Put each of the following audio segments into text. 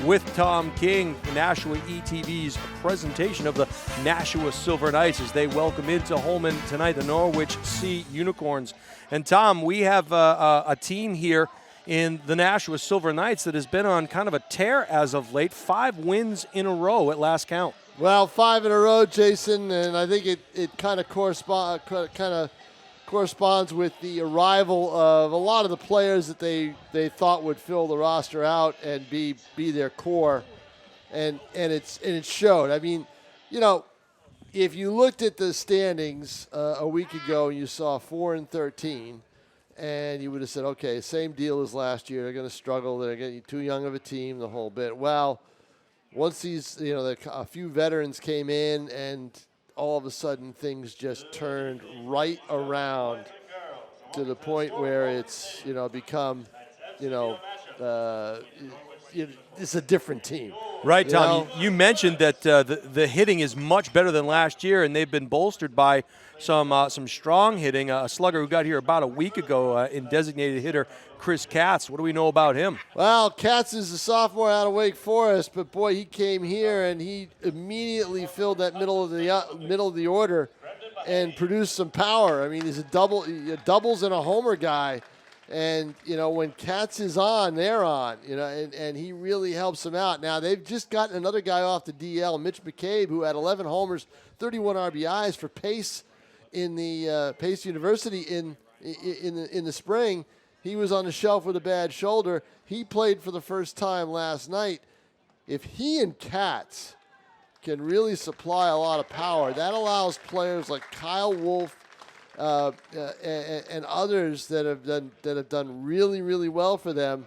with Tom King, Nashua ETV's presentation of the Nashua Silver Knights as they welcome into Holman tonight the Norwich Sea Unicorns. And Tom, we have a team here in the Nashua Silver Knights that has been on kind of a tear as of late. 5 wins in a row at last count. Well, 5 in a row, Jason, and I think it kind of corresponds with the arrival of a lot of the players that they thought would fill the roster out and be their core, and it showed. I mean, you know, if you looked at the standings a week ago and you saw 4 and 13, and you would have said, okay, same deal as last year. They're going to struggle. They're getting too young of a team, the whole bit. Well, once these, you know, a few veterans came in, and all of a sudden things just turned right around to the point where it's, you know, become, you know, it's a different team. Right, Tom. You mentioned that the hitting is much better than last year, and they've been bolstered by some strong hitting. A slugger who got here about a week ago in designated hitter Chris Katz. What do we know about him? Well, Katz is a sophomore out of Wake Forest, but boy, he came here and he immediately filled that middle of the order and produced some power. I mean, he's a doubles and a homer guy. And, you know, when Katz is on, they're on, you know, and he really helps them out. Now, they've just gotten another guy off the DL, Mitch Mccabe, who had 11 homers, 31 RBIs for Pace in the Pace University in the spring. He was on the shelf with a bad shoulder. He played for the first time last night. If he and Katz can really supply a lot of power, that allows players like Kyle Wolf, and others that have done really, really well for them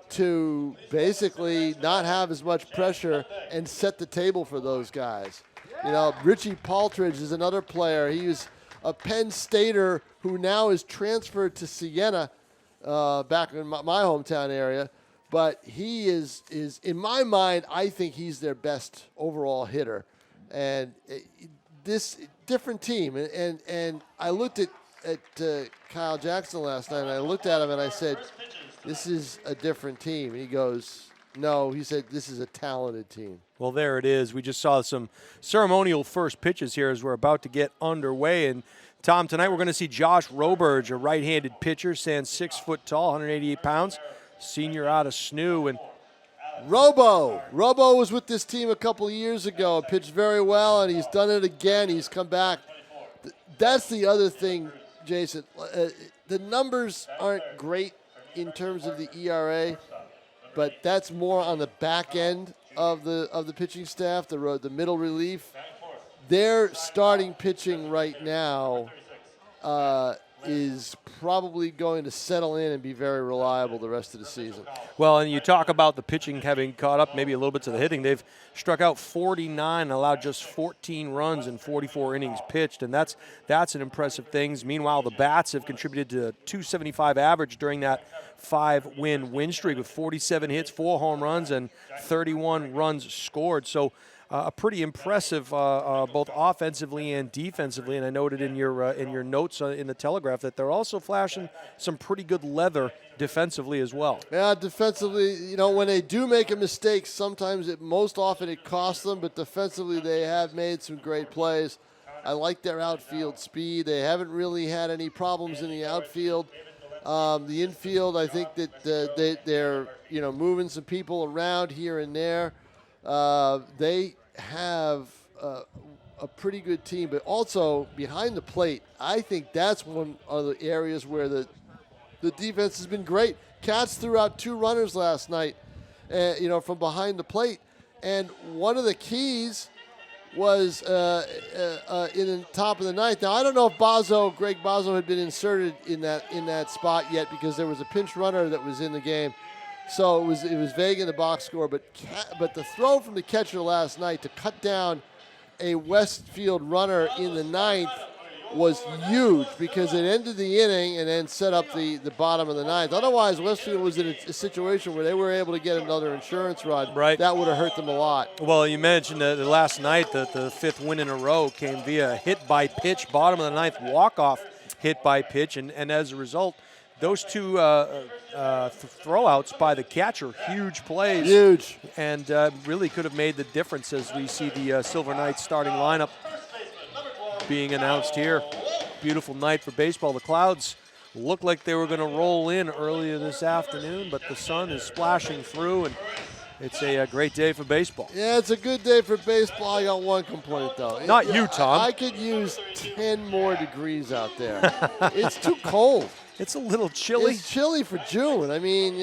to basically not have as much pressure and set the table for those guys. You know, Richie Paltridge is another player. He was a Penn Stater who now is transferred to Siena, back in my hometown area. But he is in my mind, I think he's their best overall hitter. And this different team, and I looked at Kyle Jackson last night, and I looked at him and I said, this is a different team. And he goes, no, he said, this is a talented team. Well, there it is. We just saw some ceremonial first pitches here as we're about to get underway. And Tom, tonight we're going to see Josh Roberge, a right-handed pitcher, stands 6 foot tall, 188 pounds, senior out of SNU. And Robo was with this team a couple of years ago, pitched very well, and he's done it again. He's come back. That's the other thing, Jason. The numbers aren't great in terms of the ERA, but that's more on the back end of the pitching staff, the middle relief. Their starting pitching right now is probably going to settle in and be very reliable the rest of the season. Well, and you talk about the pitching having caught up maybe a little bit to the hitting. They've struck out 49 and allowed just 14 runs in 44 innings pitched, and that's an impressive thing. Meanwhile, the bats have contributed to a .275 average during that 5-win win streak with 47 hits, 4 home runs, and 31 runs scored. So a pretty impressive both offensively and defensively, and I noted in your notes in the Telegraph that they're also flashing some pretty good leather defensively as well. Yeah, defensively, you know, when they do make a mistake, sometimes most often it costs them, but defensively they have made some great plays. I like their outfield speed. They haven't really had any problems in the outfield. The infield, I think that they're you know, moving some people around here and there. They have a pretty good team, but also behind the plate, I think that's one of the areas where the defense has been great. Katz threw out 2 runners last night, you know, from behind the plate, and one of the keys was in the top of the ninth. Now I don't know if Greg Bozzo had been inserted in that spot yet because there was a pinch runner that was in the game. So it was vague in the box score, but the throw from the catcher last night to cut down a Westfield runner in the ninth was huge because it ended the inning and then set up the bottom of the ninth. Otherwise, Westfield was in a situation where they were able to get another insurance run. Right. That would have hurt them a lot. Well, you mentioned the last night that the 5th win in a row came via hit by pitch, bottom of the ninth walk-off hit by pitch, and as a result, those two throwouts by the catcher, huge plays. Huge. And really could have made the difference as we see the Silver Knights starting lineup being announced here. Beautiful night for baseball. The clouds looked like they were going to roll in earlier this afternoon, but the sun is splashing through, and it's a great day for baseball. Yeah, it's a good day for baseball. I got one complaint, though. Not you, Tom. I could use 10 more degrees out there. It's too cold. It's a little chilly. It's chilly for June. I mean,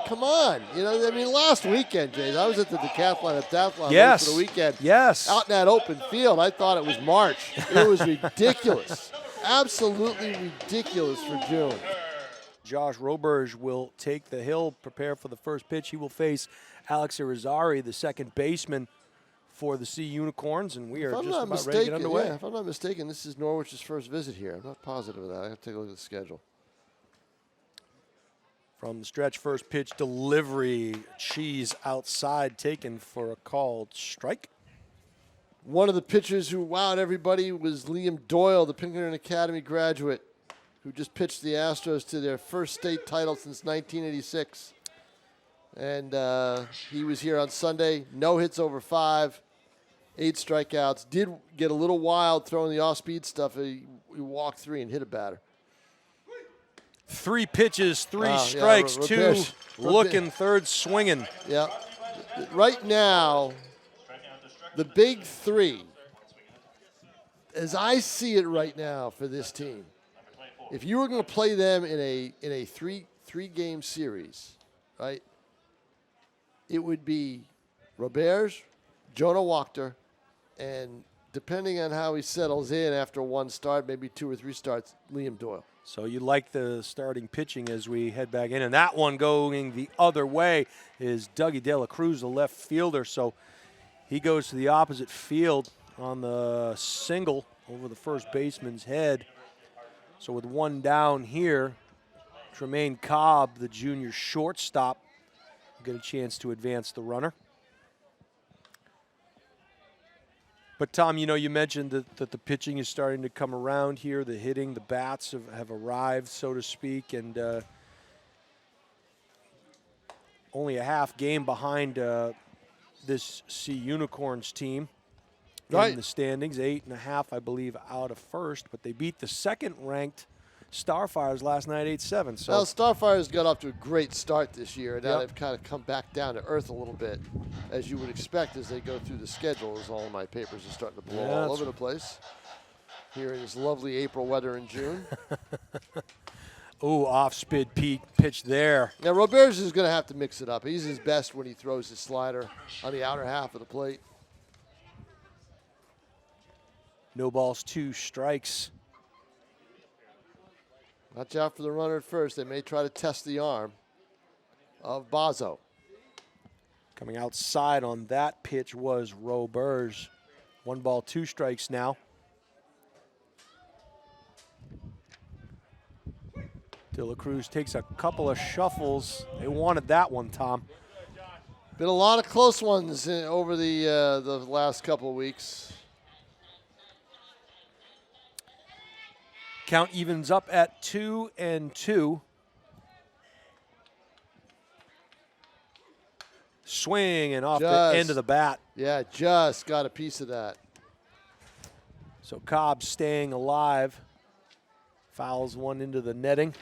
come on. Last weekend, Jays, I was at the decathlon at Decathlon for the weekend. Yes. Out in that open field, I thought it was March. It was ridiculous. Absolutely ridiculous for June. Josh Roberge will take the hill, prepare for the first pitch. He will face Alex Irizarry, the second baseman for the Sea Unicorns, and we are just about ready to get underway. Yeah, if I'm not mistaken, this is Norwich's first visit here. I'm not positive of that. I have to take a look at the schedule. From the stretch, first pitch delivery, Cheese outside, taken for a called strike. One of the pitchers who wowed everybody was Liam Doyle, the Pinkerton Academy graduate, who just pitched the Astros to their first state title since 1986. And he was here on Sunday. No hits over 5, 8 strikeouts. Did get a little wild throwing the off-speed stuff. He walked 3 and hit a batter. 3 pitches, 3 strikes, 2 looking, third swinging. Yeah. Right now, the big 3, as I see it right now for this team, if you were going to play them in a three-game series, right, it would be Roberge, Jonah Wachter, and depending on how he settles in after one start, maybe 2 or 3 starts, Liam Doyle. So you like the starting pitching as we head back in. And that one going the other way is Dougie De La Cruz, the left fielder. So he goes to the opposite field on the single over the first baseman's head. So with one down here, Tremaine Cobb, the junior shortstop, will get a chance to advance the runner. But, Tom, you mentioned that the pitching is starting to come around here. The hitting, the bats have arrived, so to speak, and only a half game behind this Sea Unicorns team in the standings. 8.5, I believe, out of first. But they beat the second-ranked Starfires last night, 8-7. So well, Starfires got off to a great start this year, and now they've kind of come back down to earth a little bit, as you would expect as they go through the schedule, as all of my papers are starting to blow all over the place here in this lovely April weather in June. Ooh, off-speed pitch there. Now, Roberge is going to have to mix it up. He's his best when he throws his slider on the outer half of the plate. No balls, 2 strikes. Watch out for the runner at first. They may try to test the arm of Bazo. Coming outside on that pitch was Roberge. 1 ball, 2 strikes now. De La Cruz takes a couple of shuffles. They wanted that one, Tom. Been a lot of close ones over the last couple of weeks. Count evens up at 2-2. Swing and off the end of the bat. Yeah, just got a piece of that. So Cobb staying alive. Fouls one into the netting.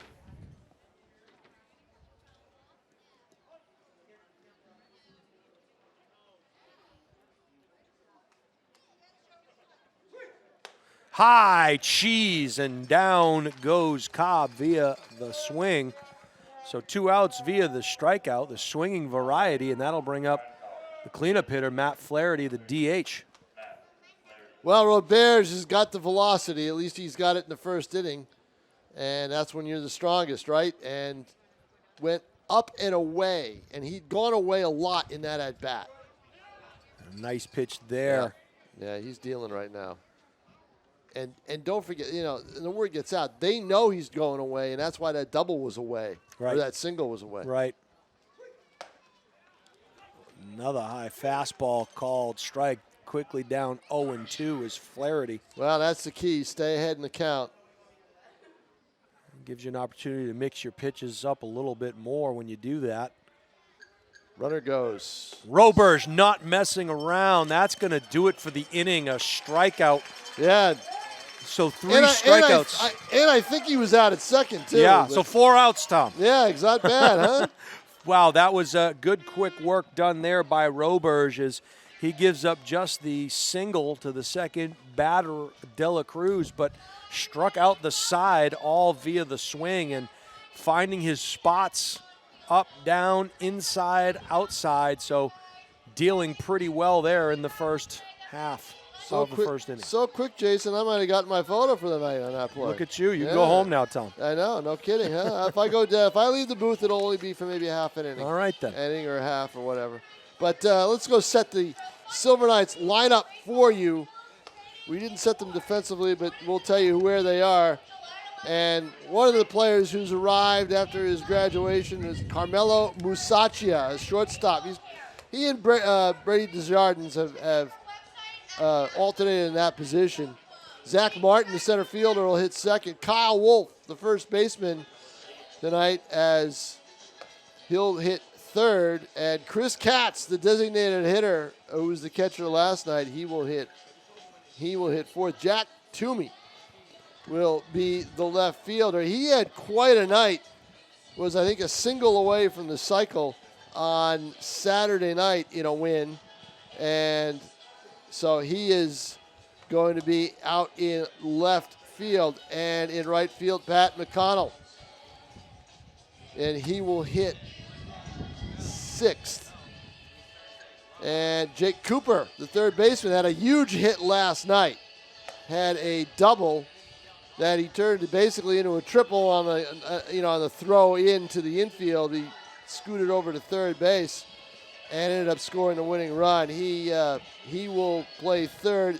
High cheese, and down goes Cobb via the swing. So 2 outs via the strikeout, the swinging variety, and that'll bring up the cleanup hitter, Matt Flaherty, the DH. Well, Roberge has got the velocity. At least he's got it in the first inning. And that's when you're the strongest, right? And went up and away. And he'd gone away a lot in that at-bat. Nice pitch there. Yeah, he's dealing right now. And don't forget, and the word gets out, they know he's going away, and that's why that double was away. Right. Or that single was away. Right. Another high fastball called strike. Quickly down 0-2 is Flaherty. Well, that's the key. Stay ahead in the count. Gives you an opportunity to mix your pitches up a little bit more when you do that. Runner goes. Roberge not messing around. That's going to do it for the inning. A strikeout. Yeah. So 3 strikeouts. And I think he was out at second, too. Yeah, so 4 outs, Tom. Yeah, it's not bad, huh? Wow, that was good, quick work done there by Roberge as he gives up just the single to the second batter, De La Cruz, but struck out the side all via the swing and finding his spots up, down, inside, outside. So dealing pretty well there in the first half of the first inning. So quick, Jason, I might have gotten my photo for the night on that play. Look at you. You go home now, Tom. I know. No kidding, huh? If I leave the booth, it'll only be for maybe half an inning. All right, then. Inning or a half or whatever. But let's go set the Silver Knights lineup for you. We didn't set them defensively, but we'll tell you where they are. And one of the players who's arrived after his graduation is Carmelo Musacchia, a shortstop. He and Brady Desjardins have alternated in that position. Zach Martin, the center fielder, will hit second. Kyle Wolf, the first baseman tonight, as he'll hit third. And Chris Katz, the designated hitter, who was the catcher last night, he will hit fourth. Jack Toomey will be the left fielder. He had quite a night. Was, I think, a single away from the cycle on Saturday night in a win. And so he is going to be out in left field. And in right field, Pat McConnell. And he will hit sixth. And Jake Cooper, the third baseman, had a huge hit last night. Had a double that he turned basically into a triple on the throw into the infield. He scooted over to third base and ended up scoring the winning run. He will play third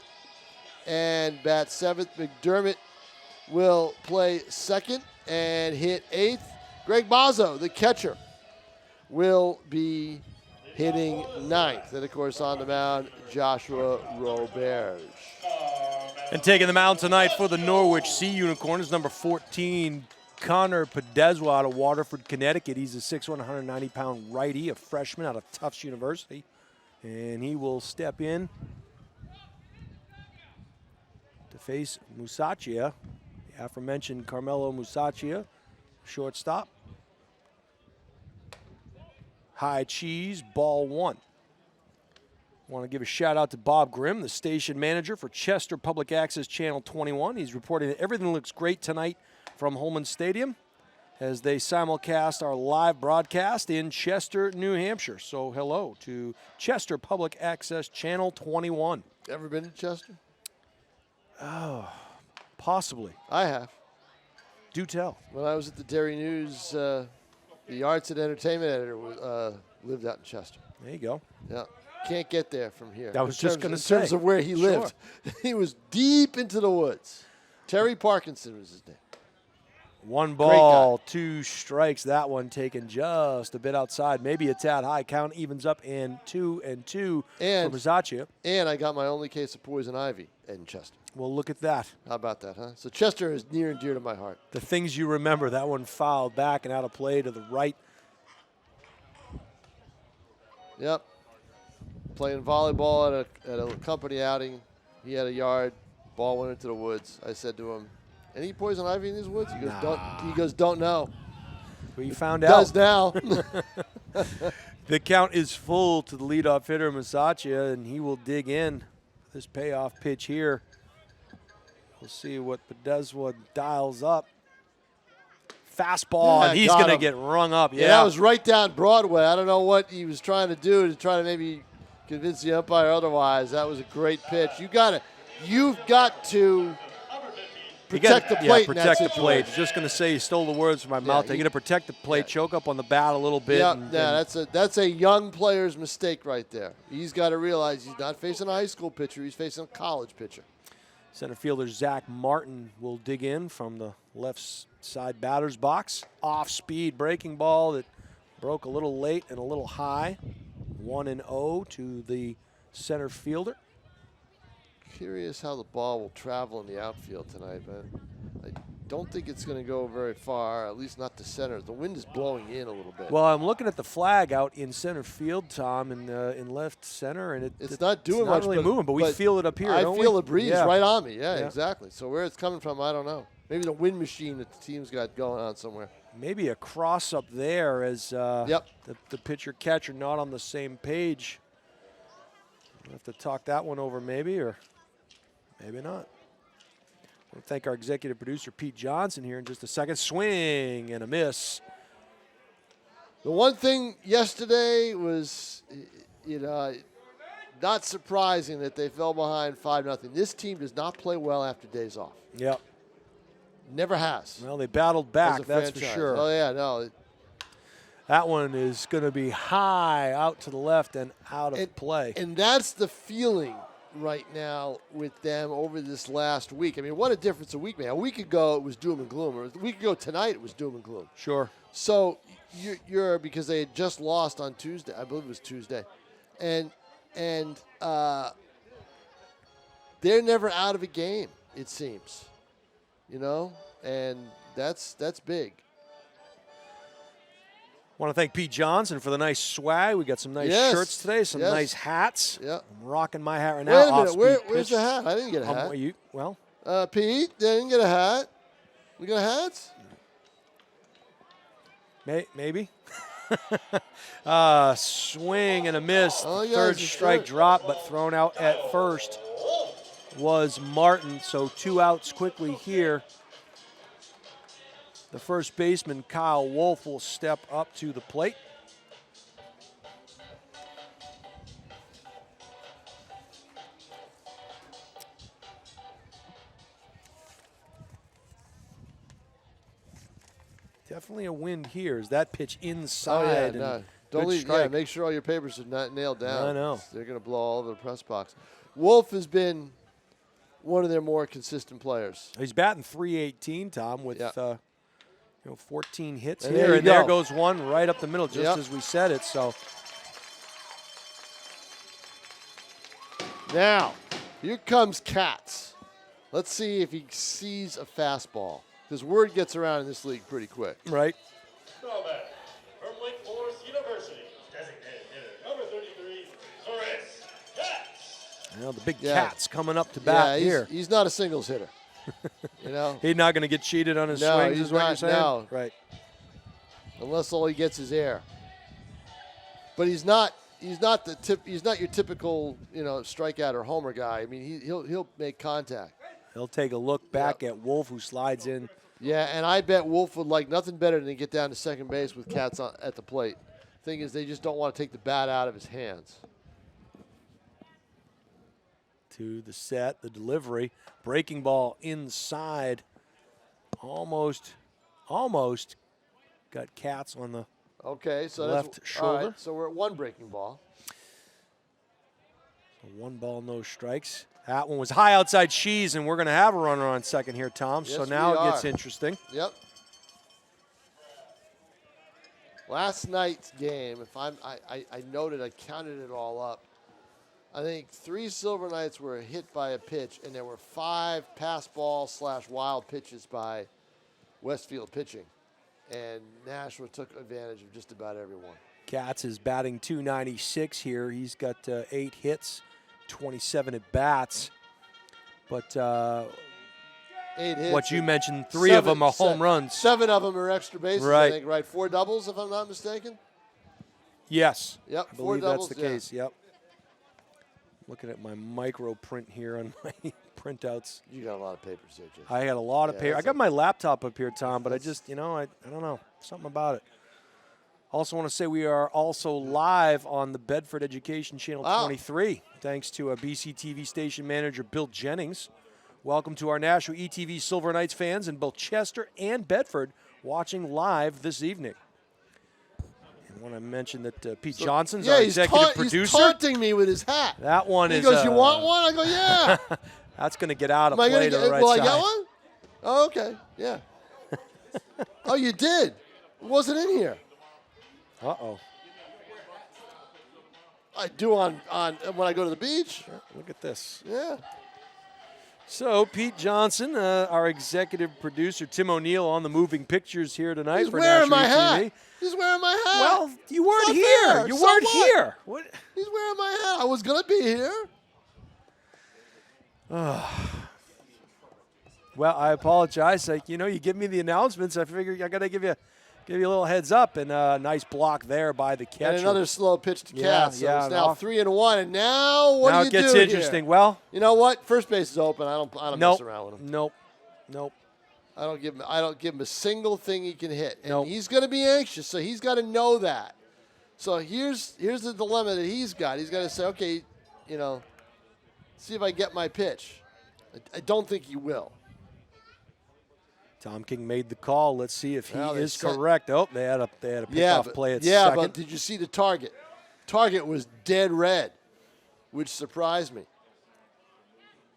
and bat seventh. McDermott will play second and hit eighth. Greg Bozzo, the catcher, will be hitting ninth. And, of course, on the mound, Joshua Roberge. And taking the mound tonight for the Norwich Sea Unicorns, number 14, Connor Podeswa out of Waterford, Connecticut. He's a 6'1", 190-pound righty, a freshman out of Tufts University. And he will step in to face Musacchia, the aforementioned Carmelo Musacchia, shortstop. High cheese, ball one. Want to give a shout out to Bob Grimm, the station manager for Chester Public Access Channel 21. He's reporting that everything looks great tonight from Holman Stadium as they simulcast our live broadcast in Chester, New Hampshire. So hello to Chester Public Access Channel 21. Ever been to Chester? Oh, possibly. I have. Do tell. When I was at the Dairy News, the arts and entertainment editor lived out in Chester. There you go. Yeah. Can't get there from here. I was just going to say. In terms of where he lived. He was deep into the woods. Terry Parkinson was his name. 1 ball, 2 strikes. That one taken just a bit outside. Maybe a tad high. Count evens up in 2-2 for Musacchia. And I got my only case of poison ivy in Chester. Well, look at that. How about that, huh? So Chester is near and dear to my heart. The things you remember. That one fouled back and out of play to the right. Yep. Playing volleyball at a company outing. He had a yard. Ball went into the woods. I said to him, "Any poison ivy in these woods?" He goes, Nah. "Don't know." We found out. Does now. The count is full to the leadoff hitter, Musacchia, and he will dig in this payoff pitch here. We'll see what Podeswa dials up. Fastball, and he's going to get rung up. Yeah, that was right down Broadway. I don't know what he was trying to do to try to maybe convince the umpire otherwise. That was a great pitch. You've got to protect the plate. Protect the plate. Just going to say, you stole the words from my mouth. They're going to protect the plate, choke up on the bat a little bit. That's a young player's mistake right there. He's got to realize he's not facing a high school pitcher. He's facing a college pitcher. Center fielder Zach Martin will dig in from the left side batter's box. Off-speed breaking ball that broke a little late and a little high. 1-0 to the center fielder. Curious how the ball will travel in the outfield tonight, man. don't think it's going to go very far, at least not to center. The wind is blowing in a little bit. Well, I'm looking at the flag out in center field, Tom, in left center, and it's not doing it's not much, really moving, but we feel it up here, don't we? I feel the breeze right on me. Yeah, exactly. So where it's coming from, I don't know. Maybe the wind machine that the team's got going on somewhere. Maybe a cross up there as the pitcher-catcher not on the same page. We'll have to talk that one over maybe, or maybe not. We'll thank our executive producer, Pete Johnson, here in just a second. Swing and a miss. The one thing yesterday was, not surprising that they fell behind 5-0. This team does not play well after days off. Yep. Never has. Well, they battled back, that's for sure. Oh, yeah, no. That one is going to be high out to the left and out of play. And that's the feeling right now with them over this last week. I mean, what a difference a week made. A week ago, it was doom and gloom. Or a week ago tonight, it was doom and gloom. Sure. So you're because they had just lost on Tuesday. I believe it was Tuesday. And they're never out of a game, it seems. And that's big. Want to thank Pete Johnson for the nice swag. We got some nice shirts today, some nice hats. Yep. I'm rocking my hat right now. Wait a minute, where's the hat? I didn't get a hat. Pete, they didn't get a hat. We got hats? Maybe. Swing and a miss. Third strike drop, but thrown out at first was Martin. So 2 outs quickly here. The first baseman, Kyle Wolf, will step up to the plate. Definitely a wind here. Is that pitch inside? No. Don't leave. Yeah, make sure all your papers are not nailed down. I know. They're going to blow all over the press box. Wolf has been one of their more consistent players. He's batting .318, Tom, with 14 hits and here, and there goes one right up the middle, just as we said it. So now, here comes Katz. Let's see if he sees a fastball, because word gets around in this league pretty quick. Right. Throwback from Wake Forest University, designated hitter number 33, Katz. Well, the big Katz coming up to bat here. He's not a singles hitter. He's not going to get cheated on his swings, is what you're saying? No. Right. Unless all he gets is air. But he's not your typical, strikeout or homer guy. I mean, he'll make contact. He'll take a look back at Wolf, who slides in. Yeah, and I bet Wolf would like nothing better than to get down to second base with Katz at the plate. Thing is, they just don't want to take the bat out of his hands. To the set, the delivery, breaking ball inside, almost got Katz on the left shoulder. All right, so we're at one breaking ball. So 1 ball, no strikes. That one was high outside Shees, and we're going to have a runner on second here, Tom. Yes, so now it gets interesting. Yep. Last night's game, I noted, I counted it all up. I think 3 Silver Knights were hit by a pitch, and there were 5 pass ball / wild pitches by Westfield pitching. And Nashua took advantage of just about everyone. Katz is batting .296 here. He's got 8 hits, 27 at bats. But 8 hits. What you mentioned, 3 of them are home runs. 7 of them are extra bases, right. I think, right? 4 doubles, if I'm not mistaken? Yes. Yep, I 4 believe doubles, that's the case, yep. Looking at my micro print here on my printouts. You got a lot of papers there, Jason. I had a lot of paper. I got my laptop up here, Tom, but I just, I don't know. Something about it. Also want to say we are also live on the Bedford Education Channel 23, thanks to a BC TV station manager, Bill Jennings. Welcome to our Nashua ETV Silver Knights fans in both Chester and Bedford watching live this evening. I want to mention that Pete Johnson's our executive producer. He's taunting me with his hat. That one he goes, you want one? I go, yeah. That's going to get out of play to the right side. Will I get one? Oh, okay, yeah. Oh, you did? It wasn't in here. Uh-oh. I do on when I go to the beach. Sure. Look at this. Yeah. So Pete Johnson, our executive producer, Tim O'Neill on the moving pictures here tonight He's for wearing Nashua my hat. TV. He's wearing my hat. Well, you weren't not here. fair. You So weren't what? here. What? He's wearing my hat. I was going to be here. Well, I apologize. Like, you give me the announcements. I figure I got to give you a little heads up, and nice block there by the catcher. And another slow pitch to Katz. So yeah, it's now 3-1. And now what now do you do it gets interesting. here? Well, you know what? First base is open. I don't mess around with him. Nope. I don't give him a single thing he can hit. And Nope. he's going to be anxious, so he's got to know that. So here's the dilemma that he's got. He's got to say, okay, see if I get my pitch. I don't think he will. Tom King made the call. Let's see if he Well, they is set- correct. Oh, they had a pickoff play at yeah, second. but did you see the target? Target was dead red, which surprised me.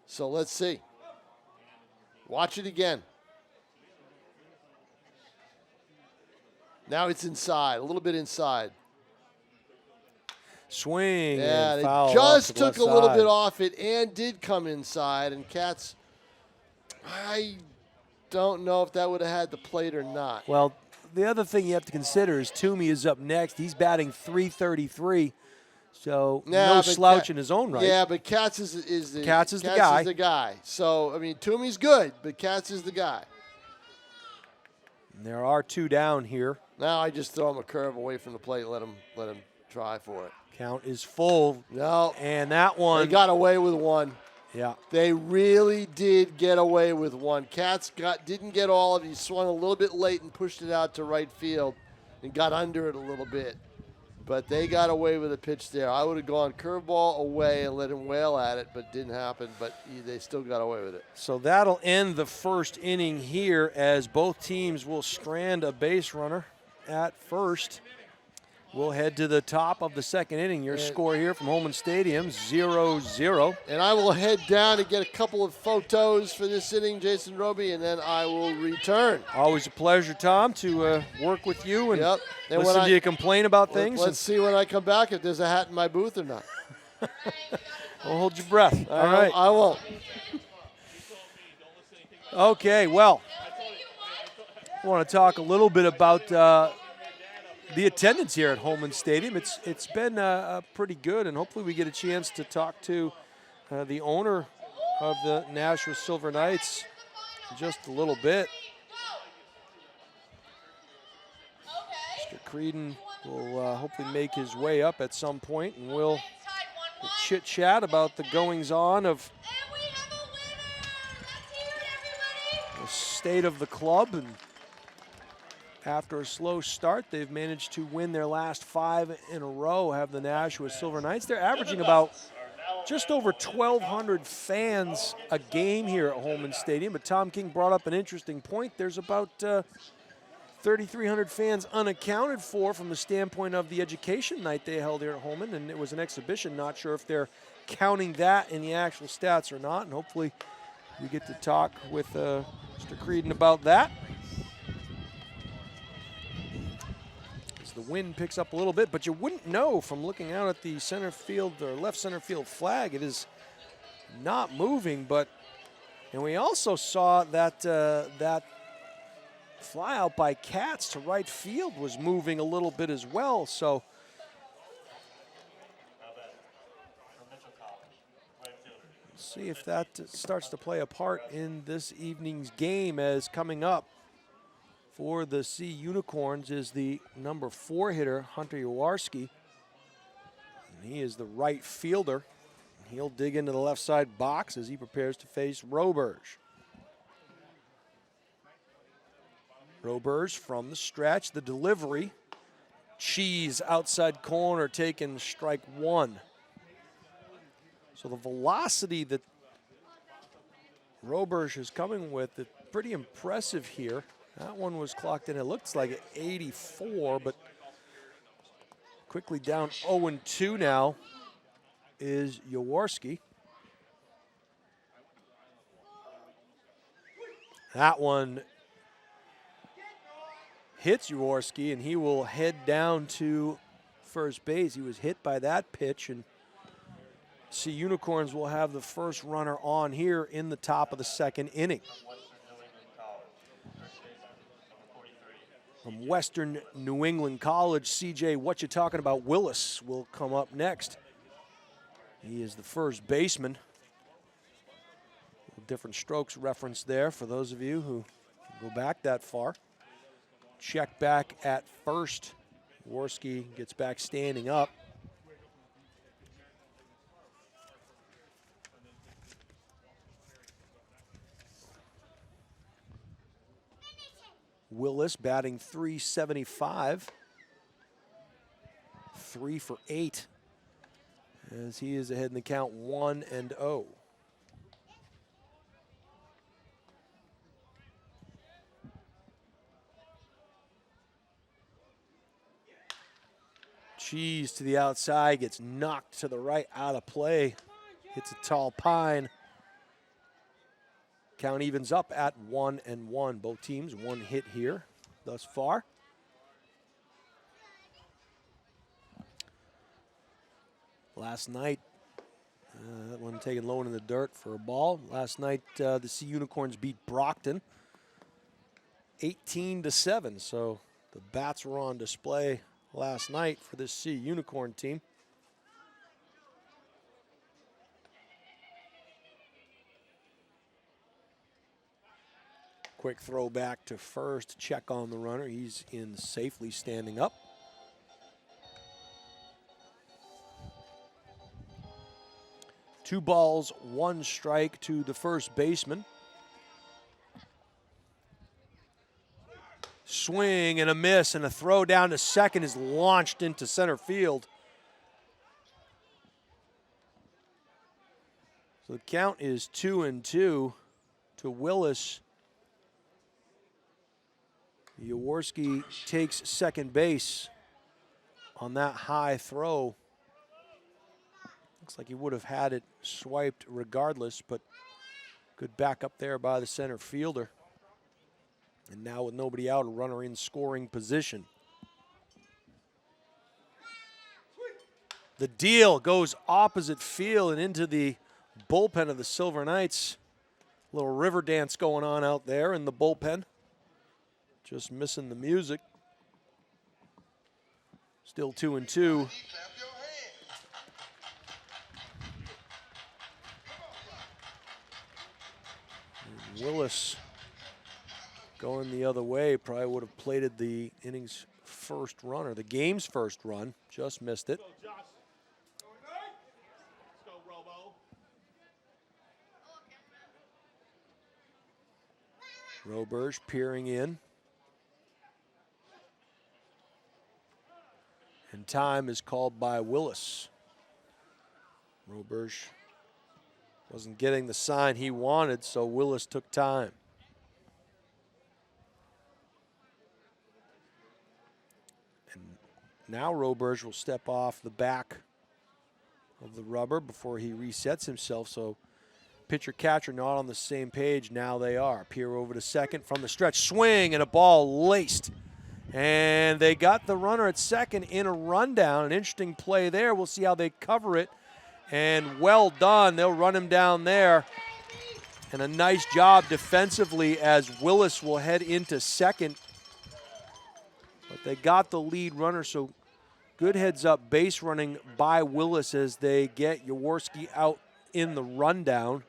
So let's see. Watch it again. Now it's inside, a little bit inside. Swing. Yeah, and they foul off just to the took left a little side. bit off it and did come inside. And Katz, I don't know if that would have had the plate or not. Well, the other thing you have to consider is Toomey is up next. He's batting .333, so no but slouch in his own right. Yeah, but Katz is the Katz is the guy. Is the guy. So I mean, Toomey's good, but Katz is the guy. And there are two down here. Now I just throw him a curve away from the plate, let him try for it. Count is full. No, And that one. they got away with one. Yeah. They really did get away with one. Katz didn't get all of it. He swung a little bit late and pushed it out to right field and got under it a little bit. But they got away with a pitch there. I would have gone curveball away and let him wail at it, but didn't happen. But they still got away with it. So that'll end the first inning here as both teams will strand a base runner at first. We'll head to the top of the second inning. Your score here from Holman Stadium, 0-0. And I will head down to get a couple of photos for this inning, Jason Roby, and then I will return. Always a pleasure, Tom, to work with you and Yep. And listen to you complain about things. Let's see when I come back if there's a hat in my booth or not. Don't hold your breath. All right. I won't. Okay, well, I want to talk a little bit about the attendance here at Holman Stadium. It's been pretty good, and hopefully we get a chance to talk to the owner of the Nashua Silver Knights in just a little bit. Mr. Creedon will hopefully make his way up at some point, and we'll chit-chat about the goings-on of the state of the club. And after a slow start, they've managed to win their last 5 in a row, have the Nashua Silver Knights. They're averaging about just over 1,200 fans a game here at Holman Stadium. But Tom King brought up an interesting point. There's about 3,300 fans unaccounted for from the standpoint of the education night they held here at Holman, and it was an exhibition. Not sure if they're counting that in the actual stats or not, and hopefully we get to talk with Mr. Creedon about that. The wind picks up a little bit, but you wouldn't know from looking out at the center field or left center field flag. It is not moving, and we also saw that that fly out by Katz to right field was moving a little bit as well. So see if that starts to play a part in this evening's game, as coming up for the Sea Unicorns is the number 4 hitter, Hunter Jaworski. And he is the right fielder. He'll dig into the left side box as he prepares to face Roberge. Roberge from the stretch, the delivery. Cheese outside corner taken strike 1. So the velocity that Roberge is coming with is pretty impressive here. That one was clocked in, it looks like at 84, but quickly down 0-2 now is Jaworski. That one hits Jaworski, and he will head down to first base. He was hit by that pitch and See, Unicorns will have the first runner on here in the top of the second inning. From Western New England College, CJ, what you talking about? Willis will come up next. He is the first baseman. Different strokes reference there for those of you who go back that far. Check back at first. Jaworski gets back standing up. Willis batting .375. 3 for 8 as he is ahead in the count 1-0. Cheese to the outside, gets knocked to the right, out of play. Hits a tall pine. Count evens up at 1-1. Both teams one hit here thus far. Last night, that one taken low in the dirt for a ball. Last night, the Sea Unicorns beat Brockton 18-7. So the bats were on display last night for this Sea Unicorn team. Quick throw back to first, check on the runner. He's in safely, standing up. Two balls, one strike to the first baseman. Swing and a miss, and a throw down to second is launched into center field. So the count is 2-2 to Willis. Jaworski takes second base on that high throw. Looks like he would have had it swiped regardless, but good back up there by the center fielder. And now with nobody out, a runner in scoring position. The deal goes opposite field and into the bullpen of the Silver Knights. Little river dance going on out there in the bullpen. Just missing the music. Still 2-2. And Willis going the other way, probably would have plated the inning's first run, or the game's first run. Just missed it. Roberge peering in. And time is called by Willis. Roberge wasn't getting the sign he wanted, so Willis took time. And now Roberge will step off the back of the rubber before he resets himself, so pitcher-catcher not on the same page. Now they are. Peer over to second from the stretch. Swing and a ball laced. And they got the runner at second in a rundown. An interesting play there. We'll see how they cover it. And well done. They'll run him down there. And a nice job defensively as Willis will head into second. But they got the lead runner, so good heads-up base running by Willis as they get Jaworski out in the rundown.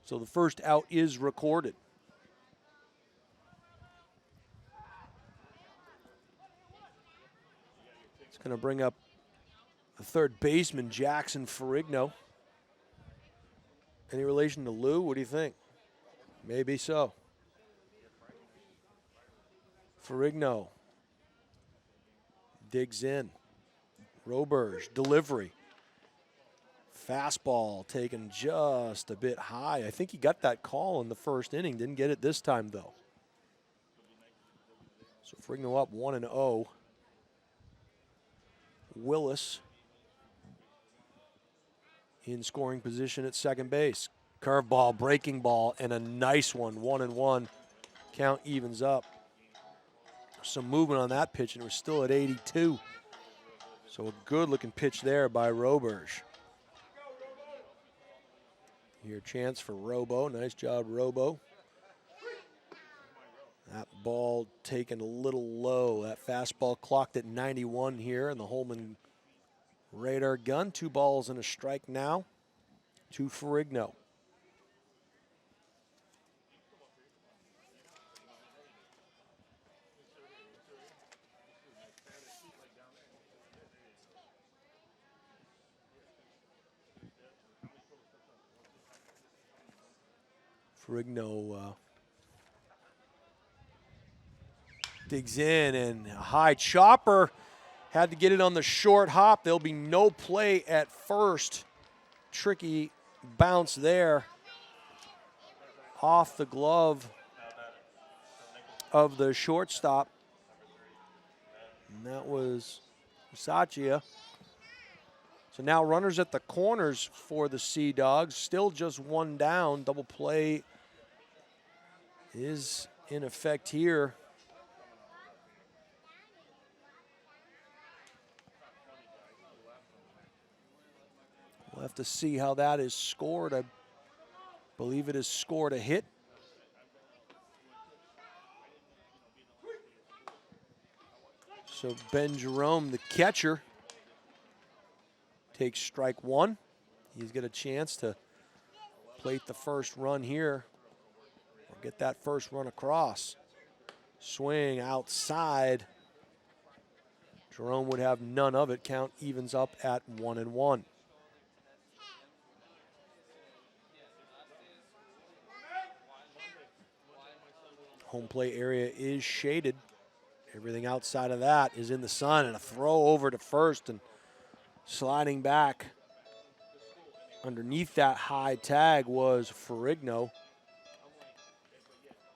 So the first out is recorded. It's going to bring up the third baseman, Jackson Ferrigno. Any relation to Lou? What do you think? Maybe so. Ferrigno digs in. Roberge, delivery. Fastball taken just a bit high. I think he got that call in the first inning. Didn't get it this time, though. So Ferrigno up 1-0. Willis in scoring position at second base. Curveball, breaking ball, and a nice one. 1-1. Count evens up. Some movement on that pitch, and we're still at 82. So a good-looking pitch there by Roberge. Here, chance for Robo. Nice job, Robo. That ball taken a little low. That fastball clocked at 91 here in the Holman radar gun. 2 balls and a strike now to Ferrigno. Ferrigno digs in, and a high chopper. Had to get it on the short hop. There'll be no play at first. Tricky bounce there off the glove of the shortstop. And that was Usachia. So now runners at the corners for the Sea Dogs. Still just 1 down. Double play is in effect here. We'll have to see how that is scored. I believe it is scored a hit. So Ben Jerome, the catcher, takes strike 1. He's got a chance to plate the first run here, or get that first run across. Swing outside. Jerome would have none of it. Count evens up at 1-1. Home plate area is shaded. Everything outside of that is in the sun, and a throw over to first and sliding back underneath that high tag was Ferrigno.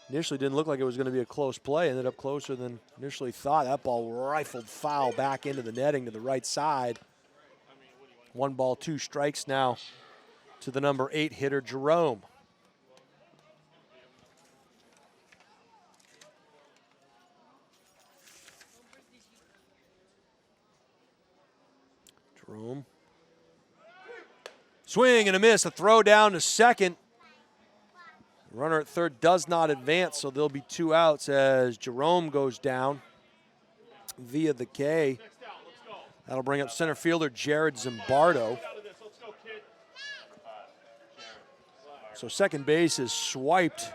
Initially didn't look like it was going to be a close play. Ended up closer than initially thought. That ball rifled foul back into the netting to the right side. 1 ball, 2 strikes now to the number 8 hitter, Jerome. Jerome. Swing and a miss. A throw down to second. Runner at third does not advance, so there'll be 2 outs as Jerome goes down via the K. That'll bring up center fielder Jared Zimbardo. So second base is swiped.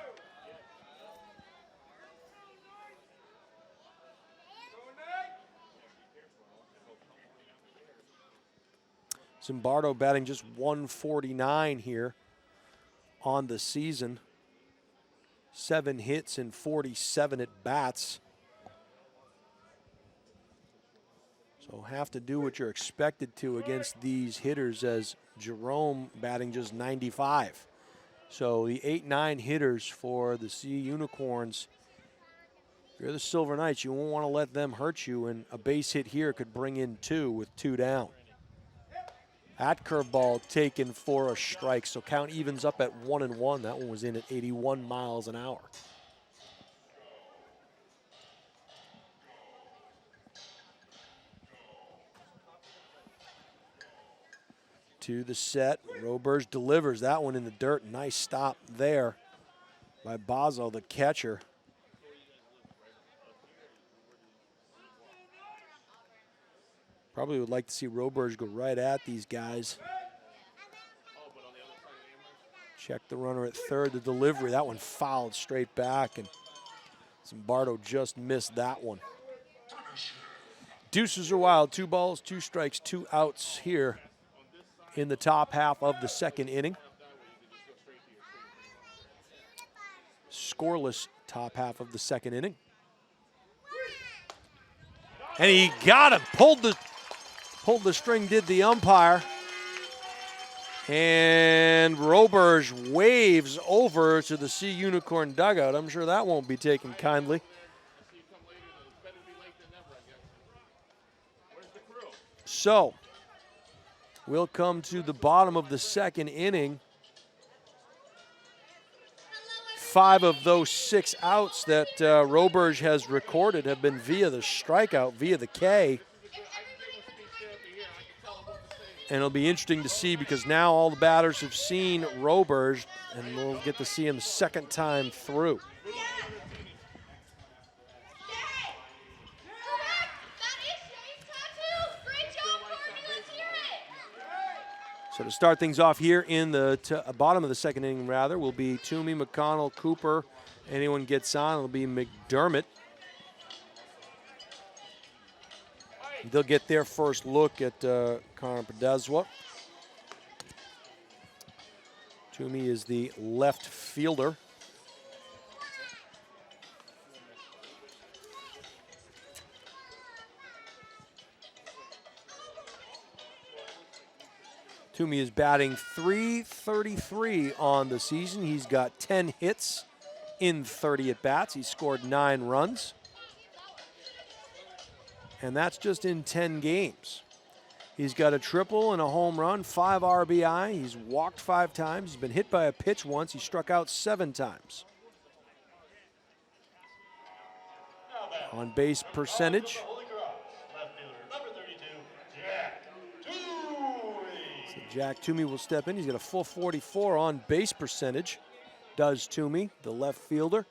Zimbardo batting just 149 here on the season. 7 hits and 47 at bats. So have to do what you're expected to against these hitters, as Jerome batting just 95. So the 8-9 hitters for the Sea Unicorns, if you're the Silver Knights, you won't want to let them hurt you, and a base hit here could bring in 2 with 2 down. That curveball taken for a strike, so count evens up at 1-1. That one was in at 81 miles an hour. To the set, Roberge delivers that one in the dirt. Nice stop there by Bazo, the catcher. Probably would like to see Roberge go right at these guys. Check the runner at third, the delivery. That one fouled straight back, and Zimbardo just missed that one. Deuces are wild. 2 balls, 2 strikes, 2 outs here in the top half of the second inning. Scoreless top half of the second inning. And he got him, pulled the string, did the umpire. And Roberge waves over to the Sea Unicorn dugout. I'm sure that won't be taken kindly. So, we'll come to the bottom of the second inning. 5 of those 6 outs that Roberge has recorded have been via the strikeout, via the K. And it'll be interesting to see because now all the batters have seen Roberge, and we'll get to see him second time through. So to start things off here in the bottom of the second inning, rather, will be Toomey, McConnell, Cooper. Anyone gets on, it'll be McDermott. They'll get their first look at Connor Podeswa. Toomey is the left fielder. Toomey is batting .333 on the season. He's got 10 hits in 30 at-bats. He's scored 9 runs. And that's just in 10 games. He's got a triple and a home run, 5 RBI. He's walked 5 times. He's been hit by a pitch once. He struck out 7 times. On base percentage. So Jack Toomey will step in. He's got a full 44 on base percentage. Does Toomey, the left fielder.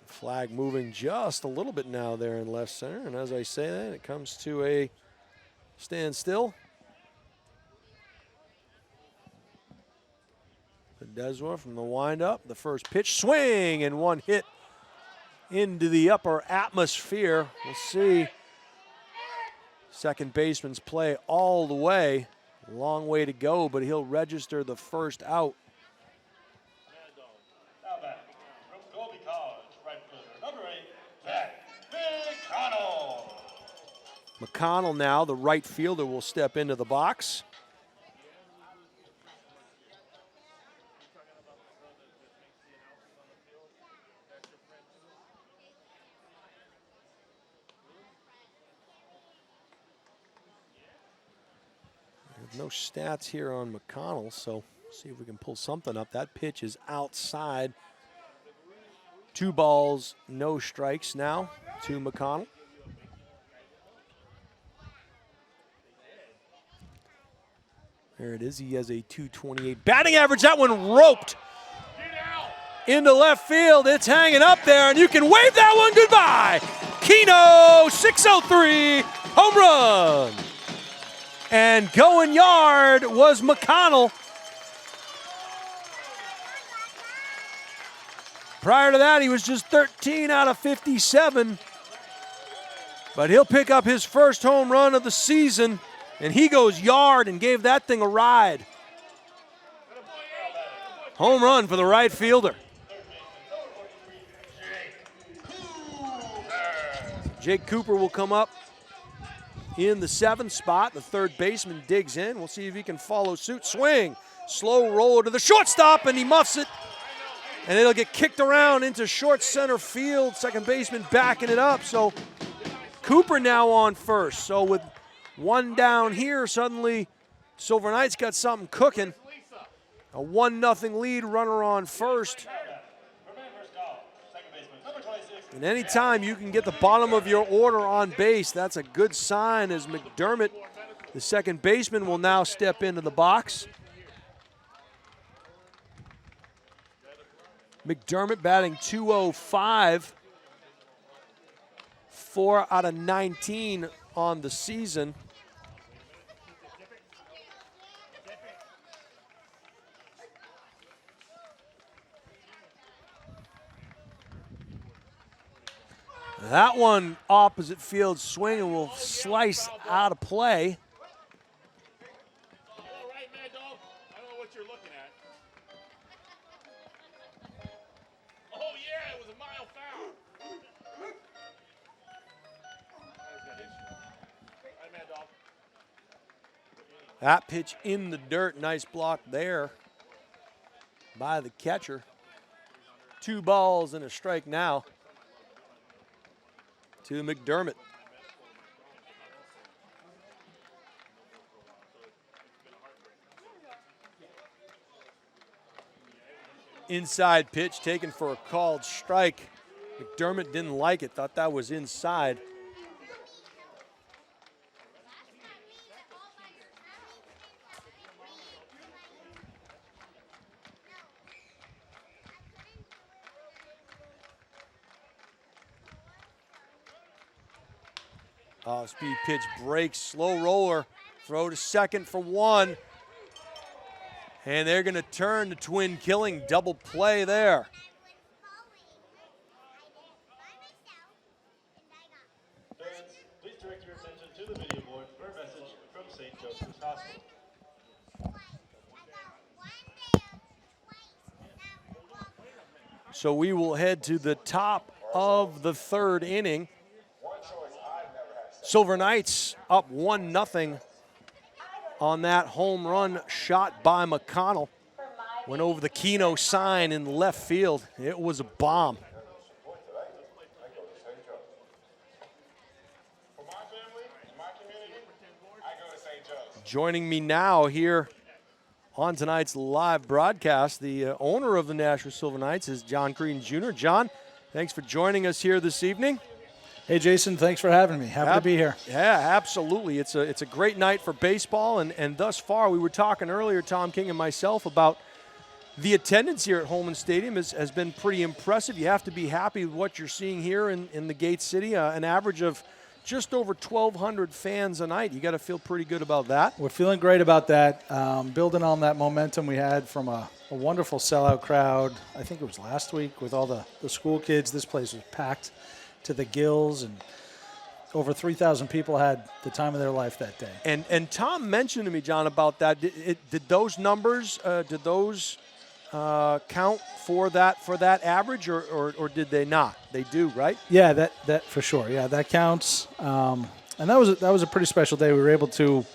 Flag moving just a little bit now there in left center. And as I say that, it comes to a standstill. Podeswa from the windup. The first pitch, swing, and one hit into the upper atmosphere. We'll see. Second baseman's play all the way. Long way to go, but he'll register the first out. McConnell now, the right fielder, will step into the box. No stats here on McConnell, so see if we can pull something up. That pitch is outside. 2 balls, no strikes now to McConnell. There it is. He has a .228 batting average. That one roped into left field. It's hanging up there, and you can wave that one goodbye. Keno, 603, home run. And going yard was McConnell. Prior to that, he was just 13 out of 57. But he'll pick up his first home run of the season. And he goes yard and gave that thing a ride. Home run for the right fielder. Jake Cooper will come up in the 7th spot. The third baseman digs in. We'll see if he can follow suit. Swing. Slow roll to the shortstop, and he muffs it. And it'll get kicked around into short center field. Second baseman backing it up. So Cooper now on first. So with 1 down here, suddenly Silver Knights got something cooking. A 1-0 lead, runner on first. And anytime you can get the bottom of your order on base, that's a good sign as McDermott, the second baseman, will now step into the box. McDermott batting .205, 4 out of 19 on the season. That one opposite field swing and will slice out of play. All right, Mad Dog. I don't know what you're looking at. Oh, yeah, it was a mile foul. All right, Mad Dog. That pitch in the dirt. Nice block there by the catcher. 2 balls and a strike now to McDermott. Inside pitch taken for a called strike. McDermott didn't like it, thought that was inside. Speed pitch breaks, slow roller, throw to second for one. And they're going to turn the twin killing, double play there. Fans, please direct your attention to the video board for a message from St. Joseph's Hospital. So we will head to the top of the third inning. Silver Knights up 1-0 on that home run shot by McConnell. Went over the Keno sign in left field. It was a bomb. For my family, my community, I go to St. Joe's. Joining me now here on tonight's live broadcast, the owner of the Nashua Silver Knights is John Creedon Jr. John, thanks for joining us here this evening. Hey, Jason, thanks for having me. Happy to be here. Yeah, absolutely. It's a great night for baseball, and thus far, we were talking earlier, Tom King and myself, about the attendance here at Holman Stadium has been pretty impressive. You have to be happy with what you're seeing here in the Gate City, an average of just over 1,200 fans a night. You got to feel pretty good about that. We're feeling great about that. Building on that momentum we had from a wonderful sellout crowd. I think it was last week with all the school kids. This place was packed to the gills, and over 3,000 people had the time of their life that day. And Tom mentioned to me, John, about that. Did those numbers count for that average, or did they not? They do, right? Yeah, that for sure. Yeah, that counts. And that was a pretty special day. We were able to,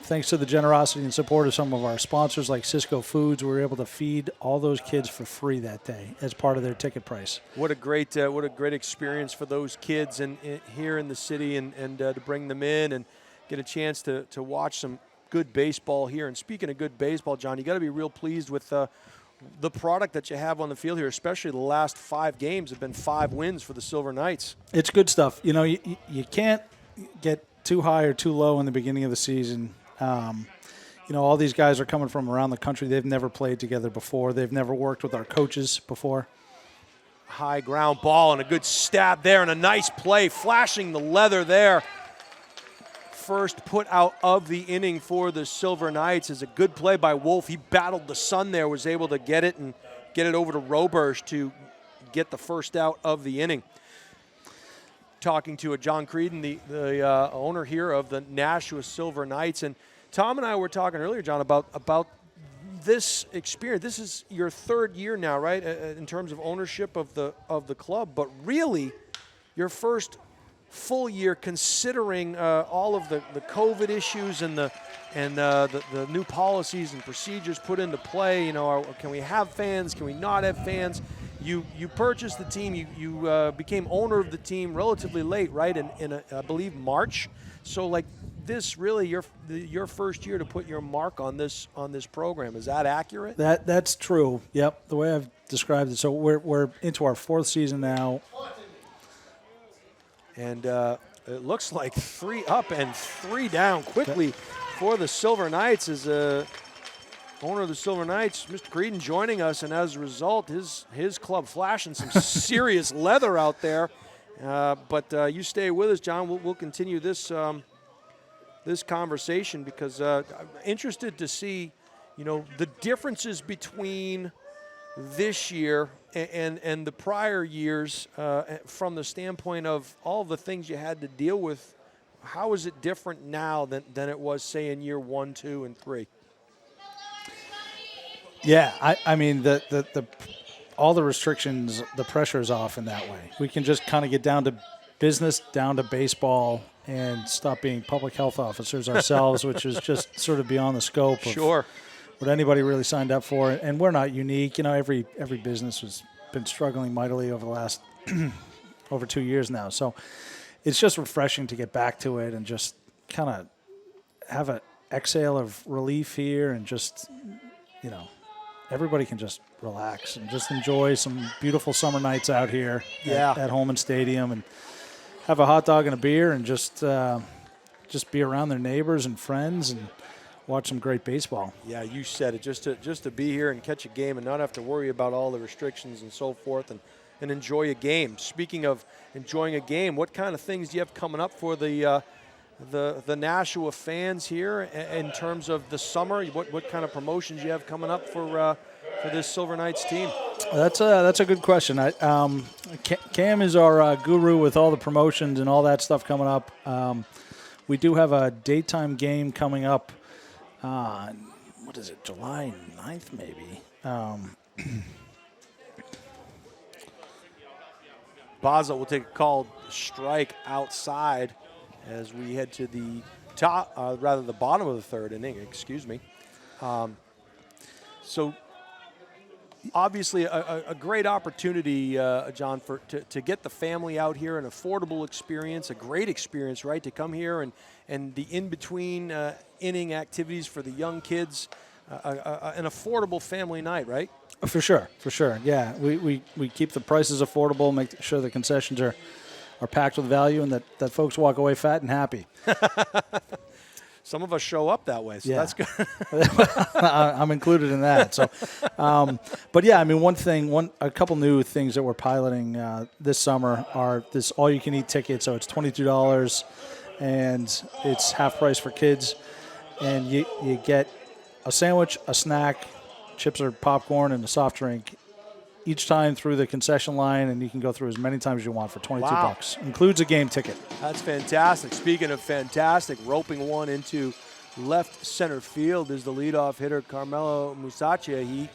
thanks to the generosity and support of some of our sponsors like Cisco Foods, we were able to feed all those kids for free that day as part of their ticket price. What a great experience for those kids and here in the city, and to bring them in and get a chance to watch some good baseball here. And speaking of good baseball, John, you got to be real pleased with the product that you have on the field here, especially the last 5 games have been 5 wins for the Silver Knights. It's good stuff. You know, you can't get too high or too low in the beginning of the season. You know, all these guys are coming from around the country. They've never played together before. They've never worked with our coaches before. High ground ball and a good stab there and a nice play, flashing the leather there. First put out of the inning for the Silver Knights is a good play by Wolf. He battled the sun there, was able to get it and get it over to Roberge to get the first out of the inning. Talking to John Creedon, the owner here of the Nashua Silver Knights. And Tom and I were talking earlier, John, about this experience. This is your 3rd year now, right, in terms of ownership of the club, but really your first full year considering all of the COVID issues and the new policies and procedures put into play. You know, can we have fans? Can we not have fans? You purchased the team. You became owner of the team relatively late, right? In I believe March. So like this really your first year to put your mark on this program. Is that accurate? That's true. Yep. The way I've described it. So we're into our 4th season now. And it looks like 3 up and 3 down quickly for the Silver Knights as owner of the Silver Knights, Mr. Creedon, joining us, and as a result, his club flashing some serious leather out there. But you stay with us, John. We'll continue this this conversation because I'm interested to see, you know, the differences between this year and the prior years from the standpoint of all the things you had to deal with. How is it different now than it was, say, in year 1, 2, and 3? Yeah, I mean, the all the restrictions, the pressure is off in that way. We can just kind of get down to business, down to baseball, and stop being public health officers ourselves, which is just sort of beyond the scope of what anybody really signed up for. And we're not unique. You know, every business has been struggling mightily over the last over 2 years now. So it's just refreshing to get back to it and just kind of have an exhale of relief here and just, you know, everybody can just relax and just enjoy some beautiful summer nights out here at Holman Stadium and have a hot dog and a beer and just be around their neighbors and friends and watch some great baseball. Yeah, you said it. Just to be here and catch a game and not have to worry about all the restrictions and so forth and enjoy a game. Speaking of enjoying a game, what kind of things do you have coming up for the Nashua fans here in terms of the summer? What kind of promotions you have coming up for this Silver Knights team? That's a good question. Cam is our guru with all the promotions and all that stuff coming up. We do have a daytime game coming up. What is it, July 9th maybe? Baza will take a called strike outside as we head to the the bottom of the third inning, excuse me. So obviously a great opportunity, John, to get the family out here, an affordable experience, a great experience, right, to come here and the in-between inning activities for the young kids, an affordable family night, right? For sure. Yeah, we keep the prices affordable, make sure the concessions are packed with value and that folks walk away fat and happy. Some of us show up that way, so yeah. that's good. I'm included in that. So, but yeah, I mean, a couple new things that we're piloting this summer are this all-you-can-eat ticket. So it's $22, and it's half price for kids, and you get a sandwich, a snack, chips or popcorn, and a soft drink each time through the concession line, and you can go through as many times as you want for $22. Includes a game ticket. That's fantastic. Speaking of fantastic, roping one into left center field is the leadoff hitter, Carmelo Musacchia. He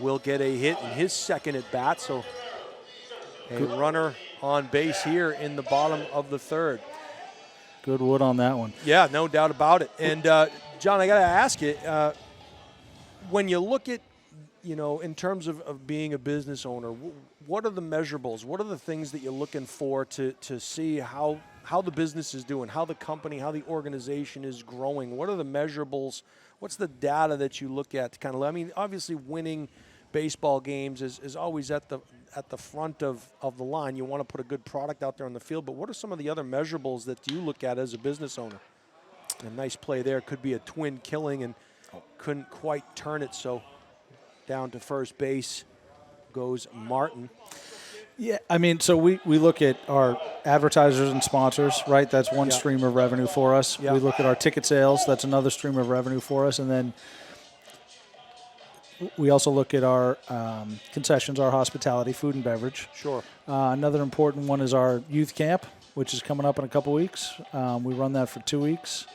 will get a hit in his second at bat, so a runner on base here in the bottom of the third. Good wood on that one. Yeah, no doubt about it. And, John, I got to ask you, when you look at, in terms of being a business owner, what are the measurables? What are the things that you're looking for to see how the business is doing, how the company, how the organization is growing? What are the measurables? What's the data that you look at to kind of, obviously winning baseball games is always at the front of the line. You want to put a good product out there on the field, but what are some of the other measurables that you look at as a business owner? A nice play there. Could be a twin killing and couldn't quite turn it, so down to first base goes Martin. Yeah, so we look at our advertisers and sponsors, right? That's one stream of revenue for us. We look at our ticket sales. That's another stream of revenue for us. And then we also look at our concessions, our hospitality, food and beverage. Sure. Another important one is our youth camp, which is coming up in a couple weeks. We run that for 2 weeks.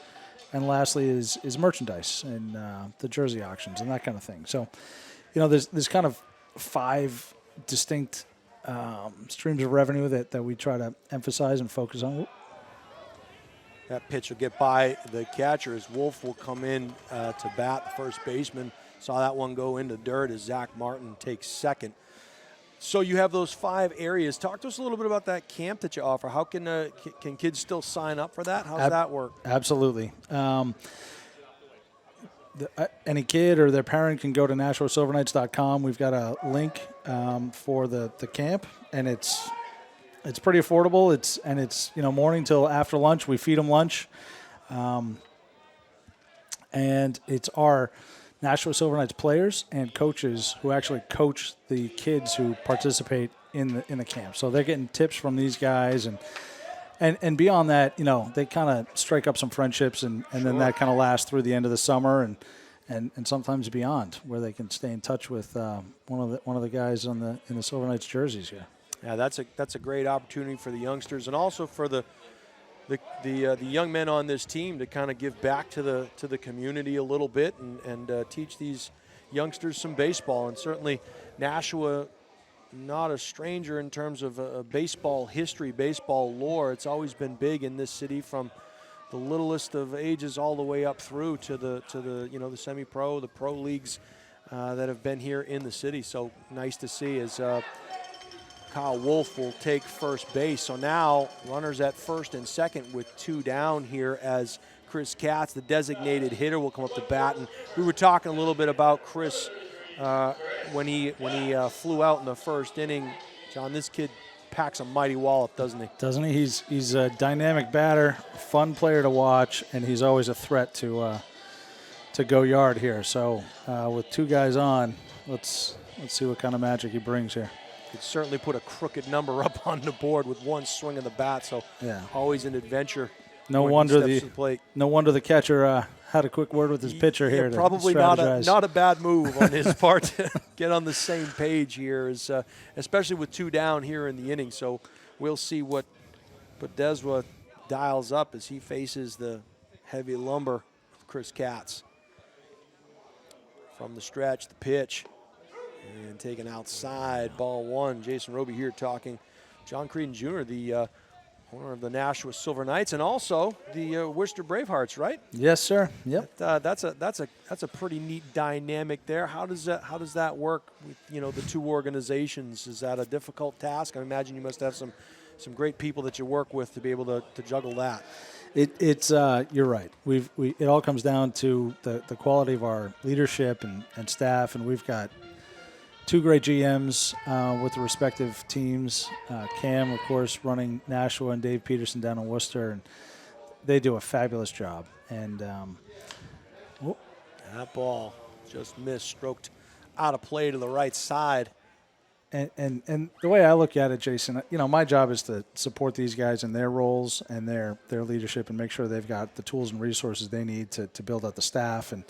And lastly is merchandise and the jersey auctions and that kind of thing. So, there's kind of 5 distinct streams of revenue that we try to emphasize and focus on. That pitch will get by the catcher as Wolf will come in to bat. The first baseman saw that one go into dirt as Zach Martin takes second. So you have those 5 areas. Talk to us a little bit about that camp that you offer. How can kids still sign up for that? How does that work? Absolutely. Any kid or their parent can go to NashuaSilverKnights.com. We've got a link for the camp, and it's pretty affordable. It's morning till after lunch. We feed them lunch, and it's our Nashua Silver Knights players and coaches who actually coach the kids who participate in the camp. So they're getting tips from these guys, and beyond that, they kind of strike up some friendships, and then that kind of lasts through the end of the summer and sometimes beyond, where they can stay in touch with one of the guys in the Silver Knights jerseys here. Yeah, that's a great opportunity for the youngsters and also for the young men on this team to kind of give back to the community a little bit and teach these youngsters some baseball. And certainly Nashua, not a stranger in terms of baseball history, baseball lore. It's always been big in this city from the littlest of ages all the way up through to the the semi-pro, the pro leagues that have been here in the city. So nice to see as Kyle Wolf will take first base. So now runners at first and second with 2 down here as Chris Katz, the designated hitter, will come up to bat. And we were talking a little bit about Chris when he flew out in the first inning. John, this kid packs a mighty wallop, doesn't he? Doesn't he? He's a dynamic batter, fun player to watch, and he's always a threat to go yard here. So with two guys on, let's see what kind of magic he brings here. Could certainly put a crooked number up on the board with one swing of the bat. So always an adventure. No wonder the catcher had a quick word with his pitcher here. Probably not a bad move on his part to get on the same page here, especially with two down here in the inning. So we'll see what Podeswa dials up as he faces the heavy lumber of Chris Katz. From the stretch, the pitch, and taken outside, ball one. Jason Roby here talking. John Creedon Jr., the owner of the Nashua Silver Knights, and also the Worcester Bravehearts, right? Yes, sir. Yep. That's a pretty neat dynamic there. How does that work with the two organizations? Is that a difficult task? I imagine you must have some great people that you work with to be able to juggle that. It's you're right. It all comes down to the quality of our leadership and staff, and we've got two great GMs with the respective teams. Cam, of course, running Nashua, and Dave Peterson down in Worcester, and they do a fabulous job. And that ball just missed, stroked out of play to the right side. And the way I look at it, Jason, my job is to support these guys in their roles and their leadership and make sure they've got the tools and resources they need to build out the staff and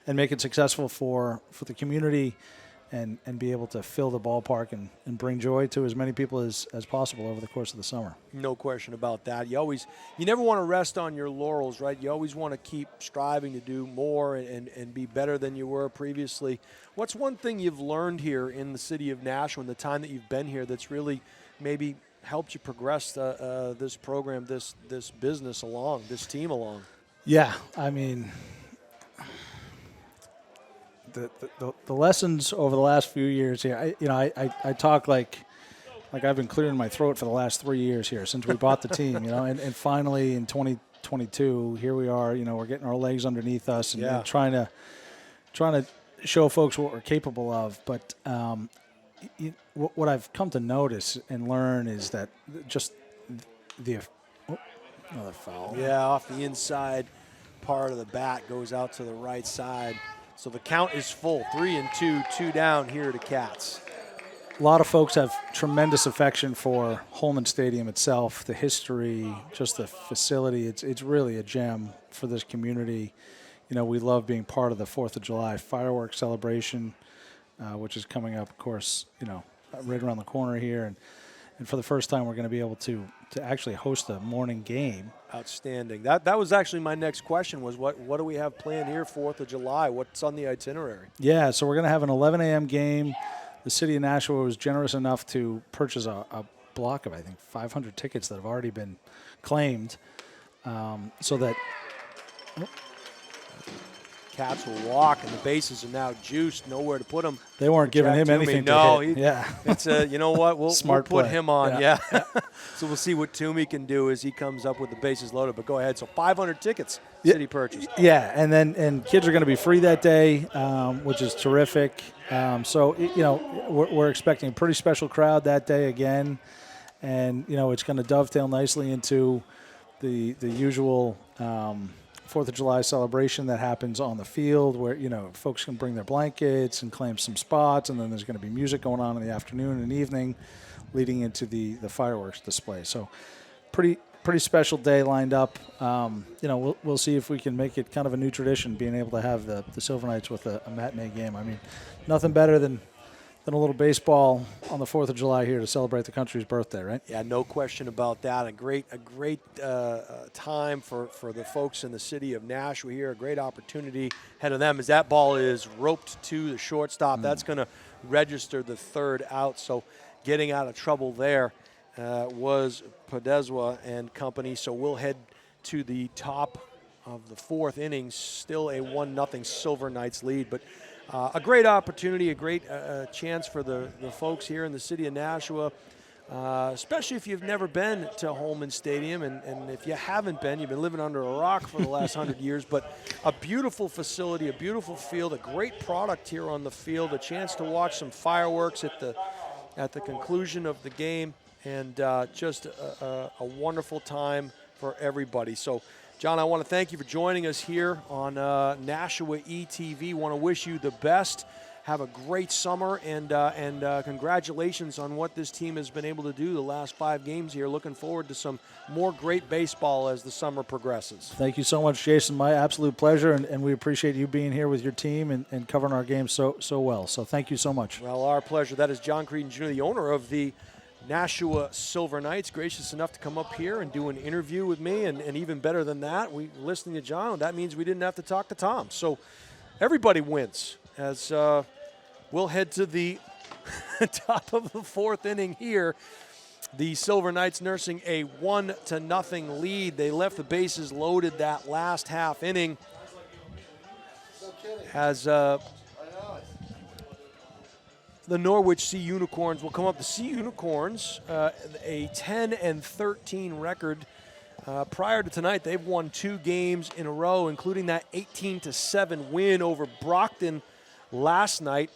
make it successful for the community and be able to fill the ballpark and bring joy to as many people as possible over the course of the summer. No question about that. You never want to rest on your laurels, right? You always want to keep striving to do more and be better than you were previously. What's one thing you've learned here in the city of Nashua in the time that you've been here that's really maybe helped you progress this program, this business along, this team along? Yeah, I mean, the lessons over the last few years here, I talk like I've been clearing my throat for the last 3 years here since we bought the team, and finally in 2022, here we are, we're getting our legs underneath us and trying to show folks what we're capable of. But what I've come to notice and learn is that just another foul. Yeah, off the inside part of the bat goes out to the right side. So the count is full, 3-2, 2 down here to Katz. A lot of folks have tremendous affection for Holman Stadium itself, the history, just the facility. It's really a gem for this community. We love being part of the 4th of July fireworks celebration, which is coming up, of course, right around the corner here. And for the first time, we're going to be able to actually host a morning game. Outstanding. That was actually my next question was what do we have planned here 4th of July? What's on the itinerary? Yeah, so we're going to have an 11 a.m. game. The city of Nashua was generous enough to purchase a block of, I think, 500 tickets that have already been claimed so that Katz will walk, and the bases are now juiced. Nowhere to put them. They weren't giving him anything to hit. It's you know what? We'll put him on. Yeah. So we'll see what Toomey can do as he comes up with the bases loaded. But go ahead. So 500 tickets city purchased. Yeah, and kids are going to be free that day, which is terrific. So we're expecting a pretty special crowd that day again, and it's going to dovetail nicely into the usual 4th of July celebration that happens on the field where, folks can bring their blankets and claim some spots, and then there's going to be music going on in the afternoon and evening leading into the fireworks display. So pretty special day lined up. We'll see if we can make it kind of a new tradition, being able to have the Silver Knights with a matinee game. I mean, nothing better than a little baseball on the 4th of July here to celebrate the country's birthday, right? Yeah, no question about that. A great time for the folks in the city of Nashua here. A great opportunity ahead of them as that ball is roped to the shortstop. That's going to register the third out. So getting out of trouble there was Podeswa and company. So we'll head to the top of the 4th inning. Still a 1-0 Silver Knights lead, but a great opportunity, a great chance for the folks here in the city of Nashua. especially if you've never been to Holman Stadium. And if you haven't been, you've been living under a rock for the last 100 years. But a beautiful facility, a beautiful field, a great product here on the field, a chance to watch some fireworks at the conclusion of the game, and just a wonderful time for everybody. So, John, I want to thank you for joining us here on Nashua ETV. Want to wish you the best. Have a great summer, and congratulations on what this team has been able to do the last 5 games here. Looking forward to some more great baseball as the summer progresses. Thank you so much, Jason. My absolute pleasure, and we appreciate you being here with your team and covering our game so well. So thank you so much. Well, our pleasure. That is John Creedon Jr., the owner of the Nashua Silver Knights, gracious enough to come up here and do an interview with me, and even better than that, we listening to John, that means we didn't have to talk to Tom. So everybody wins as we'll head to the top of the 4th inning here. The Silver Knights nursing a 1-0 lead. They left the bases loaded that last half inning as the Norwich Sea Unicorns will come up. The Sea Unicorns, a 10-13 record. Prior to tonight, they've won 2 games in a row, including that 18-7 win over Brockton last night.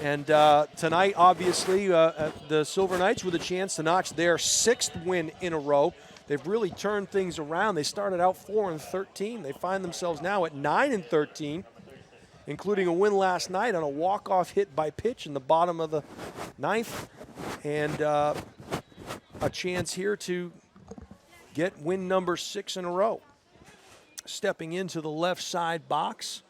And tonight, obviously, the Silver Knights with a chance to notch their 6th win in a row. They've really turned things around. They started out 4-13. They find themselves now at 9-13, including a win last night on a walk-off hit by pitch in the bottom of the 9th. And a chance here to get win number 6 in a row. Stepping into the left side box,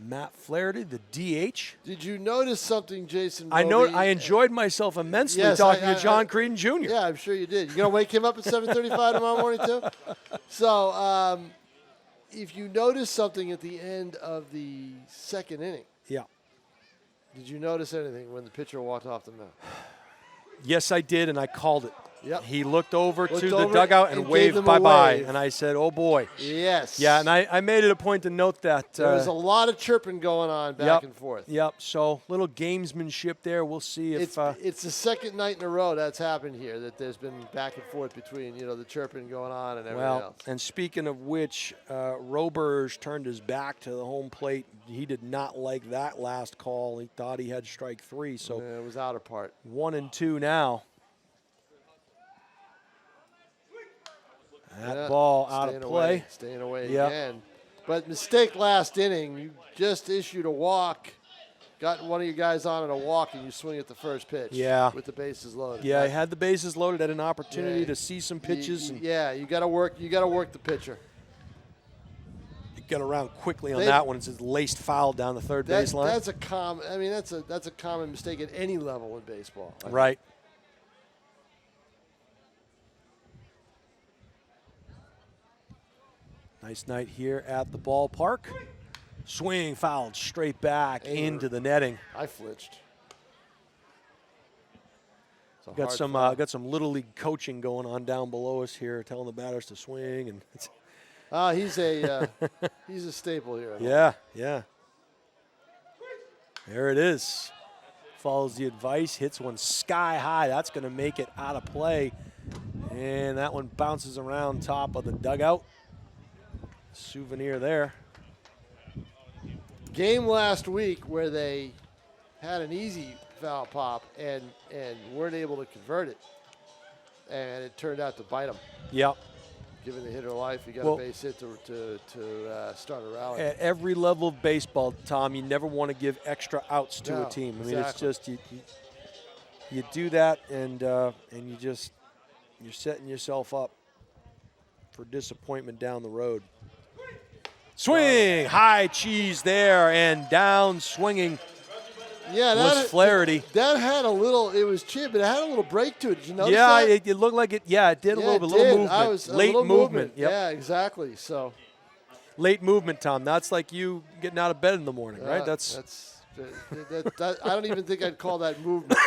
Matt Flaherty, the DH. Did you notice something, Jason? I enjoyed myself immensely talking to John Creedon Jr. Yeah, I'm sure you did. You going to wake him up at 7:35 tomorrow morning, too? So if you notice something at the end of the 2nd inning, yeah, did you notice anything when the pitcher walked off the mound? Yes, I did, and I called it. Yep. He looked over to the dugout and waved bye-bye, and I said, oh, boy. Yes. Yeah, and I made it a point to note that. There was a lot of chirping going on back and forth. Yep, so little gamesmanship there. We'll see if... It's the 2nd night in a row that's happened here, that there's been back and forth between, the chirping going on and everything else. And speaking of which, Roberge turned his back to the home plate. He did not like that last call. He thought he had strike 3, so... Yeah, it was out of part. 1-2 now. That ball out of play. Staying away again. But mistake last inning. You just issued a walk, got one of your guys on in a walk, and you swing at the first pitch. Yeah. With the bases loaded. Yeah, he had the bases loaded, had an opportunity to see some pitches. You got to work. You got to work the pitcher. You got around quickly on that one. It's just laced foul down the third baseline. That's a common. I mean, that's a common mistake at any level in baseball. Right. Nice night here at the ballpark. Swing fouled straight back into the netting. I flinched. Got some little league coaching going on down below us here, telling the batters to swing, and he's a staple here. Yeah. There it is. Follows the advice, hits one sky high. That's going to make it out of play, and that one bounces around top of the dugout. Souvenir there. Game last week where they had an easy foul pop and weren't able to convert it, and it turned out to bite them. Yep. Giving the hitter life, you got a base hit to start a rally. At every level of baseball, Tom, you never want to give extra outs to a team. I mean, it's just you do that, and you're setting yourself up for disappointment down the road. Swing, high cheese there, and down swinging was Flaherty. That had a little, it was cheap, but it had a little break to it. Did you notice that? Yeah, it looked like it, it did a little movement. Late movement. Yep. Yeah, exactly. So late movement, Tom. That's like you getting out of bed in the morning, right? I don't even think I'd call that movement.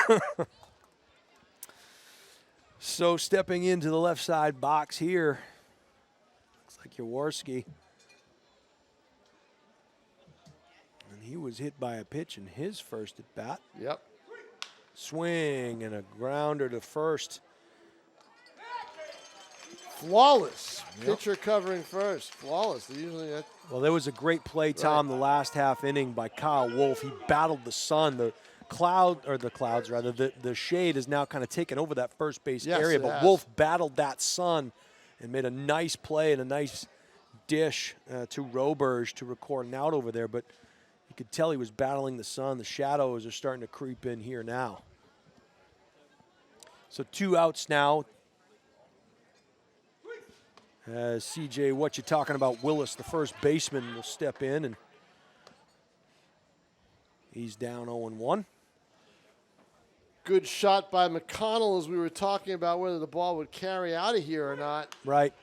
So stepping into the left side box here, looks like Jaworski. And he was hit by a pitch in his first at bat. Yep. Swing and a grounder to first. Flawless. Pitcher covering first. Flawless. Well, there was a great play, Tom, the last half inning by Kyle Wolf. He battled the sun. The shade is now kind of taken over that first base area, but Wolf battled that sun and made a nice play and a nice dish to Roberge to record an out over there. But you could tell he was battling the sun. The shadows are starting to creep in here now. So 2 outs now. CJ, what you talking about? Willis, the first baseman, will step in, and he's down 0-1. Good shot by McConnell as we were talking about whether the ball would carry out of here or not. Right.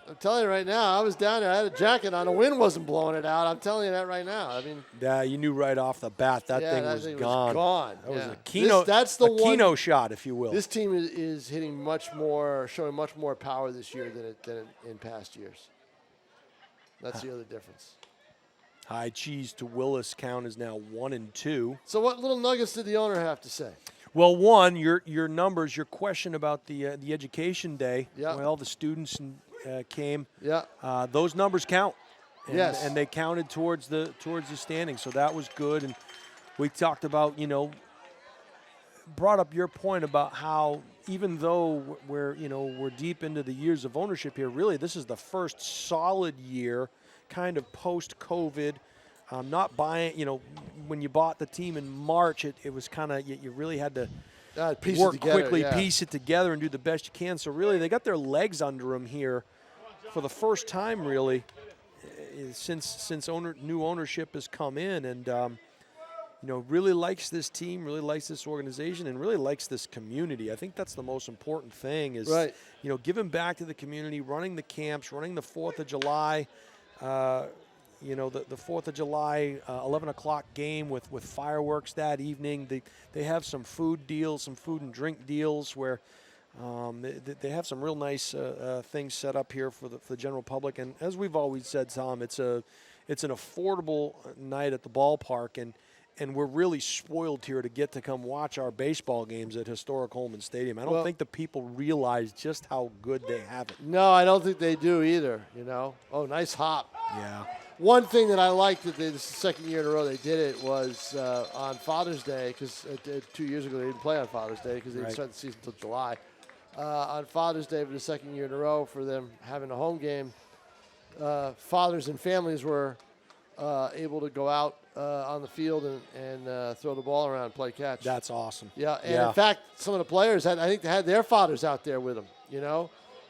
I'm telling you right now, I was down there. I had a jacket on. The wind wasn't blowing it out. I'm telling you that right now. I mean, yeah, you knew right off the bat that thing was gone. That was a Keno shot, if you will. This team is hitting much more, showing much more power this year than in past years. That's the other difference. High cheese to Willis. Count is now 1-2. So what little nuggets did the owner have to say? Well, one, your numbers, your question about the education day. Yeah. Well, the students came. Yeah. Those numbers count. And, yes. And they counted towards the standings, so that was good. And we talked about, brought up your point about how even though we're deep into the years of ownership here, really this is the first solid year, kind of post-COVID. Not buying, when you bought the team in March, it was kind of, you really had to work quickly, piece it together, and do the best you can. So really, they got their legs under them here for the first time, really, since new ownership has come in, and really likes this team, really likes this organization, and really likes this community. I think that's the most important thing is, giving back to the community, running the camps, running the 4th of July. The 4th of July 11 o'clock game with fireworks that evening. They have some food deals, some food and drink deals where they have some real nice things set up here for the general public. And as we've always said, Tom, it's an affordable night at the ballpark, and we're really spoiled here to get to come watch our baseball games at historic Holman Stadium. I don't think the people realize just how good they have it. No, I don't think they do either, Oh, nice hop. Yeah. One thing that I liked that this is the second year in a row they did it was on Father's Day, because 2 years ago they didn't play on Father's Day because they didn't start the season until July. On Father's Day for the second year in a row for them having a home game, fathers and families were able to go out on the field and throw the ball around and play catch. That's awesome. Yeah, and in fact, some of the players, I think they had their fathers out there with them,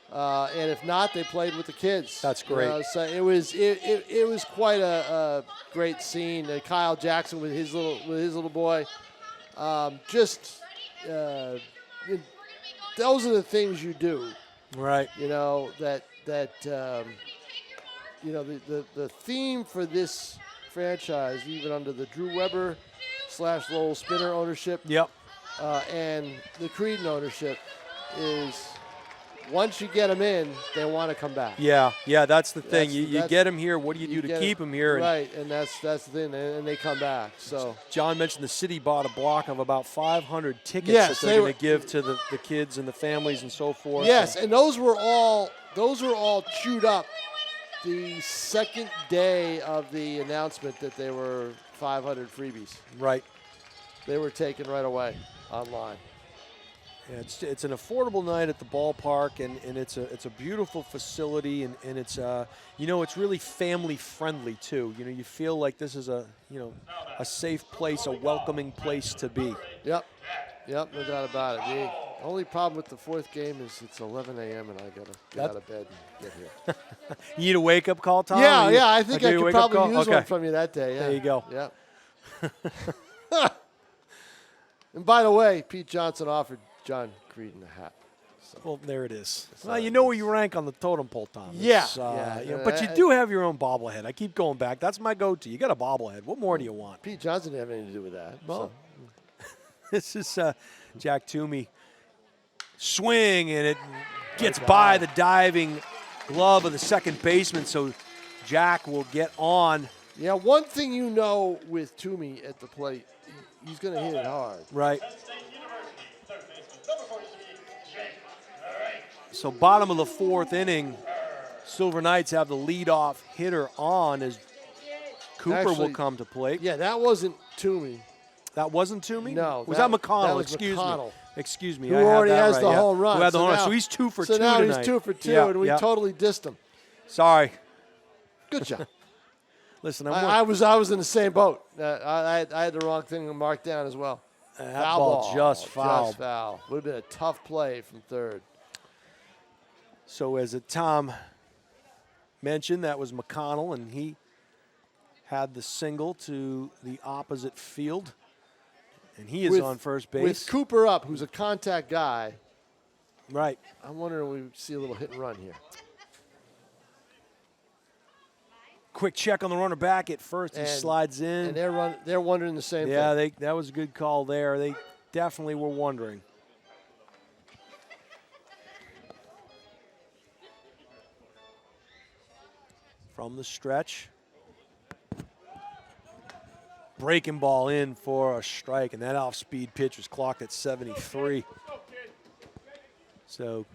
and if not, they played with the kids. That's great. So it was quite a great scene. Kyle Jackson with his little boy, those are the things you do. Right. The theme for this franchise, even under the Drew Weber / Lowell Spinner ownership. Yep. And the Creedon ownership is, once you get them in, they want to come back. Yeah, that's the thing. You get them here. What do you do to keep them here? Right, and that's the thing, and they come back. So John mentioned the city bought a block of about 500 tickets that they're going to give to the kids and the families and so forth. Yes, and those were all chewed up the second day of the announcement that they were 500 freebies. Right. They were taken right away online. Yeah, it's an affordable night at the ballpark, and it's a beautiful facility, and it's it's really family friendly too. You feel like this is a safe place, a welcoming place to be. Yep, no doubt about it. The only problem with the fourth game is it's 11 a.m. and I gotta get out of bed and get here. You need a wake up call, Tom? Yeah, I think I could probably use one from you that day. Yeah. There you go. Yep. And by the way, Pete Johnson offered John Creedon a hat. So. Well, there it is. Well, you know where you rank on the totem pole, Tom. But you do have your own bobblehead. I keep going back. That's my go-to. You got a bobblehead. What more do you want? Pete Johnson didn't have anything to do with that. Well, this is Jack Toomey. Swing, and it gets by the diving glove of the second baseman, so Jack will get on. Yeah, one thing with Toomey at the plate, he's going to hit it hard. Right. So bottom of the 4th inning, Silver Knights have the leadoff hitter on as Cooper Actually, will come to plate. Yeah, that wasn't Toomey. That wasn't Toomey? No. Was that McConnell? That was Excuse McConnell. me. Excuse me. Who I had already that has right, the yeah. home run. Who had the home run. now- So he's 2 for 2 So now tonight. he's 2 for 2, Yeah, and we yeah. totally dissed him. Sorry. Good job. Listen, I was in the same boat. I had the wrong thing marked down as well. that Foul ball just fouled. Just foul. Would have been a tough play from third. So as Tom mentioned, that was McConnell, and he had the single to the opposite field. And he is on first base. With Cooper up, who's a contact guy, Right. I'm wondering if we see a little hit and run here. Quick check on the runner back at first. He And- slides in. And they're wondering the same Yeah, thing. that was a good call there. They definitely were wondering. From the stretch. Breaking ball in for a strike, and that off-speed pitch was clocked at 73. So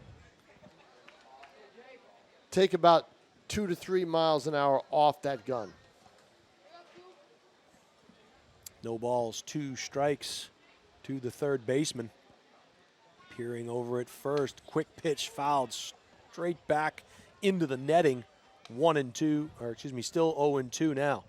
Take about 2 to 3 miles an hour off that gun. no balls, 2 strikes to the third baseman. Peering over at first. Quick pitch fouled straight back into the netting. 1-2, or excuse me, still 0-2 now.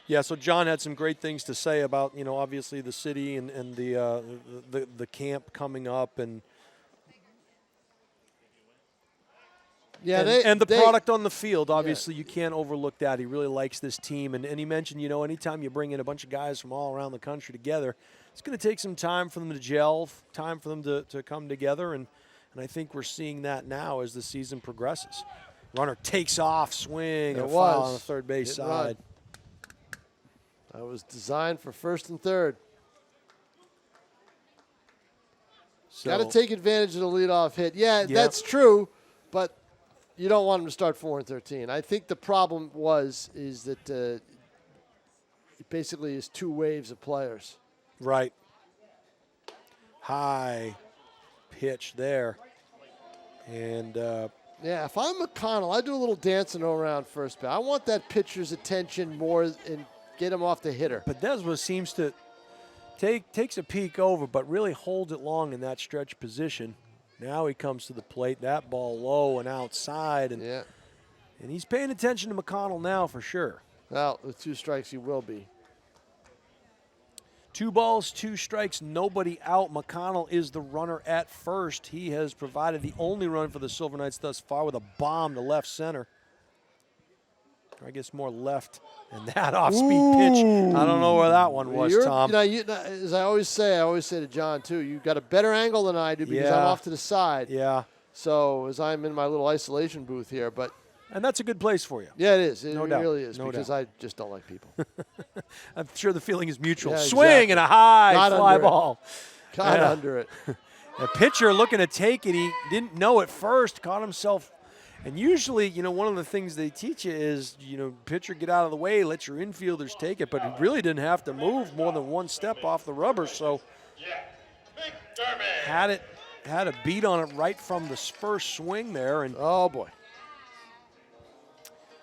Yeah, so John had some great things to say about, obviously the city and the camp coming up and Yeah, and the product on the field. Obviously, you can't overlook that. He really likes this team, and he mentioned, anytime you bring in a bunch of guys from all around the country together, it's going to take some time for them to gel, time for them to come together, and I think we're seeing that now as the season progresses. Runner takes off, swing, and a foul on the third base Hit and run. side. That was designed for first and third. So, Got to take advantage of the leadoff hit. Yeah, that's true, but you don't want them to start 4 and 13. I think the problem is that it basically is 2 waves of players. right. High pitch there. And Yeah, if I'm McConnell, I do a little dancing around first base. I want that pitcher's attention more and get him off the hitter. Podeswa seems to takes a peek over, but really holds it long in that stretch position. Now he comes to the plate. That ball low and outside, and he's paying attention to McConnell now for sure. Well, with 2 strikes, he will be. 2 balls, 2 strikes, nobody out. McConnell is the runner at first. He has provided the only run for the Silver Knights thus far with a bomb to left center. I guess more left. And that off-speed pitch, I don't know where that one was, Tom. As I always say to John, too, you've got a better angle than I do because I'm off to the side. Yeah. So as I'm in my little isolation booth here, And that's a good place for you. yeah, it is. It No doubt. really is No because doubt. I just don't like people. I'm sure the feeling is mutual. Yeah, Swing exactly. and a high Got fly under it. ball. Got Yeah. under it. The pitcher looking to take it. He didn't know at first, caught himself. And usually, one of the things they teach you is, pitcher get out of the way, let your infielders take it. But he really didn't have to move more than 1 step off the rubber. So had a beat on it right from the first swing there. And Oh, boy.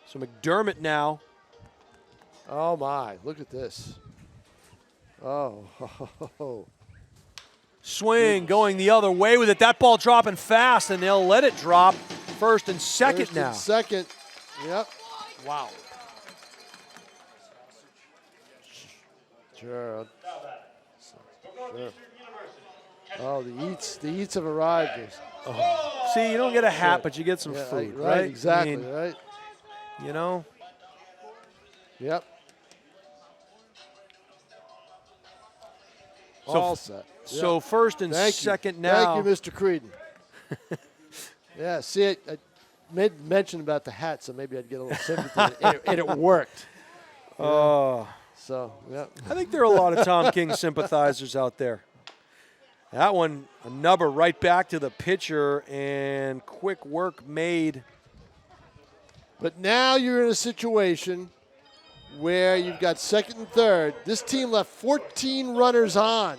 so McDermott now. Oh, my. Look at this. Oh. Swing going the other way with it. That ball dropping fast, and they'll let it drop. First and second First now. and second. Yep. Wow. Sure. Oh, the eats have arrived. See, you don't get a hat, but you get some Yeah, food, right? right? Exactly, I mean, right? Yep. So, All set. So Yep. first and Thank second you. now. Thank you, Mr. Creedon. Yeah, see, I made mention about the hat, so maybe I'd get a little sympathy, and it worked. Oh, So, yeah. I think there are a lot of Tom King sympathizers out there. That one, a nubber right back to the pitcher, and quick work made. But now you're in a situation where you've got second and third. This team left 14 runners on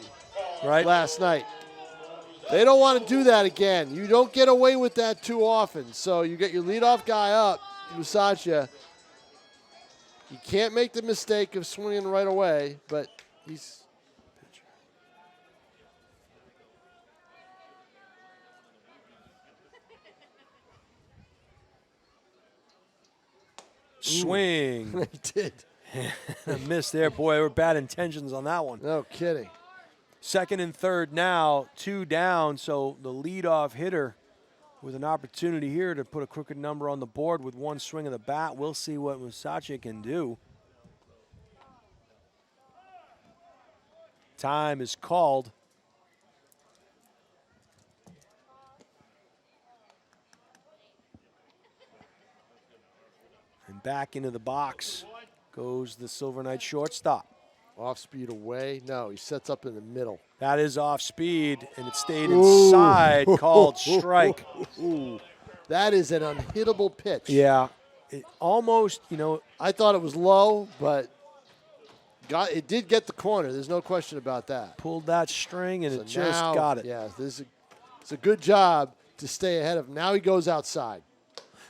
last night. They don't want to do that again. You don't get away with that too often. So you get your leadoff guy up, Musacia. You can't make the mistake of swinging right away, but he's... Swing. He did. Missed there. Boy, there were bad intentions on that one. No kidding. Second and third now, 2 down, so the leadoff hitter with an opportunity here to put a crooked number on the board with one swing of the bat. We'll see what Musacia can do. Time is called. And back into the box goes the Silver Knight shortstop. Off speed away. No, he sets up in the middle. That is off speed, and it stayed inside, called strike. That is an unhittable pitch. Yeah, it almost, I thought it was low, but it did get the corner. There's no question about that. Pulled that string, and So it just now, got it. Yeah, it's a good job to stay ahead of. Now he goes outside.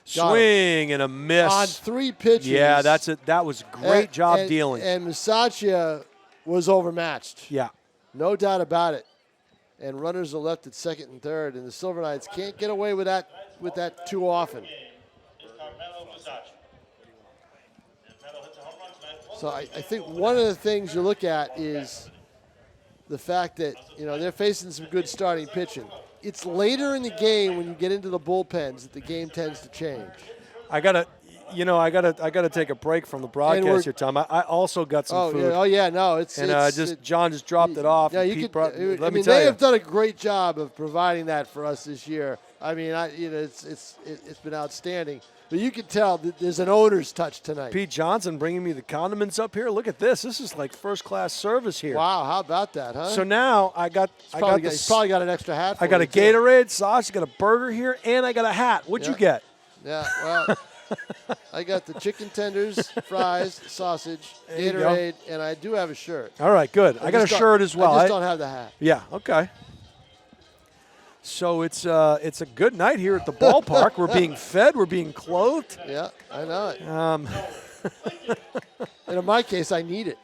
Swing and a miss. On 3 pitches. Yeah, that's it. That was a great job dealing. And Musacia was overmatched. Yeah. No doubt about it. And runners are left at second and third, and the Silver Knights can't get away with that too often. So I think one of the things you look at is the fact that they're facing some good starting pitching. It's later in the game when you get into the bullpens that the game tends to change. I gotta take a break from the broadcast here, Tom. I also got some food. John just dropped it off. Yeah, they have done a great job of providing that for us this year. I mean, it's been outstanding. But you can tell that there's an owner's touch tonight. Pete Johnson bringing me the condiments up here. Look at this. This is like first-class service here. Wow, how about that, huh? So now he's probably got an extra hat for I got a Gatorade sauce, I got a burger here, and I got a hat. What'd you get? Yeah, well, I got the chicken tenders, fries, sausage, Gatorade, and I do have a shirt. All right, good. I got a shirt as well. I just don't have the hat. Yeah, okay. So it's a good night here at the ballpark. We're being fed. We're being clothed. Yeah, I know it. And in my case, I need it.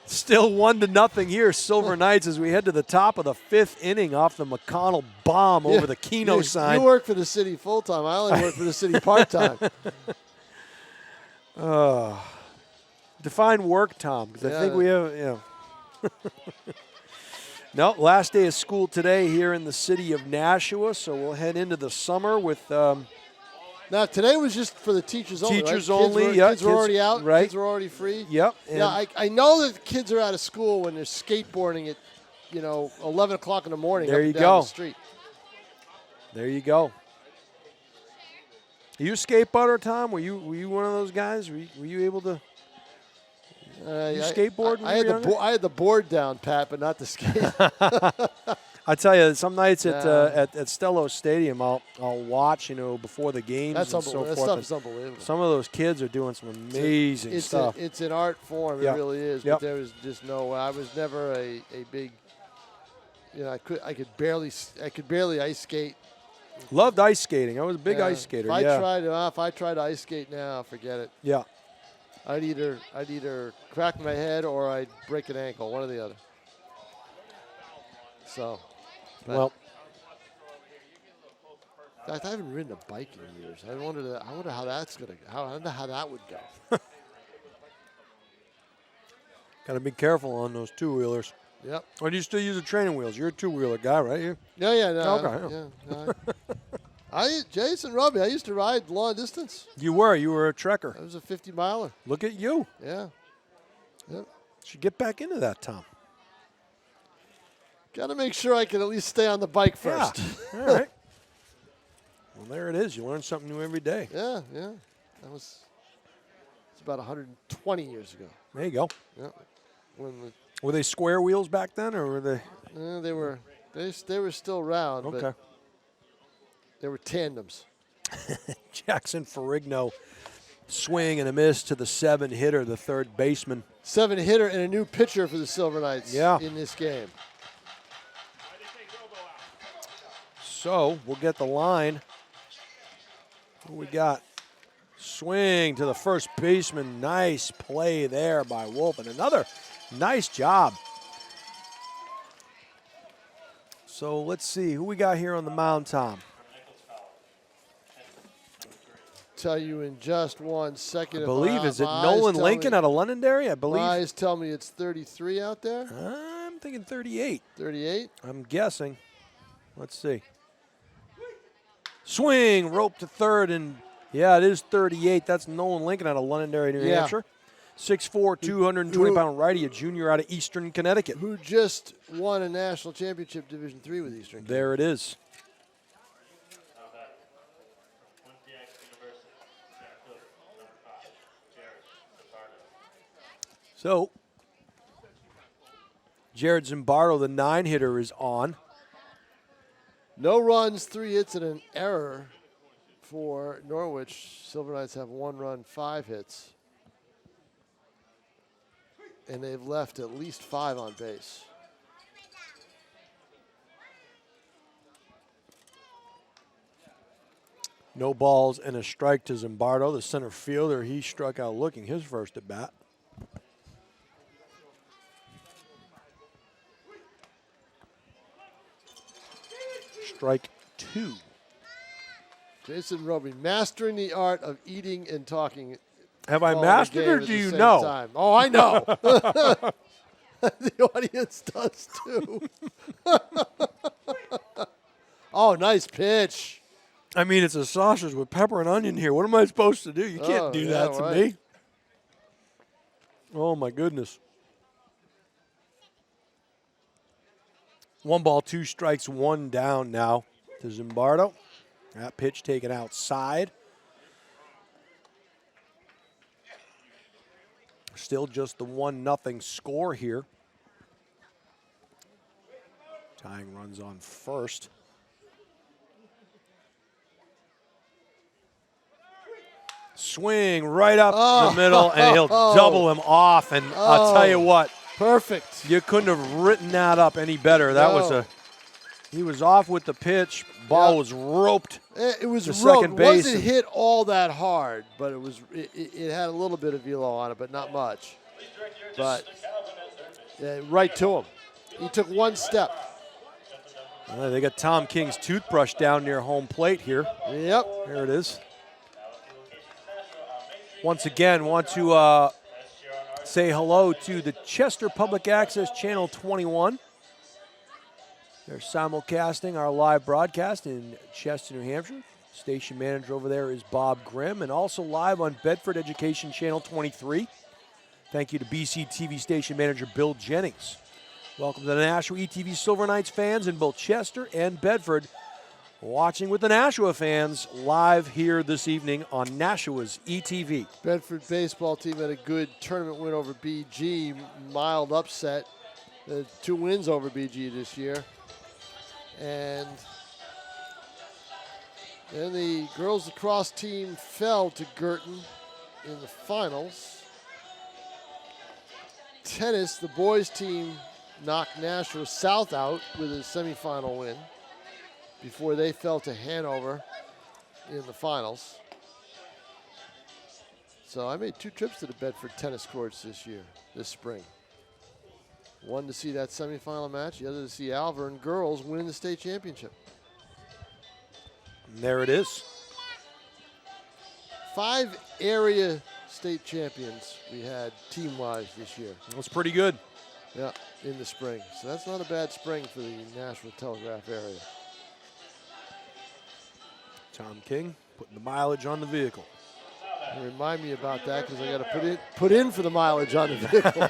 Still 1-0 here, Silver Knights, as we head to the top of the 5th inning off the McConnell bomb over the Keno sign. You work for the city full time. I only work for the city part time. Define work, Tom, because I think we have. No, last day of school today here in the city of Nashua, so we'll head into the summer with. Now today was just for the teachers only. Teachers right? only. Kids were already out. Right. Kids were already free. Yep. Yeah, I know that the kids are out of school when they're skateboarding at 11 o'clock in the morning. There up you and down go. The street. There you go. Are you a skateboarder, Tom? Were you one of those guys? Were you able to? You skateboard? I had the board down, Pat, but not the skate. I tell you, some nights at Stello Stadium, I'll watch before the games and so forth. That stuff is unbelievable. Some of those kids are doing some amazing stuff. It's an art form. Yep. It really is. Yep. But there was just no. I was never a big. I could barely ice skate. Loved ice skating. I was a big ice skater. If I tried to ice skate now, forget it. Yeah. I'd either crack my head or I'd break an ankle, one or the other. So, well, in fact, I haven't ridden a bike in years. I wonder how that's gonna. I wonder how that would go. Got to be careful on those 2-wheelers. Yep. Or do you still use the training wheels? You're a 2-wheeler guy, right? You? Yeah. No, okay. Yeah. Jason Robbie, I used to ride long distance. You were a trekker. I was a 50-miler. Look at you. Yeah. Yep. Should get back into that, Tom. Got to make sure I can at least stay on the bike first. Yeah. All right. Well, there it is. You learn something new every day. Yeah. It's about 120 years ago. There you go. Yeah. Were they square wheels back then, or were they? They were still round. Okay. But they were tandems. Jackson Ferrigno Swing and a miss to the 7-hitter, the third baseman. 7-hitter and a new pitcher for the Silver Knights in this game. So we'll get the line. What we got? Swing to the first baseman. Nice play there by Wolf, and another nice job. So let's see who we got here on the mound, Tom. Tell you in just 1 second. I believe, is it Nolan Lincoln out of Londonderry? I believe. Eyes tell me it's 33 out there. I'm thinking 38. 38? I'm guessing. Let's see. Swing, rope to third, and yeah, it is 38. That's Nolan Lincoln out of Londonderry, New Hampshire. 6'4", 220-pound righty, a junior out of Eastern Connecticut. Who just won a national championship Division III with Eastern Connecticut. There it is. So, Jared Zimbardo, the 9-hitter, is on. No runs, 3 hits, and an error for Norwich. Silver Knights have 1 run, 5 hits. And they've left at least 5 on base. No balls and a strike to Zimbardo, the center fielder. He struck out looking his first at bat. Strike 2. Jason Roby, mastering the art of eating and talking. Have I mastered or do you know? Time. Oh, I know. The audience does too. Oh, nice pitch. I mean, it's a sausage with pepper and onion here. What am I supposed to do? You can't do that to me. Oh, my goodness. 1 ball, 2 strikes, 1 down now to Zimbardo. That pitch taken outside. Still just the 1-0 score here. Tying runs on first. Swing right up the middle, and he'll double him off. And I'll tell you what. Perfect. You couldn't have written that up any better. That was he was off with the pitch. Ball was roped. It was to roped. second base. It wasn't hit all that hard, but it had a little bit of velo on it, but not much. But right to him. He took 1 step. They got Tom King's toothbrush down near home plate here. Yep. There it is. Once again, want to say hello to the Chester Public Access Channel 21. They're simulcasting our live broadcast in Chester, New Hampshire. Station manager over there is Bob Grimm, and also live on Bedford Education Channel 23. Thank you to BC TV station manager Bill Jennings. Welcome to the Nashua ETV Silver Knights fans in both Chester and Bedford. Watching with the Nashua fans live here this evening on Nashua's ETV. Bedford baseball team had a good tournament win over BG, mild upset. 2 wins over BG this year. And then the girls lacrosse team fell to Girton in the finals. Tennis, the boys team knocked Nashua South out with a semifinal win before they fell to Hanover in the finals. So I made 2 trips to the Bedford tennis courts this spring. One to see that semifinal match, the other to see Alvern girls win the state championship. And there it is. 5 area state champions we had team-wise this year. That's pretty good. Yeah, in the spring. So that's not a bad spring for the Nashua Telegraph area. Tom King putting the mileage on the vehicle. And remind me about that because I got to put in for the mileage on the vehicle.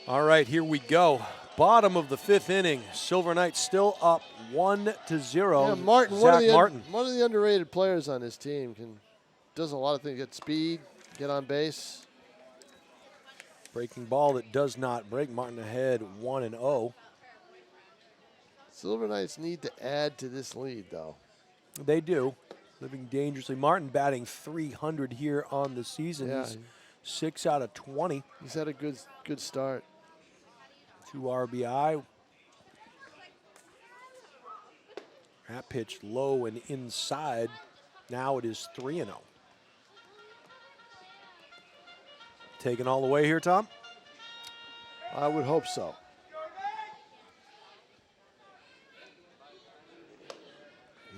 All right, here we go. Bottom of the 5th inning. Silver Knights still up 1-0. Yeah, Martin, Zach Martin. One of the underrated players on this team does a lot of things. Get speed, get on base. Breaking ball that does not break. Martin ahead 1-0. Silver Knights need to add to this lead, though. They do. living dangerously. Martin batting .300 here on the season. Yeah. He's 6 out of 20. He's had a good start. 2 RBI. That pitch low and inside. Now it is 3-0. Taken all the way here, Tom? I would hope so.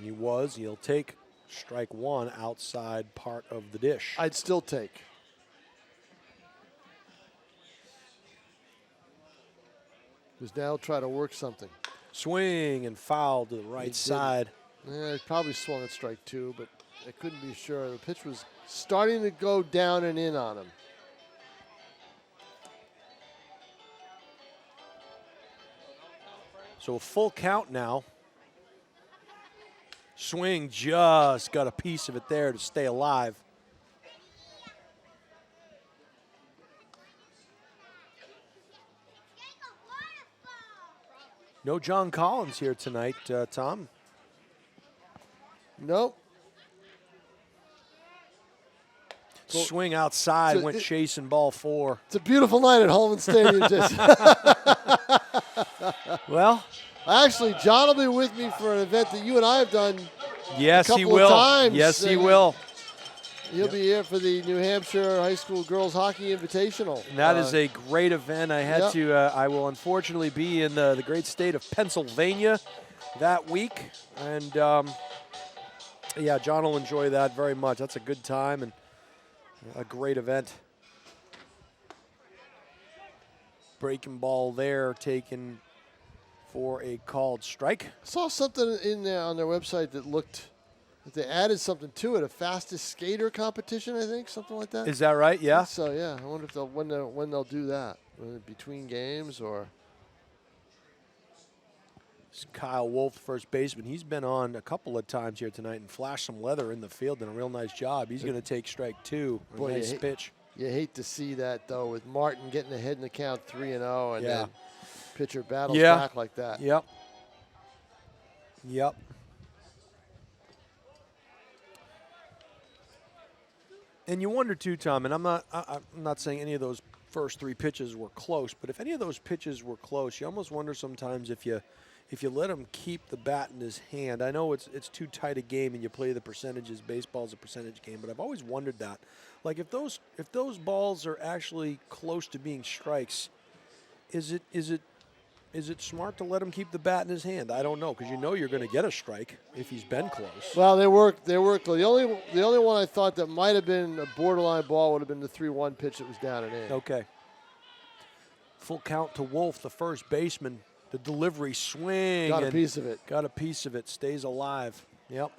He'll take strike one outside part of the dish. I'd still take. He's now try to work something. Swing and foul to the right side. Yeah, he probably swung at strike 2, but I couldn't be sure. The pitch was starting to go down and in on him. So a full count now. Swing, just got a piece of it there to stay alive. No John Collins here tonight, Tom. Nope. Swing outside, so went chasing ball 4. It's a beautiful night at Holman Stadium. Well, actually, John will be with me for an event that you and I have done. Yes, a he couple will. Of times. Yes, he will. He'll be here for the New Hampshire High School Girls Hockey Invitational. And that is a great event. I had to. I will unfortunately be in the great state of Pennsylvania that week, and yeah, John will enjoy that very much. That's a good time and a great event. Breaking ball there, taken for a called strike. I saw something in there on their website that looked. They added something to it, a fastest skater competition, I think, something like that. Is that right? Yeah. So yeah, I wonder if when they'll do that, between games or. It's Kyle Wolf, first baseman. He's been on a couple of times here tonight and flashed some leather in the field. Done a real nice job. He's going to take strike 2. Boy, nice pitch. You hate to see that though, with Martin getting ahead in the count 3-0, and then pitcher battles back like that. Yep. And you wonder too, Tom, and I'm not saying any of those first 3 pitches were close, but if any of those pitches were close, you almost wonder sometimes if you let him keep the bat in his hand. I know it's too tight a game and you play the percentages. Baseball's a percentage game, but I've always wondered that. Like if those balls are actually close to being strikes, is it smart to let him keep the bat in his hand? I don't know, because you're going to get a strike if he's been close. Well, they work. The only one I thought that might have been a borderline ball would have been the 3-1 pitch that was down and in. Okay. Full count to Wolf, the first baseman. The delivery, swing. Got a piece of it. Got a piece of it. Stays alive. Yep.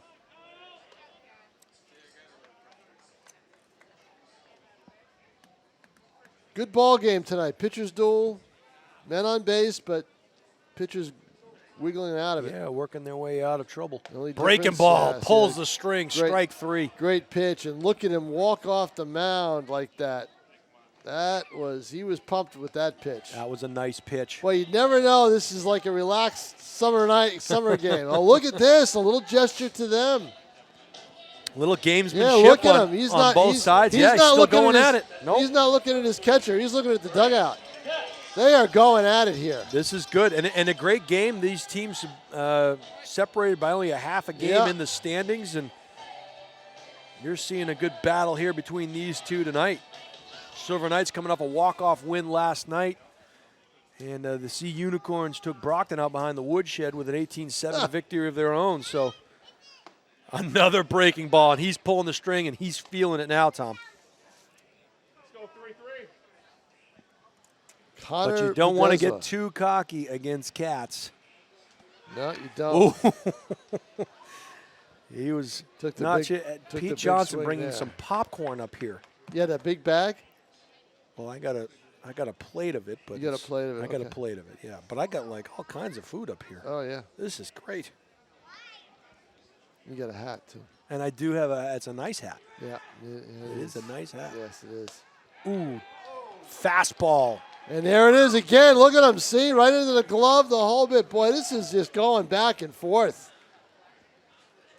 Good ball game tonight. Pitchers duel, men on base, but pitchers wiggling out of it. Yeah, working their way out of trouble. Breaking ball, pulls the string, great, strike 3. Great pitch, and look at him walk off the mound like that. He was pumped with that pitch. That was a nice pitch. Well, you never know. This is like a relaxed summer game. Oh, look at this. A little gesture to them. Little gamesmanship yeah, look at him. On both sides. He's still going at it. Nope. He's not looking at his catcher. He's looking at the dugout. They are going at it here. This is good. And a great game. These teams separated by only a half a game in the standings. And you're seeing a good battle here between these two tonight. Silver Knights coming off a walk-off win last night. And the Sea Unicorns took Brockton out behind the woodshed with an 18-7 victory of their own. So another breaking ball, and he's pulling the string, and he's feeling it now, Tom. Let's go 3-3. But you don't want to get too cocky against Katz. No, you don't. He was Pete Johnson bringing some popcorn up here. Yeah, that big bag. Well, I got a plate of it, but you got a plate of it. I got a plate of it, yeah. But I got like all kinds of food up here. Oh yeah, this is great. You got a hat too. And I do have it's a nice hat. Yeah, it is a nice hat. Yes, it is. Ooh, fastball. And there it is again. Look at him, see, right into the glove, the whole bit. Boy, this is just going back and forth.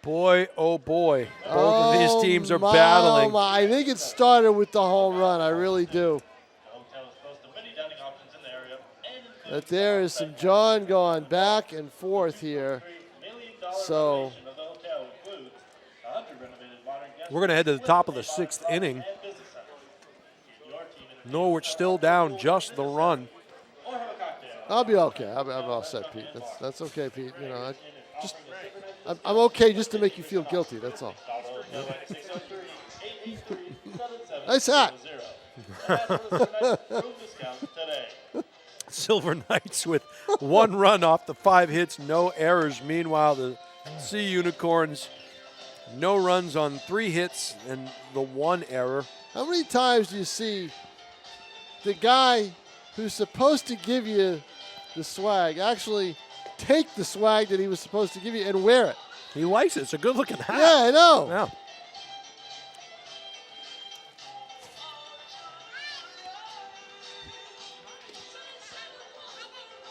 Boy, oh boy. Both of these teams are my, battling. Oh my. I think it started with the home run. I really do. Hotel is close to many dining options in the area. And But there is some John going back and forth here. $3 million So renovation of the hotel includes 100 renovated modern guest We're going to head to the top of the 6th inning. and business centers. Keep your team in Norwich still down just the run. or have a cocktail. I'll be okay. I'm all set, Pete. That's okay, Pete. You know, I'm okay just to make you feel guilty. That's all. Nice hat. Silver Knights with 1 run off the 5 hits, no errors. Meanwhile, the Sea Unicorns, no runs on 3 hits and the 1 error. How many times do you see the guy who's supposed to give you the swag actually take the swag that he was supposed to give you and wear it? He likes it. It's a good-looking hat. Yeah, I know. Yeah.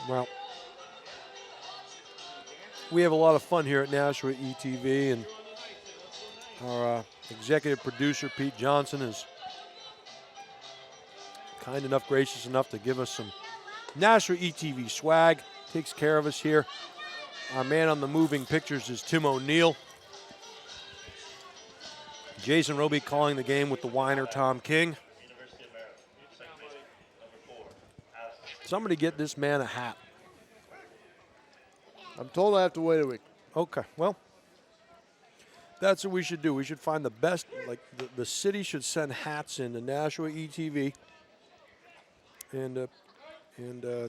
Well, we have a lot of fun here at Nashua ETV, and our executive producer, Pete Johnson, is kind enough, gracious enough to give us some Nashua ETV swag. Takes care of us here. Our man on the moving pictures is Tim O'Neill. Jason Roby calling the game with the whiner, Tom King. Somebody get this man a hat. I'm told I have to wait a week. Okay, well, that's what we should do. We should find the best, like the city should send hats in to Nashua ETV. And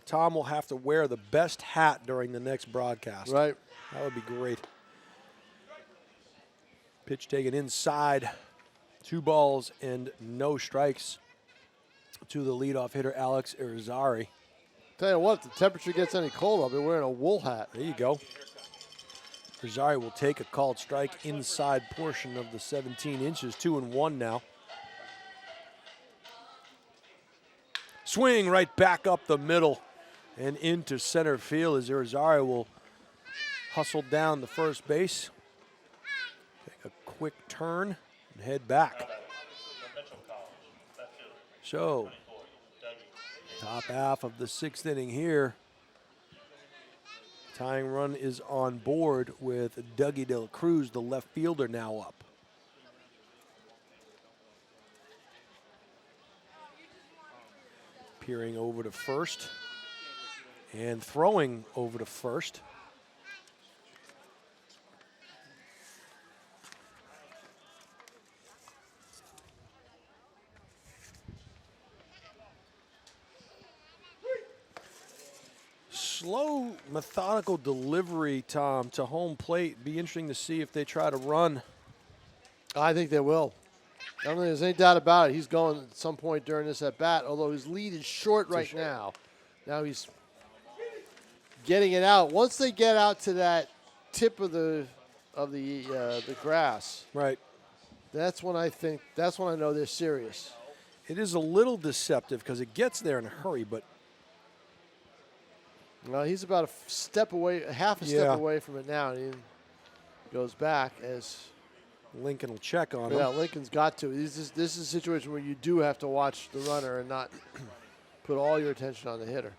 Tom will have to wear the best hat during the next broadcast. Right. That would be great. Pitch taken inside. 2 balls and no strikes to the leadoff hitter, Alex Irizarry. Tell you what, if the temperature gets any colder, I'll be wearing a wool hat. There you go. Irizarry will take a called strike inside portion of the 17 inches. 2-1 now. Swing right back up the middle and into center field as Irizarry will hustle down the first base. Take a quick turn and head back. So, top half of the 6th inning here. Tying run is on board with Dougie De La Cruz, the left fielder, now up. Peering over to first and throwing over to first. Slow, methodical delivery, Tom, to home plate. Be interesting to see if they try to run. I think they will. I don't think there's any doubt about it. He's going at some point during this at bat, although his lead is short right now. Now he's getting it out. Once they get out to that tip of the grass, Right. that's when I know they're serious. It is a little deceptive because it gets there in a hurry, but Well, he's about a step away, half a step away from it now, and he goes back as Lincoln will check on him. yeah, Lincoln's got to. This is a situation where you do have to watch the runner and not put all your attention on the hitter.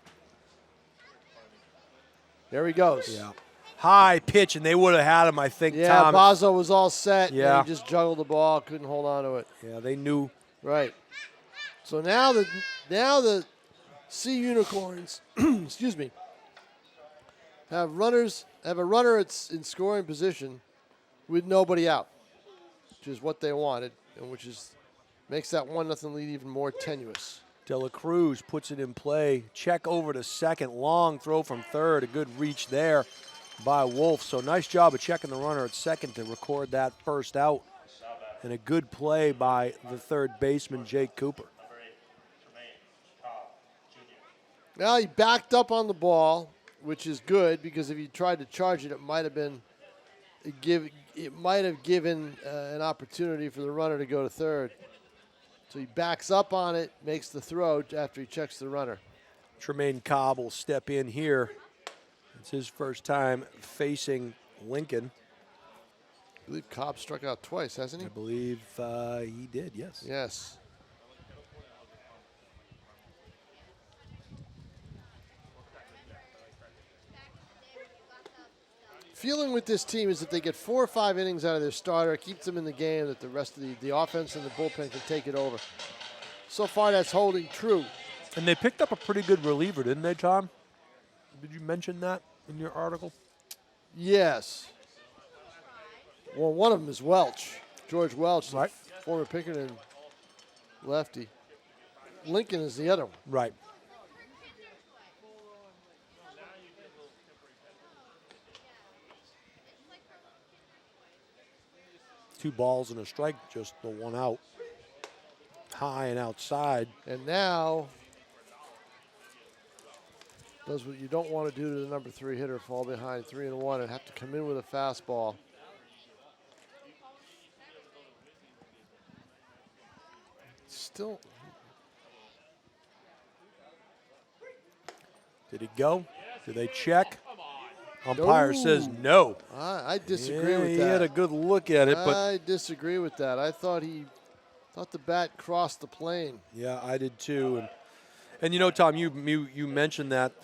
There he goes. Yeah. High pitch, and they would have had him, I think, Yeah, Tom. Bozzo was all set. Yeah. And he just juggled the ball, couldn't hold on to it. Yeah, they knew. Right. So now the Sea Unicorns, excuse me, have a runner in scoring position with nobody out, which is what they wanted, and which makes that 1-0 lead even more tenuous. De La Cruz puts it in play. Check over to second. Long throw from third. A good reach there by Wolf. So nice job of checking the runner at second to record that first out. And a good play by the third baseman, Jake Cooper. Now he backed up on the ball, which is good because if he tried to charge it, it might have given an opportunity for the runner to go to third. So he backs up on it, makes the throw after he checks the runner. Tremaine Cobb will step in here. It's his first time facing Lincoln. I believe Cobb struck out twice, hasn't he? I believe he did, yes. Yes. Feeling with this team is that they get 4 or 5 innings out of their starter, keeps them in the game, that the rest of the offense and the bullpen can take it over. So far, that's holding true. And they picked up a pretty good reliever, didn't they, Tom? Did you mention that in your article? Yes. Well, one of them is Welch. George Welch, Right. former Pinkerton lefty. Lincoln is the other one. Right. Two balls and a strike, just the one out. High and outside. And now does what you don't want to do to the number 3 hitter, fall behind 3-1 and have to come in with a fastball. Still. Did he go? Did they check? Umpire says no. I disagree with He that. had a good look at it, but I disagree with that. I thought the bat crossed the plane. yeah, I did too. And you know, Tom, you mentioned that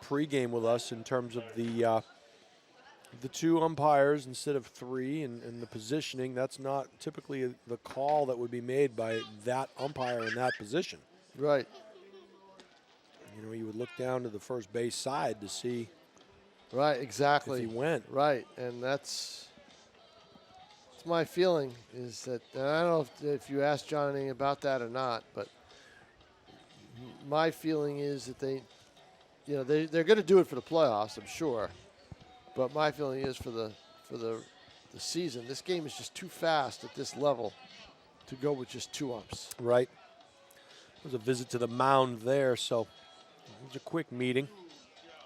pregame with us in terms of the 2 umpires instead of 3 and the positioning. That's not typically the call that would be made by that umpire in that position. Right. You know, you would look down to the first base side to see Right, exactly. if he went. Right, and that's my feeling is that, and I don't know if you asked John anything about that or not, but my feeling is that they're going to do it for the playoffs, I'm sure. But my feeling is for the season, this game is just too fast at this level to go with just 2 umps. Right. There's a visit to the mound there, so it was a quick meeting.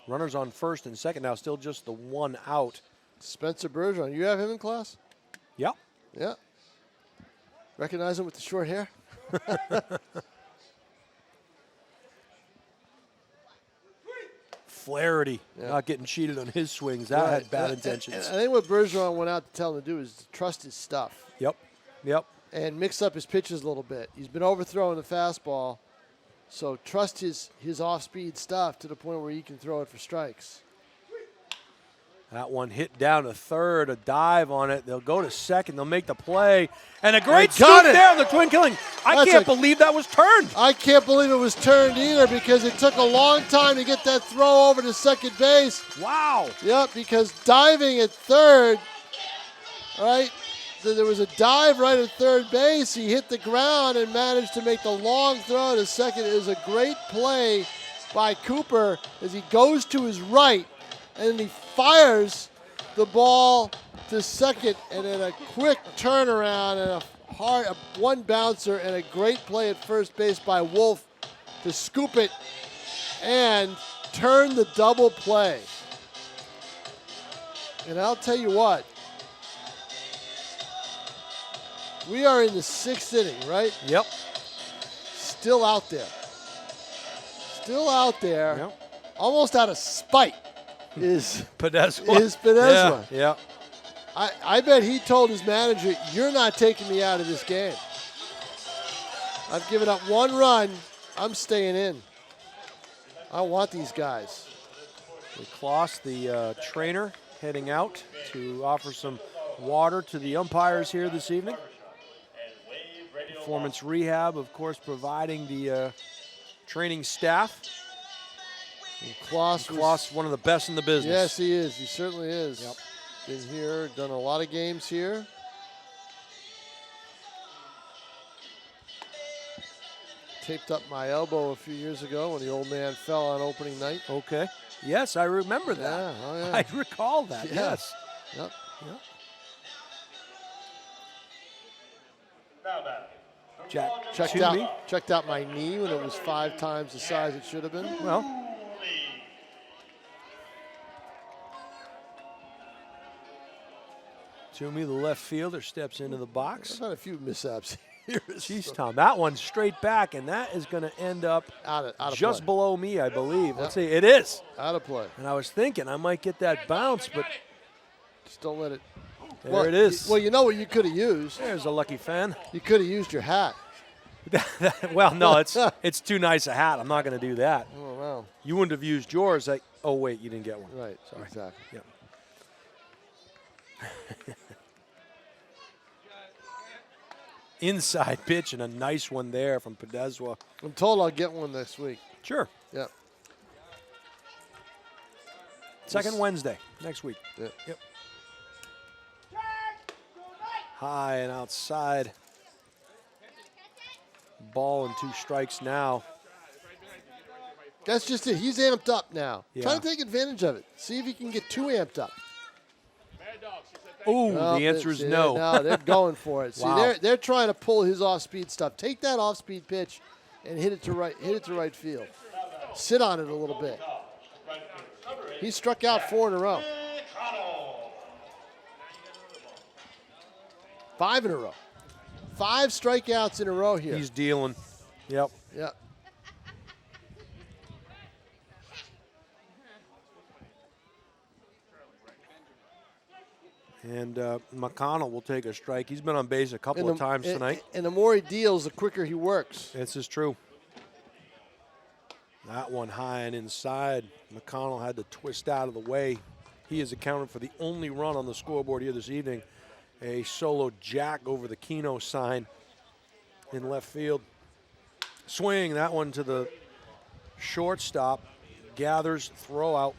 Runners on first and second now, still just the 1 out. Spencer Bergeron, you have him in class? Yep. Yeah. Recognize him with the short hair? Flaherty not getting cheated on his swings. That had bad And intentions. I think what Bergeron went out to tell him to do is to trust his stuff Yep. Yep. and mix up his pitches a little bit. He's been overthrowing the fastball, so trust his off-speed stuff to the point where he can throw it for strikes. That one hit down to third, a dive on it. They'll go to second. They'll make the play. And a great scoop got it. there on the twin killing. I can't believe that was turned. I can't believe it was turned either because it took a long time to get that throw over to second base. Wow. Yep, because diving at third, right, there was a dive right at third base. He hit the ground and managed to make the long throw to second. It was a great play by Cooper as he goes to his right and he fires the ball to second, and then a quick turnaround and a one bouncer and a great play at first base by Wolf to scoop it and turn the double play. And I'll tell you what, we are in the 6th inning, right? Yep. Still out there. Still out there. Yep. Almost out of spite is Podeswa. Podeswa. Yeah. I bet he told his manager, you're not taking me out of this game. I've given up 1 run. I'm staying in. I want these guys. Klaus, the trainer, heading out to offer some water to the umpires here this evening. Performance rehab, of course, providing the training staff. And Klaus, one of the best in the business. Yes, he is. He certainly is. Yep. Been here, done a lot of games here. Taped up my elbow a few years ago when the old man fell on opening night. Okay. Yes, I remember that. Yeah, oh yeah. I recall that, Yeah. yes. Yep. Yep. Now back. Jack, Checked out my knee when it was 5 times the size it should have been. Well, Toomey, the left fielder, steps into the box. I've had a few mishaps here. Jeez, Tom, that one's straight back, and that is going to end up out of just play. below me, I believe. Yep. Let's see, it is. Out of play. And I was thinking I might get that bounce, but Just don't let it There it is. Well, you know what you could have used? There's a lucky fan. You could have used your hat. Well, no, it's too nice a hat. I'm not going to do that. Oh, wow. You wouldn't have used yours. Oh, wait, you didn't get one. Right, Sorry. exactly. Yep. Inside pitch and a nice one there from Podeswa. I'm told I'll get one next week. Sure. Yep. Second Wednesday next week. Yep. High and outside. Ball and 2 strikes now. That's just it. He's amped up now. Yeah. Try to take advantage of it. See if he can get too amped up. Ooh, the answer is no. No, they're going for it. Wow. See, they're trying to pull his off-speed stuff. Take that off-speed pitch and hit it to right field. Sit on it a little bit. He struck out 4 in a row. 5 in a row. 5 strikeouts in a row here. He's dealing. Yep. Yep. And McConnell will take a strike. He's been on base a couple of times tonight. And the more he deals, the quicker he works. This is true. That one high and inside. McConnell had to twist out of the way. He has accounted for the only run on the scoreboard here this evening. A solo jack over the Keno sign in left field. Swing, that one to the shortstop. Gathers, throw out.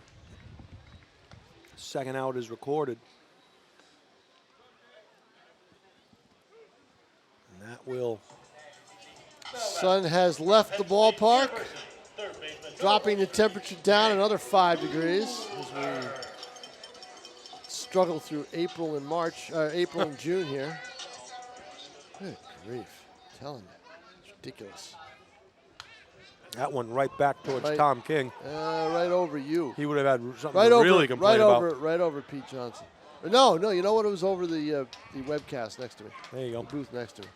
Second out is recorded. And that will. Sun has left the ballpark, dropping the temperature down another 5 degrees as we struggle through April and June here. Good grief. I'm telling you. It's ridiculous. That one right back towards Tom King. Right over you. He would have had something to really complain about. Right over Pete Johnson. No, you know what? It was over the webcast next to me. There you go. The booth next to me.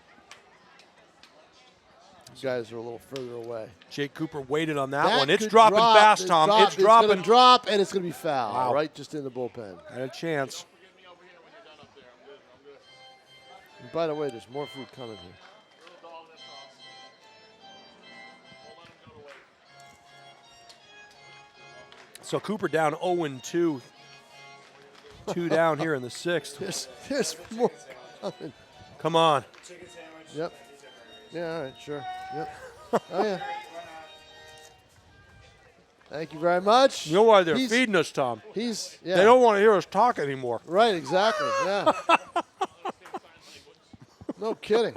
You guys are a little further away. Jake Cooper waited on that one. It's could dropping drop. fast, Tom. It's dropping. It's going to drop, and it's going to be foul. Wow. Right, just in the bullpen. Had a chance. And by the way, there's more food coming here. So Cooper down 0-2. 2 down here in the 6th. There's more coming. Come on. Yep. Yeah, all right, sure. Yep. Oh, yeah. Thank you very much. You know why they're feeding us, Tom? Yeah. They don't want to hear us talk anymore. Right, exactly. Yeah. No kidding.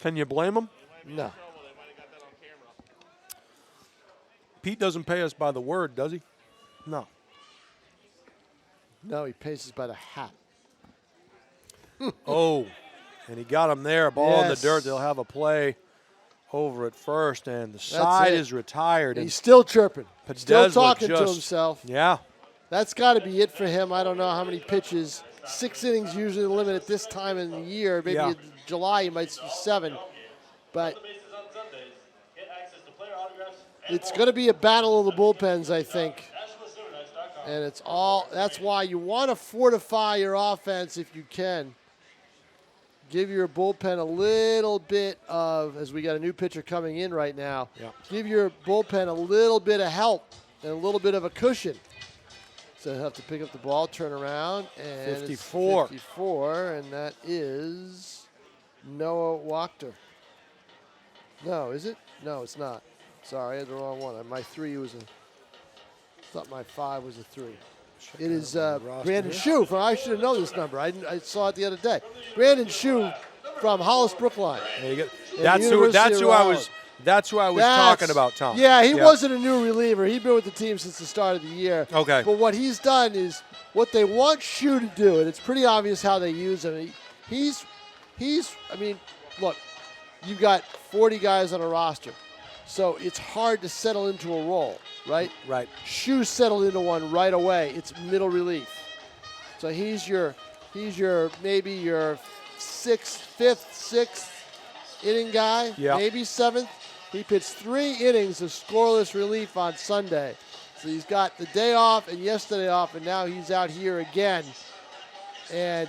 Can you blame them? No. Pete doesn't pay us by the word, does he? No. No, he pays us by the hat. Oh, and he got him there. Ball in the Yes. dirt. They'll have a play over at first, and the side is retired. He's still chirping. Still Podeswa talking to just- himself. Yeah. That's got to be it for him. I don't know how many pitches. 6 innings usually the limit at this time in the year. Maybe Yeah. in July you might see 7. But it's going to be a battle of the bullpens, I think. And that's why you want to fortify your offense if you can. Give your bullpen a little bit of, as we got a new pitcher coming in right now, give your bullpen a little bit of help and a little bit of a cushion. So they'll have to pick up the ball, turn around, and 54. It's 54, and that is Noah Wachter. No, is it? No, it's not. Sorry, I had the wrong one. My 3 was thought my 5 was a 3. It is Brandon Shue. I should have known this number. I saw it the other day. Brandon Shue from Hollis Brookline. There you go. And That's who I was talking about, Tom. Yeah, he wasn't a new reliever. He'd been with the team since the start of the year. Okay. But what he's done is what they want Shue to do, and it's pretty obvious how they use him. I mean, look, you've got 40 guys on a roster, so it's hard to settle into a role, right? Right. Shue settled into one right away. It's middle relief. So he's your maybe your fifth, sixth inning guy, maybe 7th. He pitched 3 innings of scoreless relief on Sunday. So he's got the day off and yesterday off, and now he's out here again. And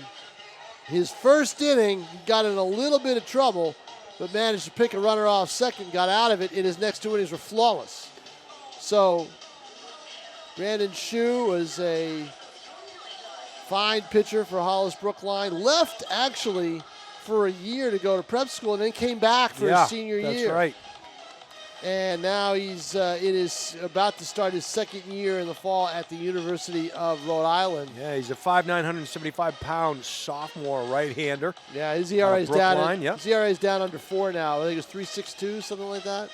his first inning, he got in a little bit of trouble, but managed to pick a runner off second, got out of it, and his next 2 innings were flawless. So Brandon Shue was a fine pitcher for Hollis Brookline. Left, actually, for a year to go to prep school, and then came back for his senior year. That's right. And now he's about to start his second year in the fall at the University of Rhode Island. Yeah, he's a 5'9", 175-pound sophomore right-hander. Yeah, his ERA is down. Yep. His ERA is down under 4 now. I think it's 3.62, something like that.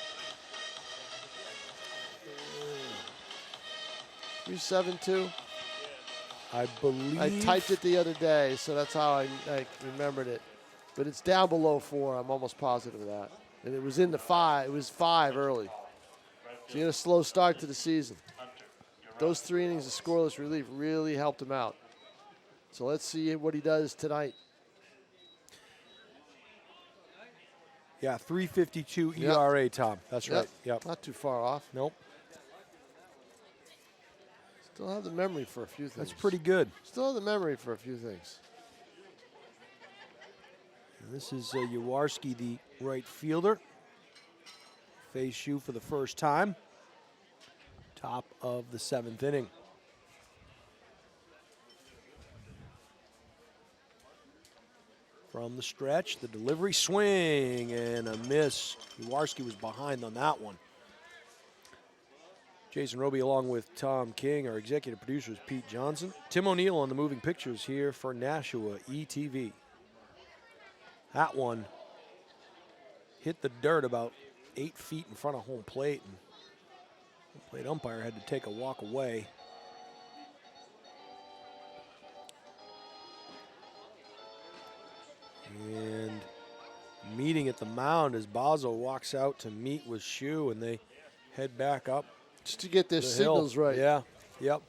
3.72. I believe. I typed it the other day, so that's how I remembered it. But it's down below 4. I'm almost positive of that. And it was in the 5. It was 5 early. So he had a slow start to the season. Those 3 innings of scoreless relief really helped him out. So let's see what he does tonight. Yeah, 3.52 ERA, Tom. That's right. Yep. Not too far off. Nope. Still have the memory for a few things. That's pretty good. Still have the memory for a few things. And this is Jaworski, the right fielder. Face Shue for the first time. Top of the 7th inning. From the stretch, the delivery, swing, and a miss. Jaworski was behind on that one. Jason Roby along with Tom King. Our executive producer is Pete Johnson. Tim O'Neill on the moving pictures here for Nashua ETV. That one hit the dirt about 8 feet in front of home plate, and home plate umpire had to take a walk away. And meeting at the mound as Bazo walks out to meet with Shue, and they head back up. Just to get their signals right. Yeah, yep.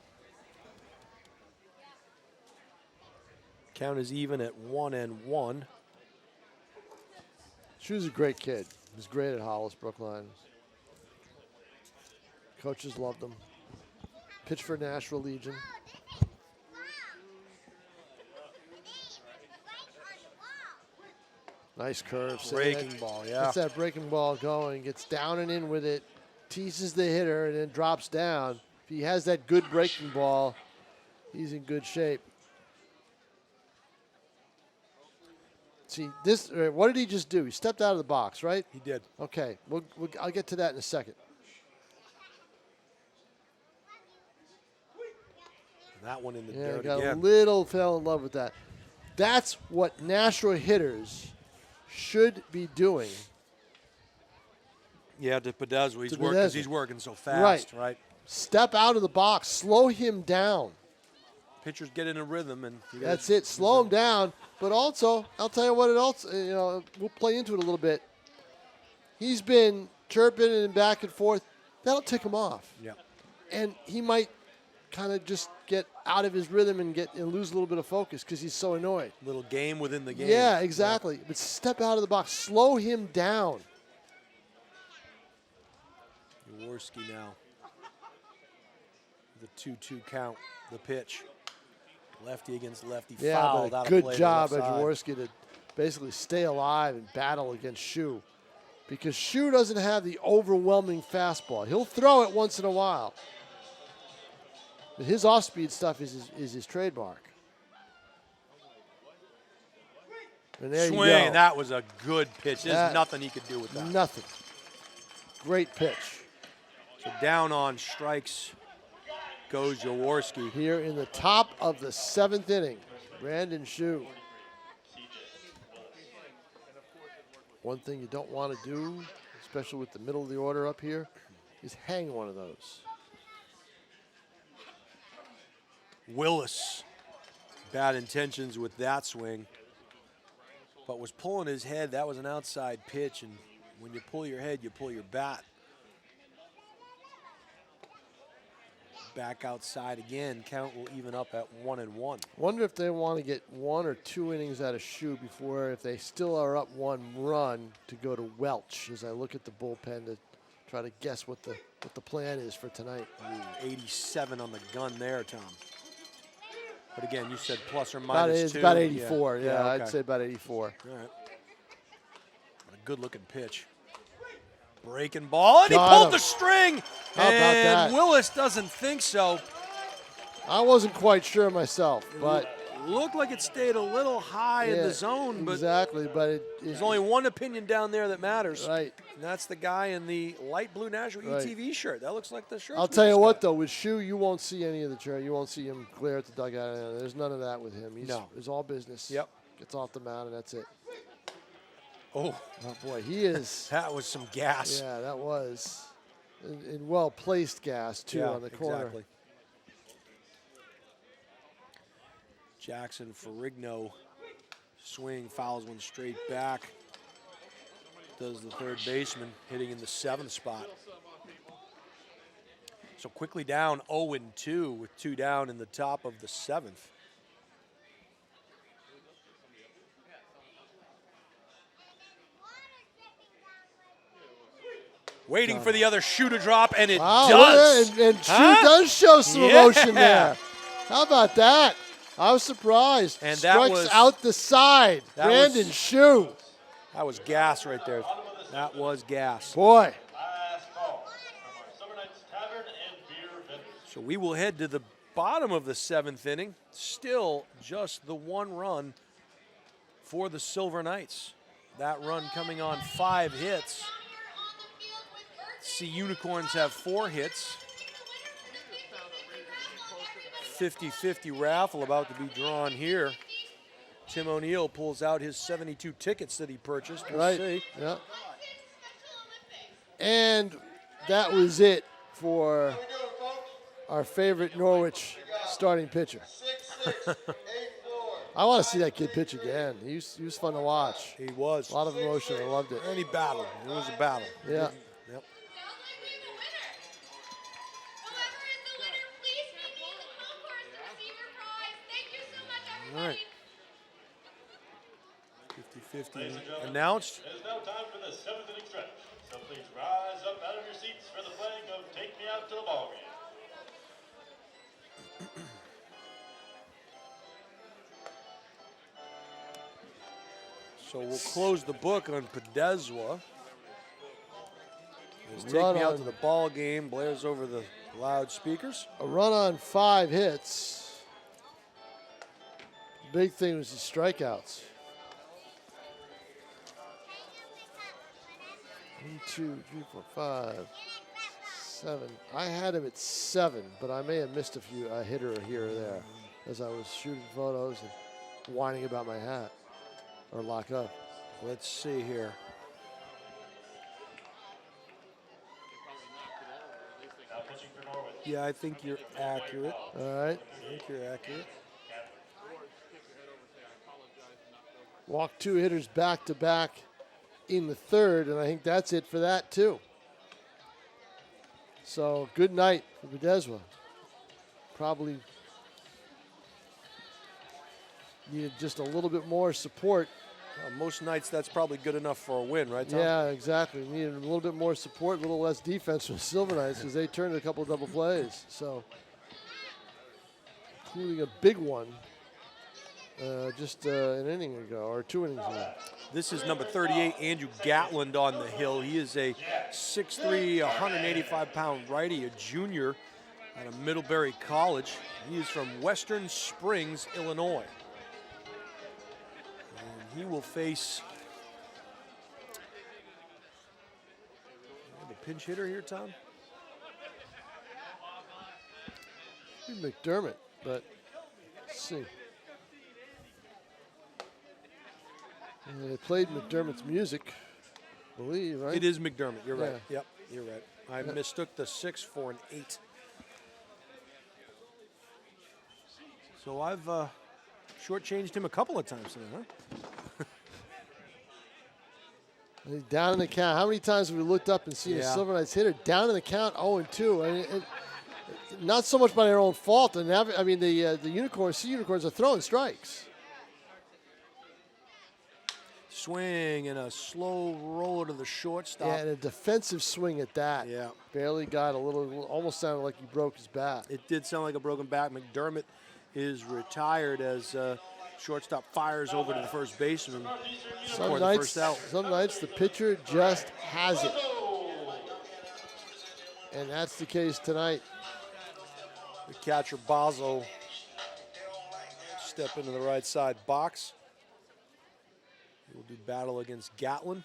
Count is even at 1-1. Shue's a great kid. He was great at Hollis Brookline. Coaches loved him. Pitched for Nashville Legion. Nice curve. Breaking ball, yeah. Gets that breaking ball going. Gets down and in with it. Teases the hitter and then drops down. If he has that good breaking ball, he's in good shape. See, this. What did he just do? He stepped out of the box, right? He did. Okay, I'll get to that in a second. That one in the Yeah, dirt got again. a little fell in love with that. That's what Nashua hitters should be doing. Yeah, to Podeswa. He's working so fast, right? Step out of the box. Slow him down. Pitchers get in a rhythm, and That's it. Slow him down. But also, I'll tell you what else, we'll play into it a little bit. He's been chirping and back and forth. That'll tick him off. Yeah. And he might kind of just get out of his rhythm and lose a little bit of focus because he's so annoyed. Little game within the game. Yeah, exactly. Yeah. But step out of the box. Slow him down. Jaworski now. The 2-2 count. The pitch. Lefty against lefty. Yeah, fouled but out a of good play to job the by left side. Jaworski to basically stay alive and battle against Shue. Because Shue doesn't have the overwhelming fastball. He'll throw it once in a while. But his off-speed stuff is his trademark. And there Swing, you go. that was a good pitch. There's nothing he could do with that. Nothing. Great pitch. So down on strikes goes Jaworski. Here in the top of the 7th inning, Brandon Shue. One thing you don't want to do, especially with the middle of the order up here, is hang one of those. Willis, bad intentions with that swing, but was pulling his head. That was an outside pitch, and when you pull your head, you pull your bat. Back outside again. Count will even up at 1-1. Wonder if they want to get 1 or 2 innings out of Shue before, if they still are up 1 run, to go to Welch as I look at the bullpen to try to guess what the what the plan is for tonight. Ooh, 87 on the gun there, Tom. But again, you said plus or About, minus it's 2. about 84. Yeah, okay. I'd say about 84. All right. What a good-looking pitch. Breaking ball, and he Got pulled him. the string. How about that? And Willis doesn't think so. I wasn't quite sure myself, but Looked like it stayed a little high in the zone, but exactly. But there's only one opinion down there that matters. right. And that's the guy in the light blue Nashua Right. ETV shirt. That looks like the shirt. I'll tell you what, though, with Shu, you won't see any of the chair. You won't see him glare at the dugout. There's none of that with him. No. It's all business. Yep. Gets off the mound, and that's it. Oh, Oh, boy, he is. that was some gas. Yeah, that was. In well-placed gas, too, Yeah, on the corner. exactly. Jackson Ferrigno swing, fouls one straight back. Does the third baseman, hitting in the 7th spot. So quickly down 0-2 with 2 down in the top of the 7th. Waiting for the other shoe to drop, and it Wow, does. And Shu Huh? does show some Yeah. emotion there. How about that? I was surprised. And that Strikes was- out the side. that Brandon was- Shu. That was gas right there. That was gas. Boy. Last call from our Summer Nights Tavern and Beer vendors. So we will head to the bottom of the 7th inning. Still just the 1 run for the Silver Knights. That run coming on 5 hits. See, Unicorns have 4 hits. 50-50 raffle about to be drawn here. Tim O'Neill pulls out his 72 tickets that he purchased. We'll Right. see. Yeah. And that was it for our favorite Norwich starting pitcher. I want to see that kid pitch again. He was fun to watch. He was. A lot of emotion. I loved it. And he battled. It was a battle. Yeah. Yep. All right. 50-50 announced. It is now time for the 7th inning stretch. So please rise up out of your seats for the flag of Take Me Out to the Ball Game. So we'll close the book on Podeswa. Take Run me out on- to the ball game. Blares over the loudspeakers. A run on 5 hits. Big thing was the strikeouts. 1, 2, 3, 4, 5, 7. I had him at 7, but I may have missed a hitter here or there as I was shooting photos and whining about my hat or lock up. Let's see here. Now pitching for Norwich. Yeah, I think you're accurate. All right. I think you're accurate. Walked 2 hitters back to back in the 3rd, and I think that's it for that too. So good night for Podeswa. Probably needed just a little bit more support. Most nights that's probably good enough for a win, right, Tom? Yeah, exactly. Needed a little bit more support, a little less defense from the Silver Knights because they turned a couple of double plays. So, including a big one just an inning ago or 2 innings ago. This is number 38, Andrew Gatland on the hill. He is a 6'3", 185-pound righty, a junior at a Middlebury College. He is from Western Springs, Illinois. And he will face the pinch hitter here, Tom. McDermott, but let's see. And they played McDermott's music, I believe, right? It is McDermott. You're right. Yeah. Yep, you're right. I mistook the 6 for an 8. So I've shortchanged him a couple of times now, huh? He's down in the count. How many times have we looked up and seen a Yeah. Silver Knights hitter down in the count 0-2? I mean, not so much by their own fault. And I mean, the Unicorns are throwing strikes. Swing and a slow roller to the shortstop. Yeah, and a defensive swing at that. Yeah. Barely got a little, almost sounded like he broke his bat. It did sound like a broken back. McDermott is retired as shortstop fires over to the first baseman. Some for the nights, first out. some nights the pitcher just has it. And that's the case tonight. The catcher, Bazo, step into the right side box. We'll do battle against Gatlin.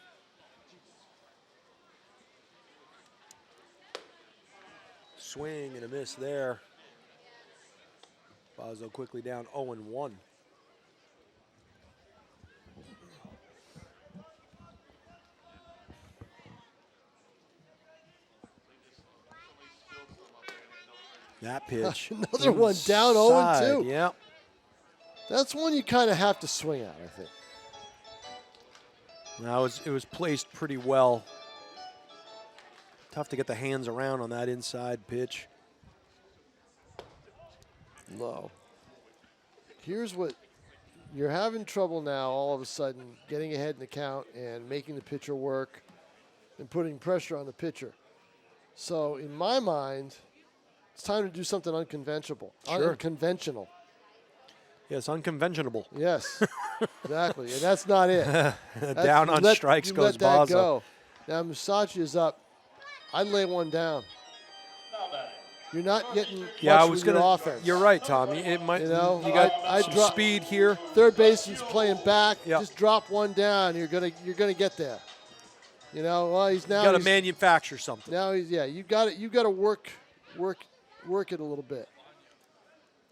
Swing and a miss there. Bazo quickly down 0-1. That pitch. Another one down inside, 0-2. Yeah. That's one you kind of have to swing at, I think. Now it was placed pretty well. Tough to get the hands around on that inside pitch. Low. Here's what you're having trouble now all of a sudden getting ahead in the count and making the pitcher work and putting pressure on the pitcher. So in my mind, it's time to do something unconventional. Sure. Unconventional. Yes, unconventional. Yes, exactly. And that's not it. Down on strikes you goes let that Bazo. go. Now Musashi is up. I'd lay one down. You're not getting much Yeah, I was with your gonna. offense. You're right, Tommy. It might. You know, you got I'd some drop- speed here. Third baseman's playing back. Yep. Just drop one down. You're gonna get there. You know, well he's now. You got to he's- manufacture something. Now he's you got it. You got to work it a little bit.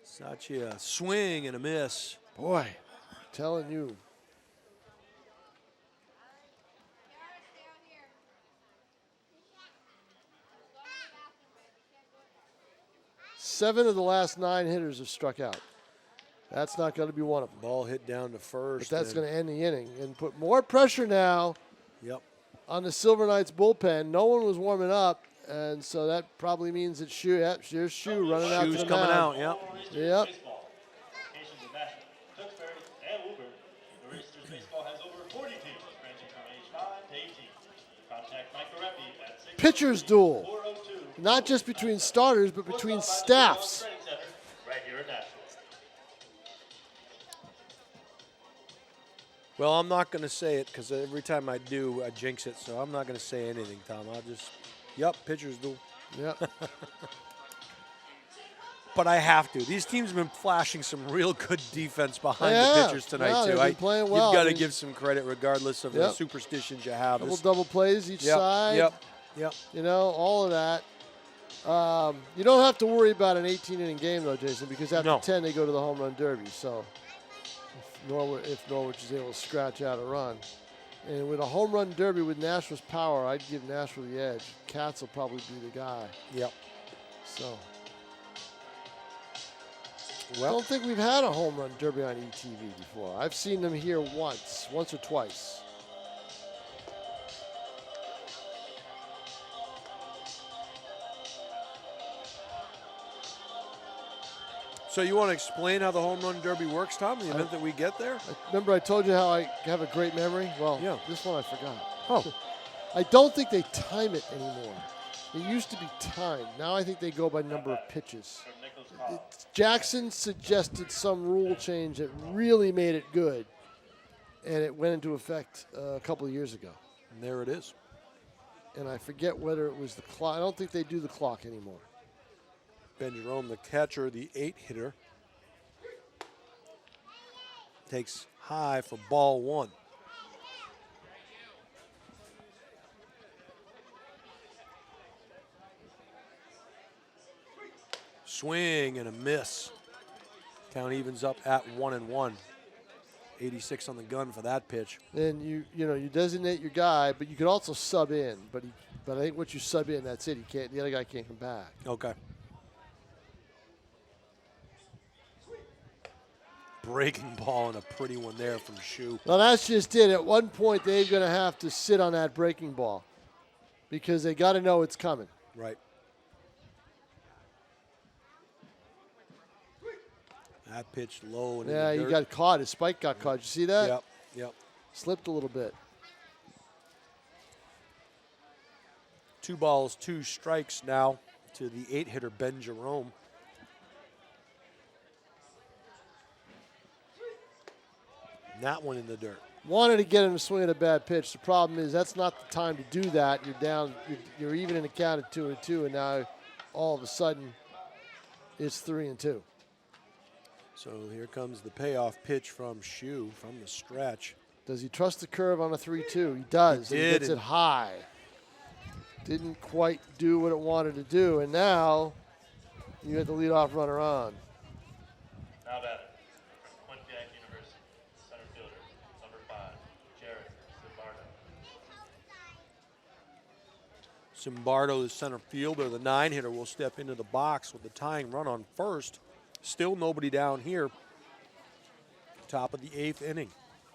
Sachi, a swing and a miss. Boy, I'm telling you. Seven of the last 9 hitters have struck out. That's not going to be one of them. Ball hit down to first. But that's and- going to end the inning and put more pressure now Yep. on the Silver Knights bullpen. No one was warming up, and so that probably means that Shu, here's Shu running out to Shoes the coming mound. out. Yep. Yep. Baseball. Locations in Nashua, Tewksbury, and Woburn. The Racers baseball has over 40 teams, ranging from age 5 to 18. Contact Mike Garepi at 6 Pitcher's duel. 402. Not just between starters, but between staffs. Training Center, right here in Nashua. Well, I'm not going to say it because every time I do, I jinx it. So I'm not going to say anything, Tom. I'll just, yep, pitchers do. Yep. But I have to. These teams have been flashing some real good defense behind Yeah. the pitchers tonight, No, too. they've been playing well. You've got I to mean- give some credit regardless of the Yep. superstitions you have. Double plays each Yep, side. Yep. You know, all of that. You don't have to worry about an 18-inning game, though, Jason, because after No. 10, they go to the home run derby. So if Norwich is able to scratch out a run. And with a home run derby with Nashua's power, I'd give Nashua the edge. Katz will probably be the guy. Yep. So I Well, don't think we've had a home run derby on ETV before. I've seen them here once or twice. so you want to explain how the home run derby works, Tom, in the event that we get there? Remember I told you how I have a great memory? Well, Yeah. this one I forgot. Oh. I don't think they time it anymore. It used to be timed. Now I think they go by number of pitches. Jackson suggested some rule change that really made it good, and it went into effect a couple of years ago. And there it is. And I forget whether it was the clock. I don't think they do the clock anymore. Ben Jerome, the catcher, the 8-hitter, takes high for ball 1. Swing and a miss. Count evens up at 1-1. 86 on the gun for that pitch. And you designate your guy, but you could also sub in. But I think once you sub in, that's it. The other guy can't come back. Okay. Breaking ball and a pretty one there from Shu. Well, that's just it. At one point, they're going to have to sit on that breaking ball because they got to know it's coming. Right. That pitch low and in Yeah, the you dirt. got caught. His spike got caught. You see that? Yep, yep. Slipped a little bit. 2 balls, 2 strikes now to the 8-hitter Ben Jerome. And that one in the dirt. Wanted to get him to swing at a bad pitch. The problem is that's not the time to do that. You're down. You're even in a count at 2-2, and now all of a sudden it's 3-2. So here comes the payoff pitch from Shu from the stretch. Does he trust the curve on a 3-2? He does. He He did. gets it high. Didn't quite do what it wanted to do, and now you get the leadoff runner on. Now batting from Quinnipiac University, center fielder, number 5, Jared Zimbardo. Zimbardo, the center fielder, the 9-hitter, will step into the box with the tying run on first. Still nobody down here. Top of the 8th inning.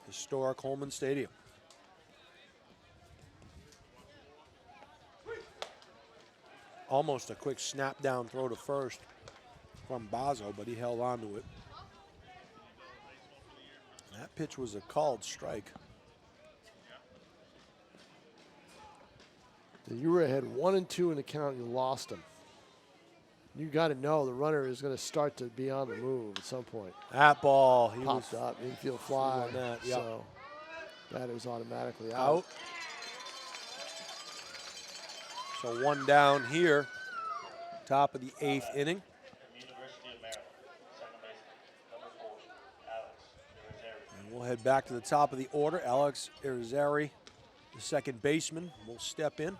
Historic Holman Stadium. Almost a quick snap down throw to first from Bazo, but he held on to it. That pitch was a called strike. You were ahead 1-2 in the count. You lost him. You got to know the runner is going to start to be on the move at some point. That ball, he Popped was up, infield fly. on that, yep. So that is automatically out. So 1 down here, top of the 8th inning. From University of Maryland, second baseman, number 4, Alex Irizarry. And we'll head back to the top of the order. Alex Irizarry, the second baseman, will step in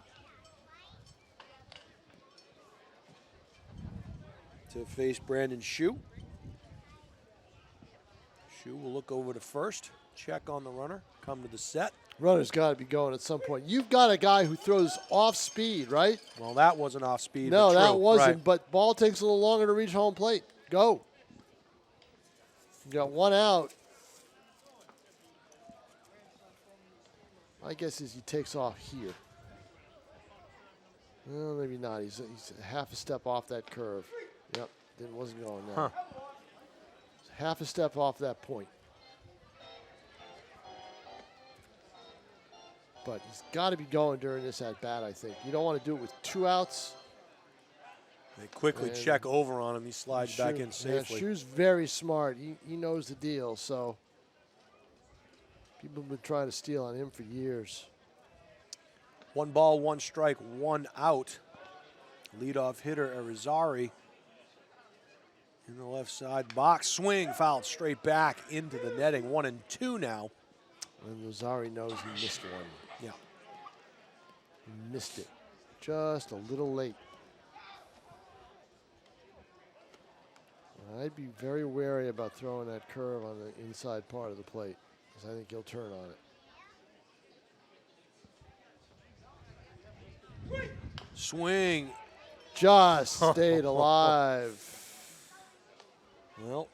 to face Brandon Shu. Shu will look over to first, check on the runner, come to the set. Runner's got to be going at some point. You've got a guy who throws off speed, right? Well, that wasn't off speed. No, but that true. wasn't. Right. But ball takes a little longer to reach home plate. Go. You got 1 out. My guess is he takes off here. Well, maybe not. He's half a step off that curve. Yep, wasn't going there. Huh. Half a step off that point. But he's got to be going during this at bat, I think. You don't want to do it with 2 outs. They quickly And check over on him. He slides back in safely. Shu's very smart. He knows the deal, so people have been trying to steal on him for years. 1 ball, 1 strike, 1 out. Leadoff hitter Irizarry in the left side box. Swing, fouled straight back into the netting. 1-2 now. And Rosario knows he missed one. Yeah. He missed it just a little late. I'd be very wary about throwing that curve on the inside part of the plate, because I think he'll turn on it. Swing. Just stayed alive. Well,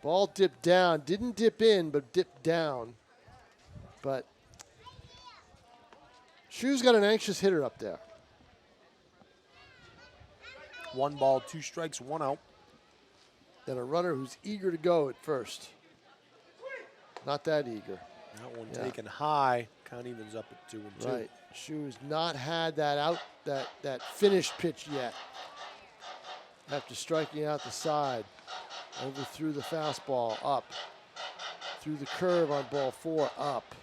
Ball dipped down. Didn't dip in, but dipped down. But Shu's got an anxious hitter up there. 1 ball, 2 strikes, 1 out. And a runner who's eager to go at first. Not that eager. That one Yeah. taken high. Count evens up at 2-2. Right. Shu's not had that finished pitch yet. After striking out the side. Over through the fastball, up. Through the curve on ball 4, up.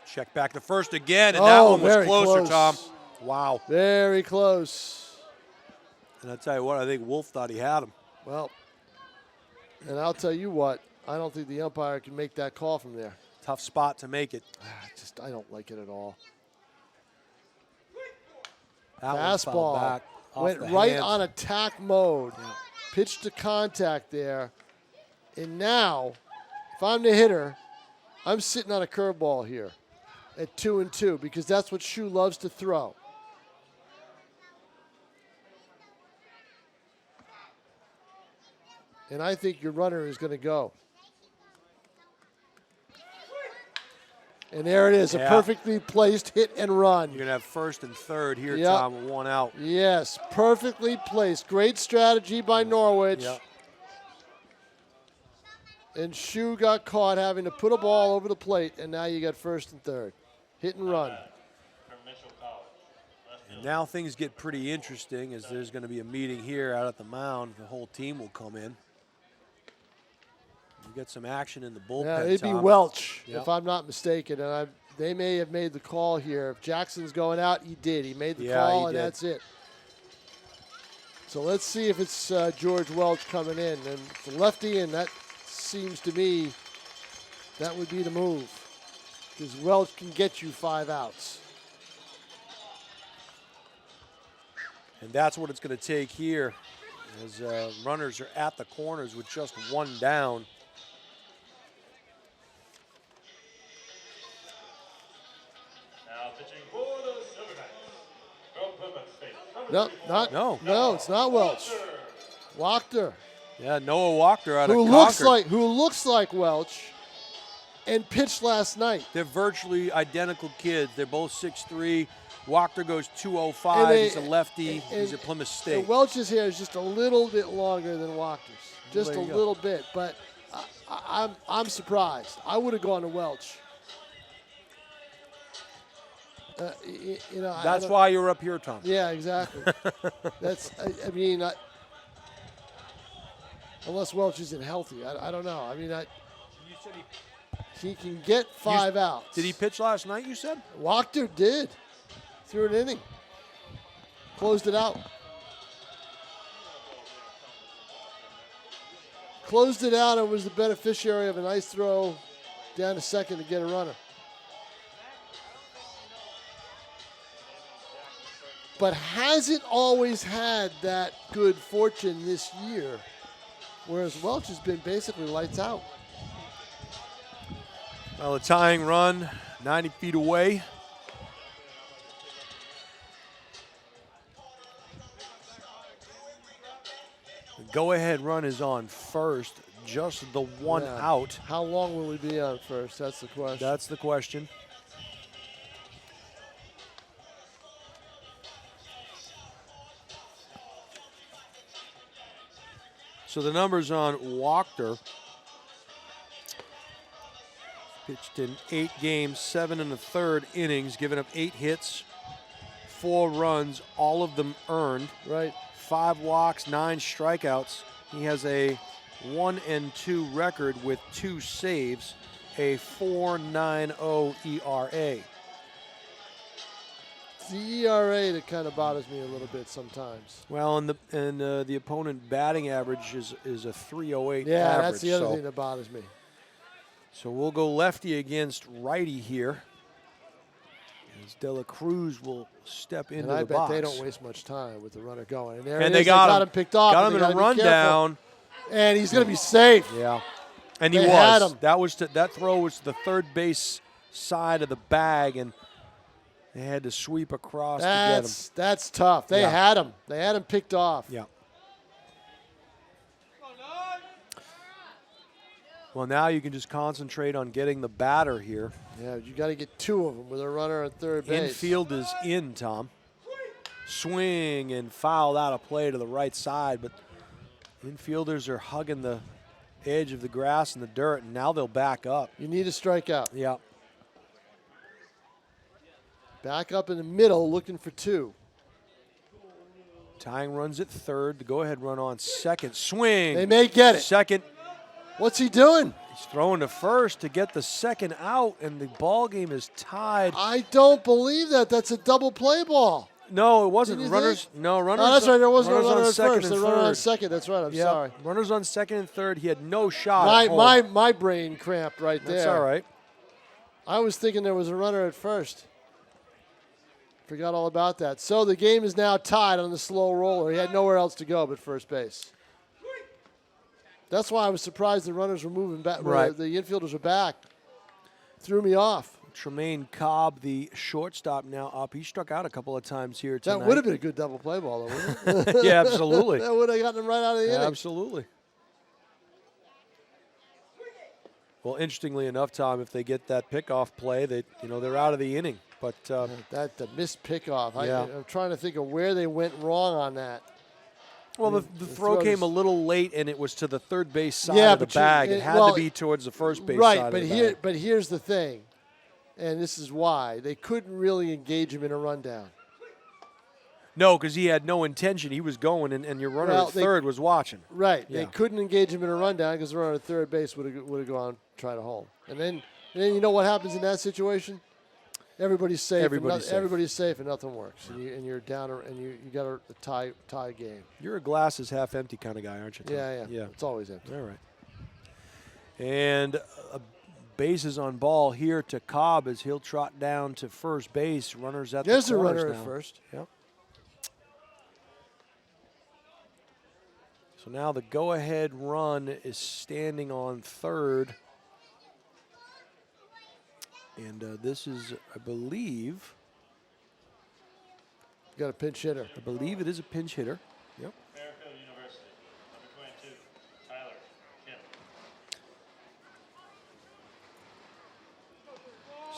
Check back to first again, and that one was very closer, close. Tom. Wow. Very close. And I tell you what, I think Wolf thought he had him. Well, and I'll tell you what, I don't think the umpire can make that call from there. Tough spot to make it. I don't like it at all. That one fell Fastball back off went the right hands. on attack mode. Yeah. Pitch to contact there. And now, if I'm the hitter, I'm sitting on a curveball here at 2-2 because that's what Shu loves to throw. And I think your runner is going to go. And there it is, Yeah. a perfectly placed hit and run. You're going to have first and third here, Yep. Tom, with 1 out. Yes, perfectly placed. Great strategy by Norwich. Yep. And Shu got caught having to put a ball over the plate, and now you got first and third. Hit and run. And now things get pretty interesting as there's going to be a meeting here out at the mound. The whole team will come in. You get some action in the bullpen. Yeah, it'd be Tom. Welch, Yep. if I'm not mistaken. And they may have made the call here. If Jackson's going out, he did. He made the call, he and did. that's it. So let's see if it's George Welch coming in. And it's a lefty, and that seems to me that would be the move. Because Welch can get you 5 outs. And that's what it's going to take here as runners are at the corners with just 1 down. Now pitching for the Silverknights from Plymouth State. No, it's not Welch. Wachter. Yeah, Noah Wachter out Who of looks like Welch and pitched last night. They're virtually identical kids. They're both 6'3". Wachter goes 205. And He's a lefty. He's at Plymouth State. And Welch's hair is just a little bit longer than Wachter's. Just There a you go. little bit. But I'm surprised. I would have gone to Welch. That's why you're up here, Tom. Yeah, exactly. Unless Welch isn't healthy. I don't know. He can get 5 outs. Did he pitch last night, you said? Wachter did. Through an inning. Closed it out. Closed it out and was the beneficiary of a nice throw down to second to get a runner. But hasn't always had that good fortune this year, whereas Welch has been basically lights out. Well, a tying run, 90 feet away. The go-ahead run is on first, just the 1 Yeah. out. How long will he be on first? That's the question. That's the question. So the numbers on Wachter. Pitched in 8 games, 7 1/3 innings, given up 8 hits, 4 runs, all of them earned. Right. 5 walks, 9 strikeouts. He has a 1-2 record with 2 saves, a 4.90 ERA. It's the ERA that kind of bothers me a little bit sometimes. Well, and the opponent batting average is a 3.08 Yeah, average. that's the other thing that bothers me. So we'll go lefty against righty here. As De La Cruz will step into And I the bet box. they don't waste much time with the runner going. And there And it they is. got him picked off. Got and him they in a gotta be careful. rundown. And he's going to be safe. Yeah. And he They had was. him. That throw was to the third base side of the bag, and they had to sweep across to get him. That's tough. They Yeah. had him. They had him picked off. Yeah. Well, now you can just concentrate on getting the batter here. Yeah, you got to get 2 of them with a runner at third base. Infield is in, Tom. Swing and fouled out of play to the right side, but infielders are hugging the edge of the grass and the dirt, and now they'll back up. You need a strikeout. Yeah. Back up in the middle, looking for 2. Tying runs at third. The go-ahead run on second. Swing. They may get it. Second. What's he doing? He's throwing to first to get the second out, and the ball game is tied. I don't believe that. That's a double play ball. No, it wasn't. Didn't you Runners. think? No, runners. Oh, that's right. There was no runners runner on at second first. and The runner on third. second. That's right. I'm Yeah, sorry. runners on second and third. He had no shot. at home. My brain cramped right there. That's all right. I was thinking there was a runner at first. Forgot all about that. So the game is now tied on the slow roller. He had nowhere else to go but first base. That's why I was surprised the runners were moving back. Right. The infielders were back. Threw me off. Tremaine Cobb, the shortstop, now up. He struck out a couple of times here tonight. That would have been a good double play ball, though, wouldn't it? Yeah, absolutely. That would have gotten him right out of the inning. Absolutely. Well, interestingly enough, Tom, if they get that pickoff play, they're out of the inning. But The missed pickoff. Yeah. I'm trying to think of where they went wrong on that. Well, the throw came a little late, and it was to the third base side of the but bag. It had to be towards the first base side of the bag. But here's the thing, and this is why. They couldn't really engage him in a rundown. No, because he had no intention. He was going, and your runner at third was watching. Right. Yeah. They couldn't engage him in a rundown because the runner at third base would have gone and tried to home. And then you know what happens in that situation? Everybody's safe. Everybody's safe, and nothing works. And you're down, and you got a tie game. You're a glasses half empty kind of guy, aren't you, Tom? Yeah. It's always empty. All right. And bases on ball here to Cobb as he'll trot down to first base. Runners at There's the corners a runner now. at first. Yep. So now the go-ahead run is standing on third. And this is, I believe, got a pinch hitter. I believe it is a pinch hitter. Yep. Fairfield University, number 22, Tyler Kim.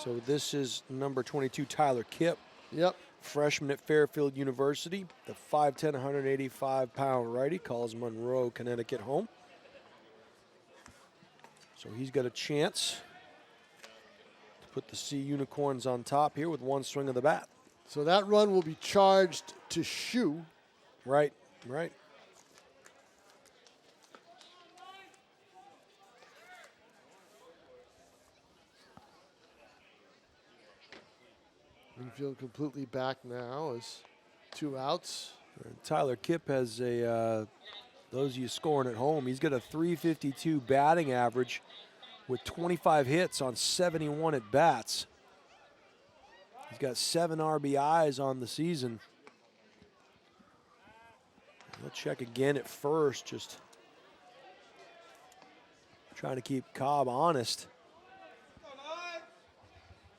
So this is number 22, Tyler Kipp. Yep. Freshman at Fairfield University, the 5'10", 185-pound righty, calls Monroe, Connecticut home. So he's got a chance to put the Sea Unicorns on top here with one swing of the bat. So that run will be charged to Shoe. Right. Infield completely back now is 2 outs. Tyler Kipp has those of you scoring at home, he's got a .352 batting average with 25 hits on 71 at bats. He's got 7 RBIs on the season. We'll check again at first, just trying to keep Cobb honest.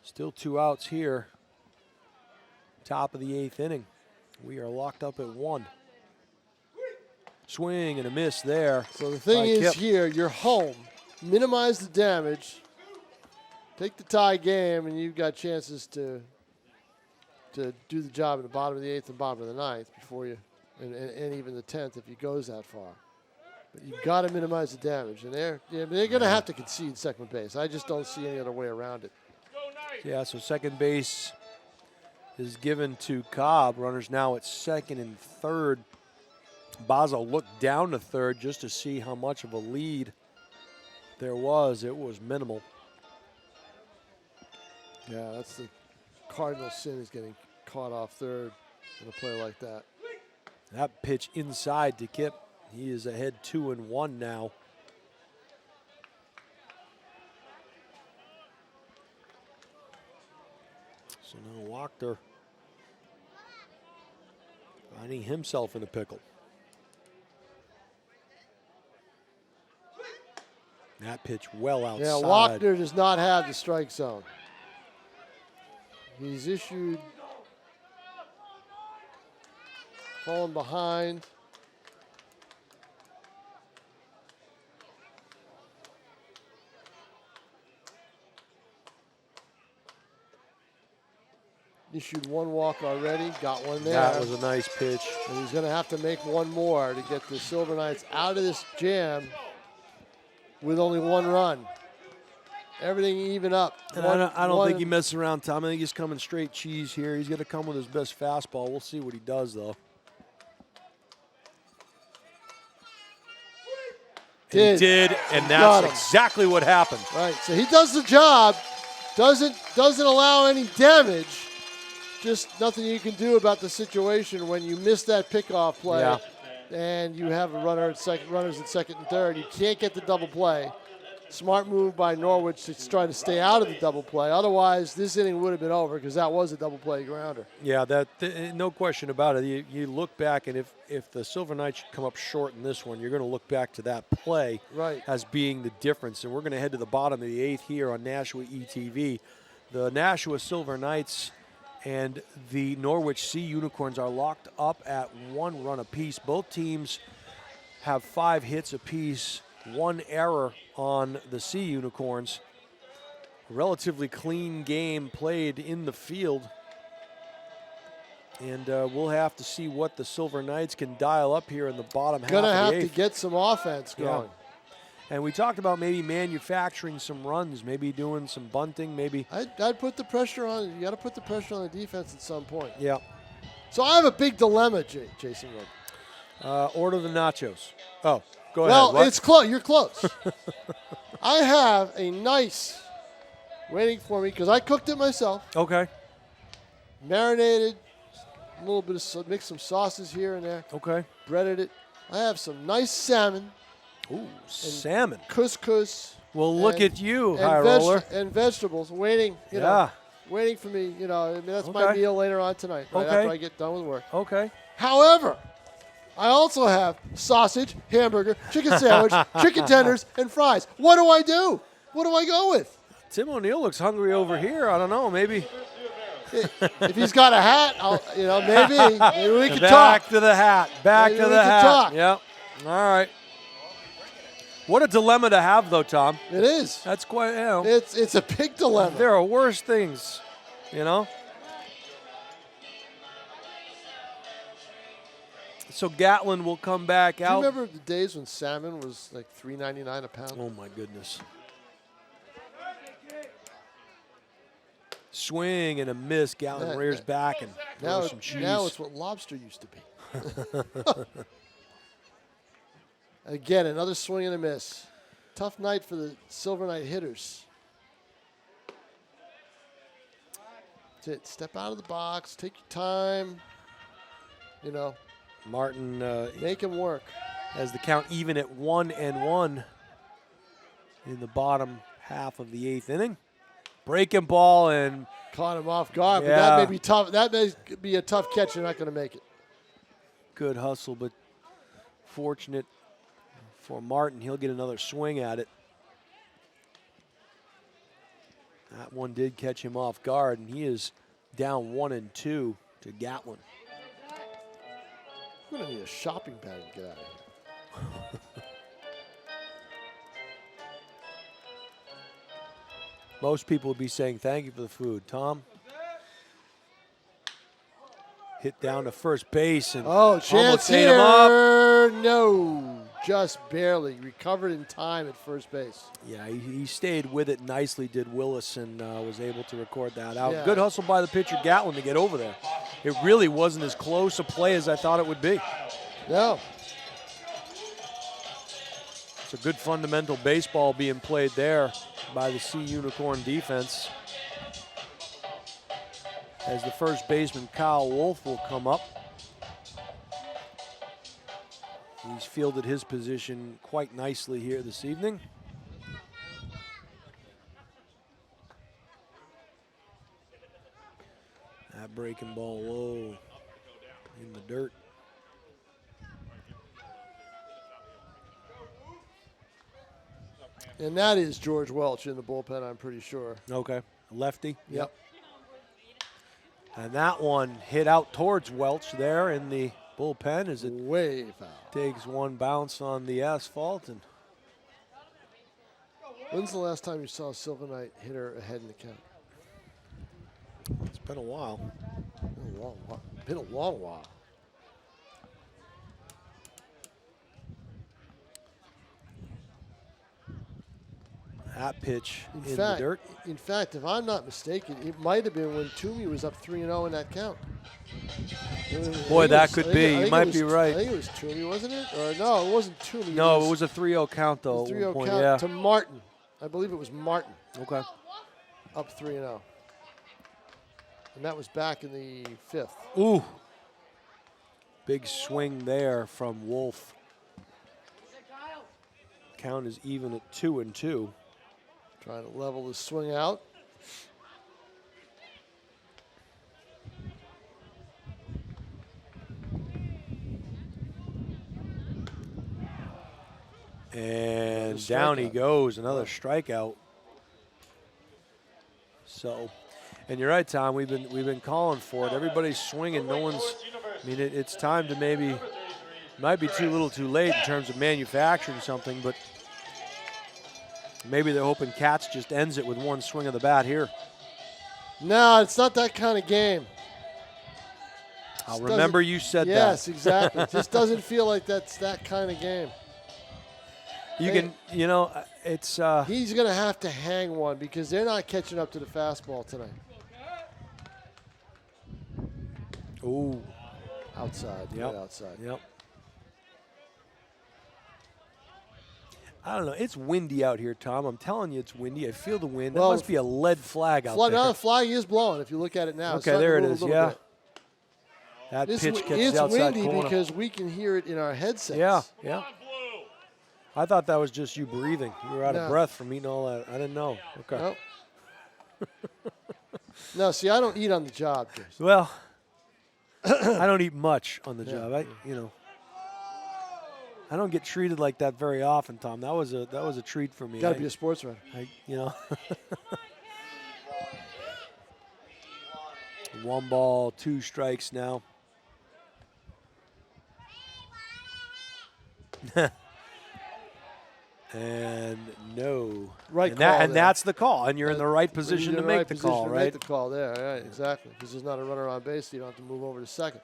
Still 2 outs here. Top of the 8th inning. We are locked up at 1. Swing and a miss there. So the thing is Kipp. here, you're home. Minimize the damage. Take the tie game, and you've got chances to do the job in the bottom of the 8th and bottom of the 9th before you, and even the 10th if he goes that far. But you've got to minimize the damage. And they're going to have to concede second base. I just don't see any other way around it. Yeah, so second base is given to Cobb. Runners now at second and third. Bazo looked down to third just to see how much of a lead there was. It was minimal. Yeah, that's the cardinal sin, is getting caught off third in a play like that. That pitch inside to Kipp. He is ahead 2-1 now. So now Wachter finding himself in a pickle. That pitch well outside. Yeah, Wachter does not have the strike zone. He's falling behind. Issued 1 walk already, got one there. That was a nice pitch. And he's going to have to make 1 more to get the Silver Knights out of this jam with only 1 run. Everything even up. And I don't think he messes around, Tom. I think he's coming straight cheese here. He's going to come with his best fastball. We'll see what he does, though. He did, and that's exactly what happened. Right, so he does the job, doesn't allow any damage. Just nothing you can do about the situation when you miss that pickoff play, and you have a runners at second and third. You can't get the double play. Smart move by Norwich to try to stay out of the double play. Otherwise, this inning would have been over because that was a double play grounder. Yeah, no question about it. You look back, and if the Silver Knights should come up short in this one, you're going to look back to that play as being the difference. And we're going to head to the bottom of the 8th here on Nashua ETV. The Nashua Silver Knights and the Norwich Sea Unicorns are locked up at 1 run apiece. Both teams have 5 hits apiece, 1 error on the Sea Unicorns. Relatively clean game played in the field. And we'll have to see what the Silver Knights can dial up here in the bottom half Gonna of the have eighth. to get some offense going. And we talked about maybe manufacturing some runs, maybe doing some bunting, maybe. I'd put the pressure on. You got to put the pressure on the defense at some point. Yeah. So I have a big dilemma, Jason. Order the nachos. Oh, go ahead. Well, What? it's close. You're close. I have a nice waiting for me because I cooked it myself. Okay. Marinated, a little bit of mix some sauces here and there. Okay. Breaded it. I have some nice salmon. Ooh, salmon. Couscous. Well, look and- at you, and high roller. and vegetables waiting. You know, waiting for me. You know, I mean, that's my Okay. meal later on tonight. Right Okay. after I get done with work. Okay. However, I also have sausage, hamburger, chicken sandwich, chicken tenders, and fries. What do I do? What do I go with? Tim O'Neill looks hungry over here. I don't know. Maybe. If he's got a hat, maybe we can Back talk. to the hat. Back Maybe to we the can hat. talk. Yep. All right. What a dilemma to have, though, Tom. It is. That's quite, you know. It's a big dilemma. There are worse things, you know. So Gatlin will come back Do you out. remember the days when salmon was like $3.99 a pound? Oh my goodness. Swing and a miss. Gatlin rears back and throws some cheese. Now it's what lobster used to be. Again, another swing and a miss. Tough night for the Silver Knight hitters. That's it. Step out of the box. Take your time. You know, Martin make him work. has the count even at 1-1 in the bottom half of the eighth inning. Breaking ball and Caught him off guard, but Yeah. that may be tough. That may be a tough catch. You're not going to make it. good hustle, but fortunate for Martin. He'll get another swing at it. That one did catch him off guard, and he is down 1-2 to Gatlin. I'm going to need a shopping bag to get out of here. Most people would be saying thank you for the food. Tom hit down to first base and Oh, chance almost ate him up. here. No, just barely. Recovered in time at first base. Yeah, he stayed with it nicely, did Willis, and was able to record that out. Yeah. Good hustle by the pitcher, Gatlin, to get over there. It really wasn't as close a play as I thought it would be. No. It's a good fundamental baseball being played there by the Sea Unicorn defense. As the first baseman, Kyle Wolf, will come up. He's fielded his position quite nicely here this evening. That breaking ball low in the dirt. And that is George Welch in the bullpen, I'm pretty sure. Okay, lefty. Yep. And that one hit out towards Welch there in the bullpen as it Way foul. takes one bounce on the asphalt. And When's the last time you saw a Silver Knight hitter ahead in the count? it's been a while. Been a long while. That pitch in fact, the dirt. In fact, if I'm not mistaken, it might have been when Toomey was up 3-0 in that count. Boy, I that think could be. I think You it might was- be right. I think it was Toomey, wasn't it? Or no, it wasn't Toomey. No, it was a 3-0 count, though. It was at 3-0 one point. count Yeah. to Martin. I believe it was Martin Okay. up 3-0. And that was back in the fifth. Ooh. Big swing there from Wolf. Count is even at 2-2. Trying to level the swing out. And down he strikeout. goes, another strikeout. So, and you're right, Tom. We've been calling for it. Everybody's swinging. No one's. I mean, it's time to maybe. Might be too little, too late in terms of manufacturing something, but maybe they're hoping Katz just ends it with one swing of the bat here. No, it's not that kind of game. I'll remember you said that. Yes, exactly. It just doesn't feel like that's that kind of game. It's He's going to have to hang one because they're not catching up to the fastball tonight. ooh, Outside. Yep. Right outside. yep. I don't know. It's windy out here, Tom. I'm telling you, it's windy. I feel the wind. Well, there must be a lead flag out No, there. the flag is blowing if you look at it now. It's Okay, there it starting to is. move a little Yeah. bit. That It's, pitch catches it's outside windy corner. because we can hear it in our headsets. Yeah. Blue. I thought that was just you breathing. You were out No. of breath from eating all that. I didn't know. Okay. Nope. No, see, I don't eat on the job, Jason. Well, I don't eat much on the job. I don't get treated like that very often, Tom. That was a treat for me. Got to be a sportsman. One ball, 2 strikes now. And no. Right and call there. that's the call. And you're in the right position You're to in the make the position call, to right? Make the call there, right? Exactly, because there's not a runner on base, so you don't have to move over to second.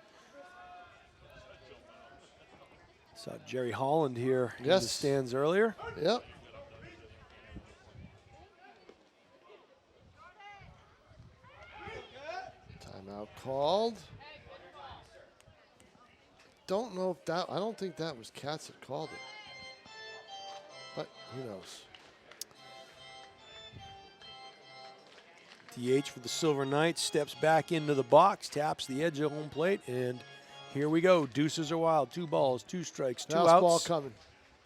Saw Jerry Holland here in the Yes. stands earlier. Yep. Timeout called. Don't know if that. I don't think that was Katz that called it. But who knows? DH for the Silver Knights steps back into the box, taps the edge of home plate, and here we go. Deuces are wild. 2 balls, 2 strikes, 2 Fastball outs. coming.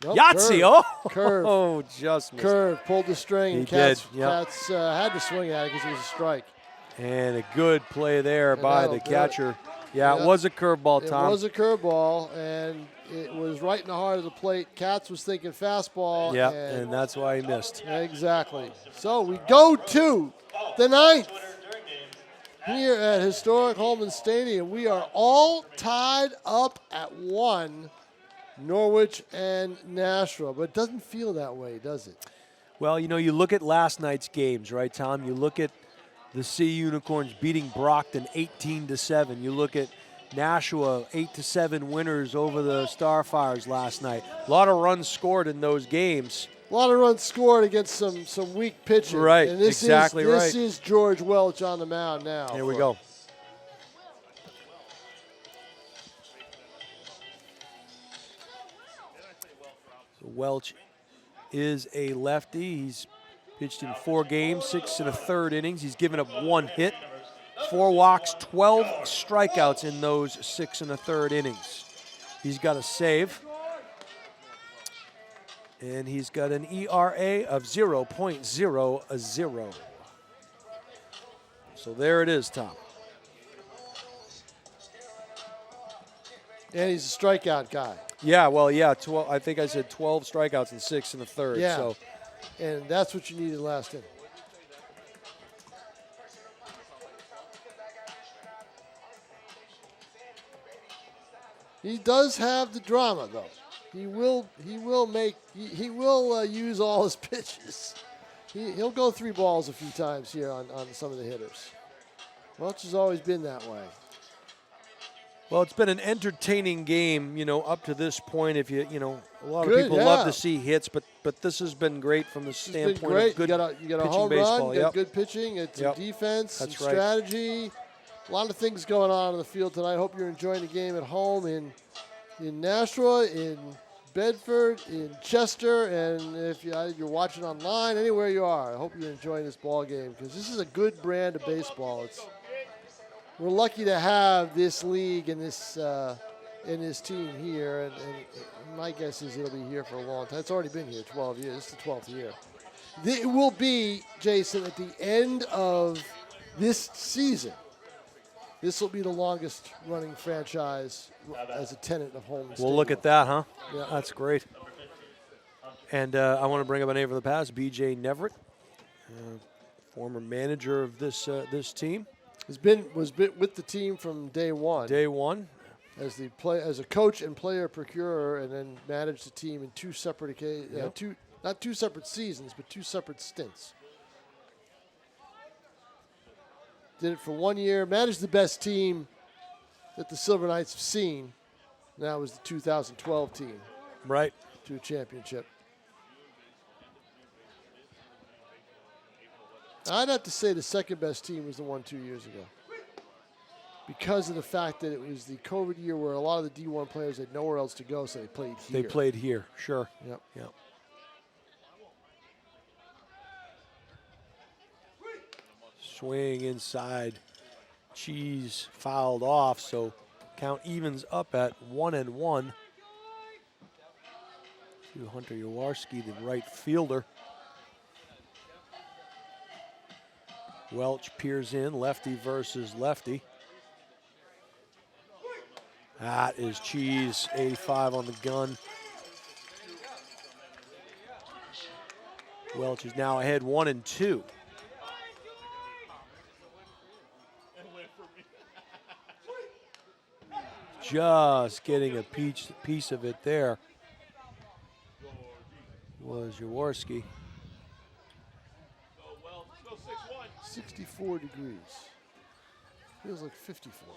Nope, Yahtzee! curve. Oh, Curve. oh, just missed. Curve, pulled the string. He and Katz, did, yep. Katz had to swing at it because it was a strike. And a good play there And by that'll the do catcher. Yeah, Yep. it was a curveball, Tom. It was a curveball, and it was right in the heart of the plate. Katz was thinking fastball. Yeah, and and that's why he missed. exactly. So we go to the 9th here at historic Holman Stadium. We are all tied up at 1, Norwich and Nashua, but it doesn't feel that way, does it? Well, you look at last night's games, right, Tom? You look at the Sea Unicorns beating Brockton 18-7. You look at Nashua 8-7 winners over the Starfires last night. A lot of runs scored in those games. A lot of runs scored against some weak pitching. Right, and this exactly is, right. This is George Welch on the mound now. Here we go. So Welch is a lefty. He's pitched in 4 games, 6 1/3 innings. He's given up 1 hit, 4 walks, 12 strikeouts in those 6 1/3 innings. He's got a save. And he's got an ERA of 0.00. So there it is, Tom. And he's a strikeout guy. Yeah, well, yeah, 12, I think I said 12 strikeouts in 6 1/3. Yeah. So And that's what you needed last inning. He does have the drama, though. He will use all his pitches. He'll go 3 balls a few times here on some of the hitters. Welch has always been that way. well, it's been an entertaining game, up to this point. If a lot of Good, people yeah. love to see hits, but this has been great from the It's been standpoint great. of good you got a pitching home baseball. run, you Yep. got good pitching, it's Yep. defense, some That's right. strategy. A lot of things going on the field tonight. Hope you're enjoying the game at home in Nashua, in Bedford, in Chester, and if you're watching online, anywhere you are, I hope you're enjoying this ball game because this is a good brand of baseball. We're lucky to have this league and this team here, and my guess is it'll be here for a long time. It's already been here 12 years. It's the 12th year. It will be, Jason, at the end of this season. This will be the longest running franchise as a tenant of Holman Stadium. We'll look at that, huh? Yeah. That's great. And I want to bring up a name from the past, B.J. Neverett, former manager of this team. Was with the team from day one. Day one. As a coach and player procurer, and then managed the team in 2 separate occasions, Yep. not 2 separate seasons, but 2 separate stints. Did it for 1 year, managed the best team that the Silver Knights have seen. That was the 2012 team Right. to a championship. I'd have to say the second best team was the one 2 years ago, because of the fact that it was the COVID year where a lot of the D1 players had nowhere else to go, so they played here. They played here, sure. Yep. Yep. Swing inside. Cheese fouled off, so count evens up at 1-1. To Hunter Yawarski, the right fielder. Welch peers in, lefty versus lefty. That is Cheese, 85 on the gun. Welch is now ahead 1-2. Just getting a piece of it there was Jaworski. 64 degrees. Feels like 54.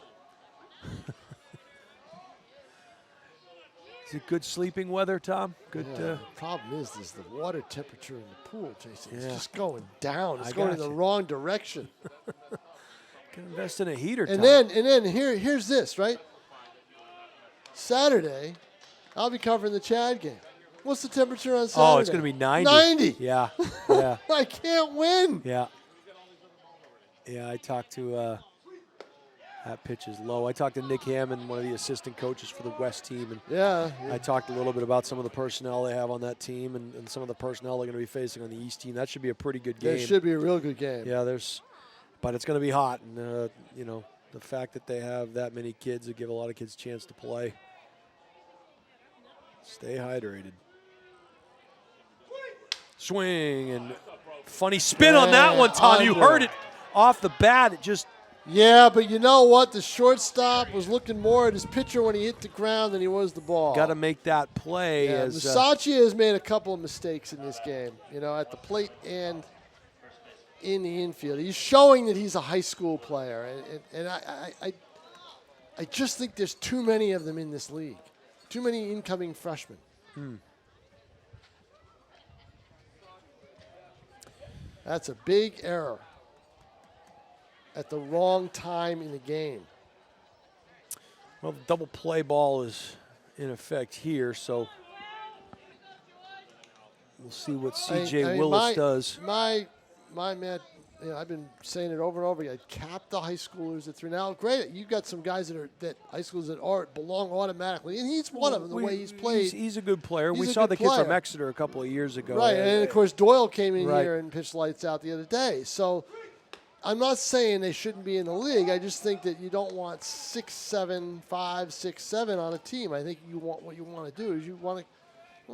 Is it good sleeping weather, Tom? Good. Yeah, the problem is the water temperature in the pool, Jason. It's Yeah. just going down. It's I going in got the you. wrong direction. Can invest in a heater, Tom. And then here's this, right? Saturday, I'll be covering the Chad game. What's the temperature on Saturday? Oh, it's going to be 90. 90. Yeah, yeah, I can't win. yeah. Yeah, I talked to, that pitch is low. I talked to Nick Hammond, one of the assistant coaches for the West team, and Yeah. I talked a little bit about some of the personnel they have on that team and some of the personnel they're going to be facing on the East team. That should be a pretty good game. It should be a real good game. Yeah, but it's going to be hot, and you know, the fact that they have that many kids, that give a lot of kids a chance to play. Stay hydrated. Swing and funny spin on that one, Tom. You under. heard it off the bat. It just Yeah, but you know what? The shortstop was looking more at his pitcher when he hit the ground than he was the ball. got to make that play. Yeah, as Masaccia has made a couple of mistakes in this game, you know, at the plate and in the infield. He's showing that he's a high school player, and I just think there's too many of them in this league. Too many incoming freshmen. That's a big error at the wrong time in the game. well, the double play ball is in effect here, so we'll see what C.J. I mean, Willis does. My man, you know, I've been saying it over and over again. Cap the high schoolers at 3. Now, great, you've got some guys that high schools that belong automatically, and he's one of them. The way he's played, He's a good player. He's we a saw good the kid from player. Exeter a couple of years ago. right? And of course, Doyle came in Right. here and pitched lights out the other day. So, I'm not saying they shouldn't be in the league. I just think that you don't want 6, 7, 5, 6, 7 on a team. I think what you want to do is you want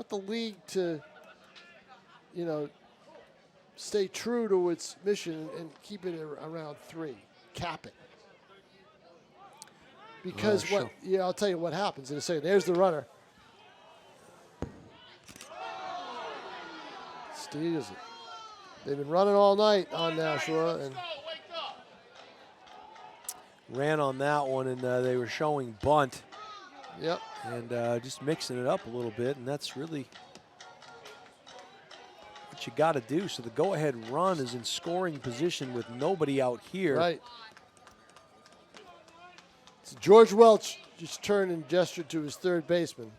the league to, you know, stay true to its mission and keep it around 3. Cap it. Because sure. I'll tell you what happens in a second. There's the runner. Steals it. They've been running all night on Nashua, and Ran on that one, and they were showing bunt yep. and just mixing it up a little bit, and that's really what you got to do. So the go-ahead run is in scoring position with nobody out here. Right. So George Welch just turned and gestured to his third baseman,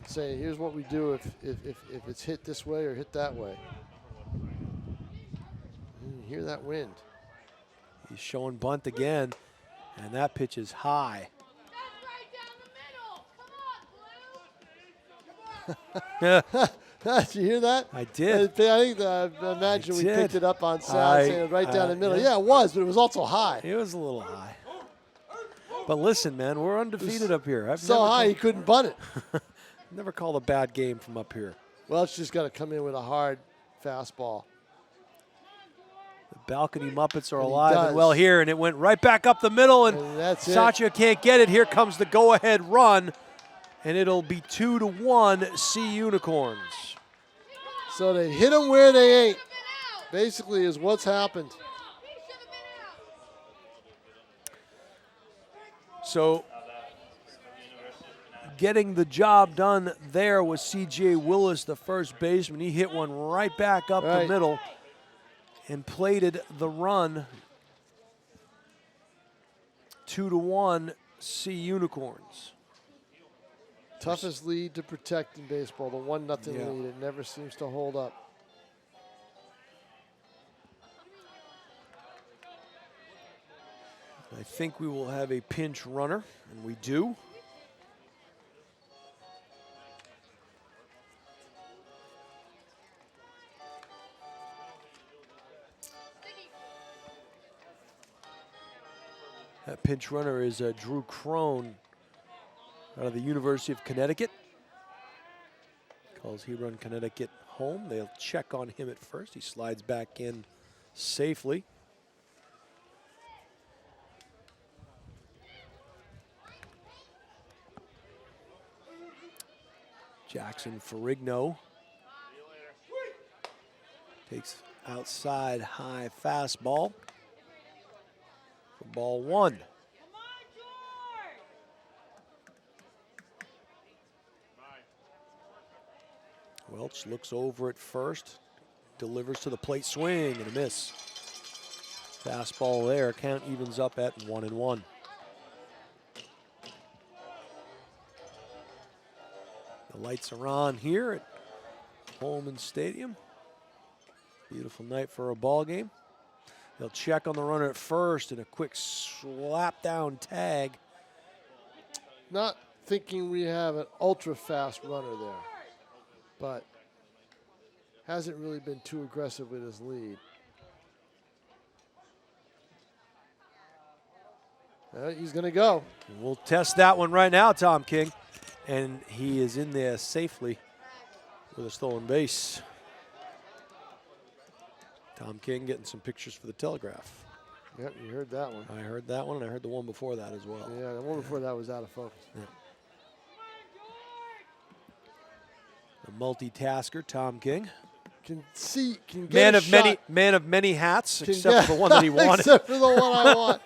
saying, "Here's what we do if it's hit this way or hit that way." You hear that wind? He's showing bunt again, and that pitch is high. Yeah, Did you hear that? I did. I imagine we did. picked it up on sound, saying right down the middle. Yeah, it was, but it was also high. It was a little high. But listen, man, we're undefeated up here. I've So never high he couldn't bunt it. never called a bad game from up here. Welch just got to come in with a hard fastball. The balcony Muppets are And he alive does. and well here, and it went right back up the middle, and And that's it. Satya can't get it. Here comes the go-ahead run, and it'll be 2-1 C Unicorns. So they hit him where they ain't. Basically is what's happened. So getting the job done there was C.J. Willis, the first baseman. He hit one right back up the middle and plated the run. 2-1, C Unicorns. Toughest lead to protect in baseball, the 1-0 lead. It never seems to hold up. I think we will have a pinch runner, and we do. That pinch runner is Drew Crone out of the University of Connecticut. Calls he run Connecticut home. They'll check on him at first. He slides back in safely. Jackson Ferrigno takes outside high fastball for ball 1. Welch looks over at first, delivers to the plate, swing and a miss. Fastball there, count evens up at 1-1. The lights are on here at Holman Stadium. Beautiful night for a ball game. They'll check on the runner at first and a quick slap down tag. Not thinking we have an ultra fast runner there, but hasn't really been too aggressive with his lead. He's going to go. We'll test that one right now, Tom King. And he is in there safely with a stolen base. Tom King getting some pictures for the Telegraph. Yep, you heard that one. I heard that one, and I heard the one before that as well. Yeah, the one before that was out of focus. Yeah. The multitasker, Tom King. Can get a shot. Man of many hats, except for the one that he wanted. Except for the one I want.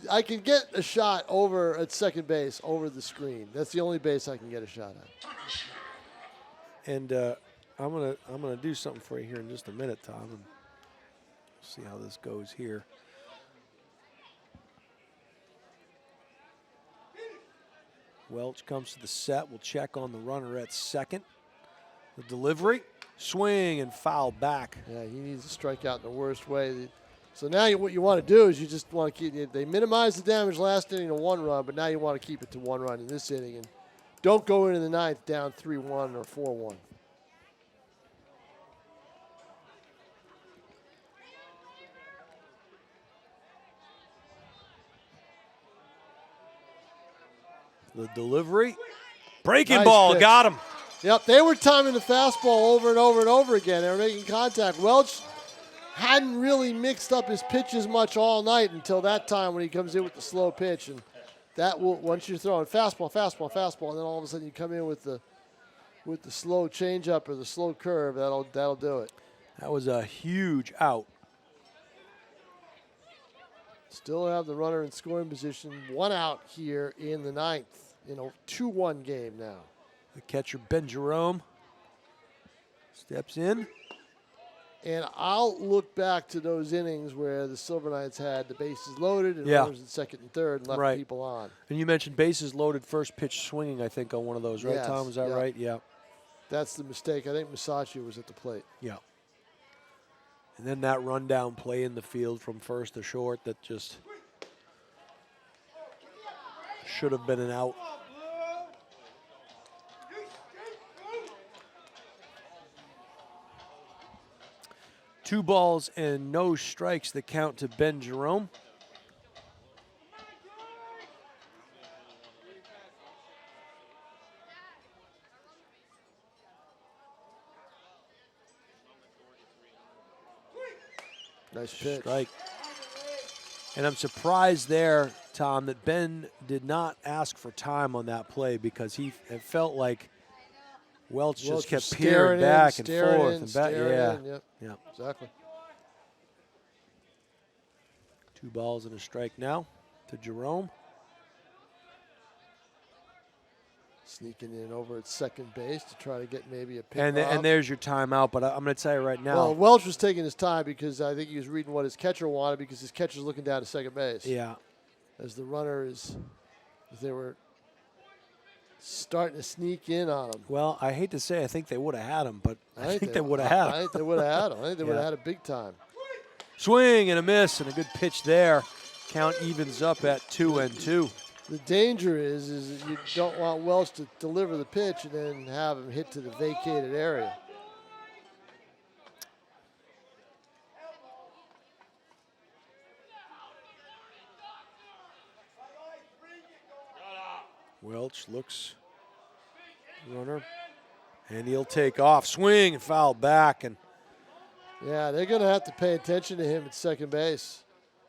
I can get a shot over at second base, over the screen. That's the only base I can get a shot at. And I'm gonna do something for you here in just a minute, Tom, and see how this goes here. Welch comes to the set. We'll check on the runner at second. The delivery, swing and foul back. Yeah, he needs to strike out in the worst way. So now what you want to do is you just want to keep. They minimized the damage last inning to 1 run, but now you want to keep it to 1 run in this inning, and don't go into the 9th down 3-1 or 4-1. The delivery, breaking Nice ball, pitch. got him. Yep, they were timing the fastball over and over and over again. They were making contact. Welch hadn't really mixed up his pitches much all night until that time when he comes in with the slow pitch, and that will, once you're throwing fastball, and then all of a sudden you come in with the slow changeup or the slow curve, that'll do it. That was a huge out. Still have the runner in scoring position, 1 out here in the 9th. In a 2-1 game now. The catcher, Ben Jerome, steps in. And I'll look back to those innings where the Silver Knights had the bases loaded and runners in second and third and left people on. And you mentioned bases loaded, first pitch swinging, I think, on one of those, right, Yes, Tom? Is that yeah. right? Yeah. That's the mistake. I think Masaccio was at the plate. Yeah. And then that rundown play in the field from first to short that just should have been an out. Two balls and no strikes that count to Ben Jerome. Nice pitch. Strike. And I'm surprised there, Tom, that Ben did not ask for time on that play because it felt like Welch just kept peering back and forth and back. Yeah. Yep. Exactly. 2 balls and a strike now to Jerome. Sneaking in over at second base to try to get maybe a pick And there's your timeout, but I'm going to tell you right now. Well, Welch was taking his time because I think he was reading what his catcher wanted because his catcher's looking down to second base. Yeah. As the runner as they were starting to sneak in on him. Well, I hate to say I think they would have had him, but I think they would have had him. I think they would have had him. I think they would have had him big time. Swing and a miss and a good pitch there. Count evens up at 2-2. The danger is that you don't want Welch to deliver the pitch and then have him hit to the vacated area. Welch looks runner, and he'll take off. Swing and foul back, and Yeah, they're going to have to pay attention to him at second base.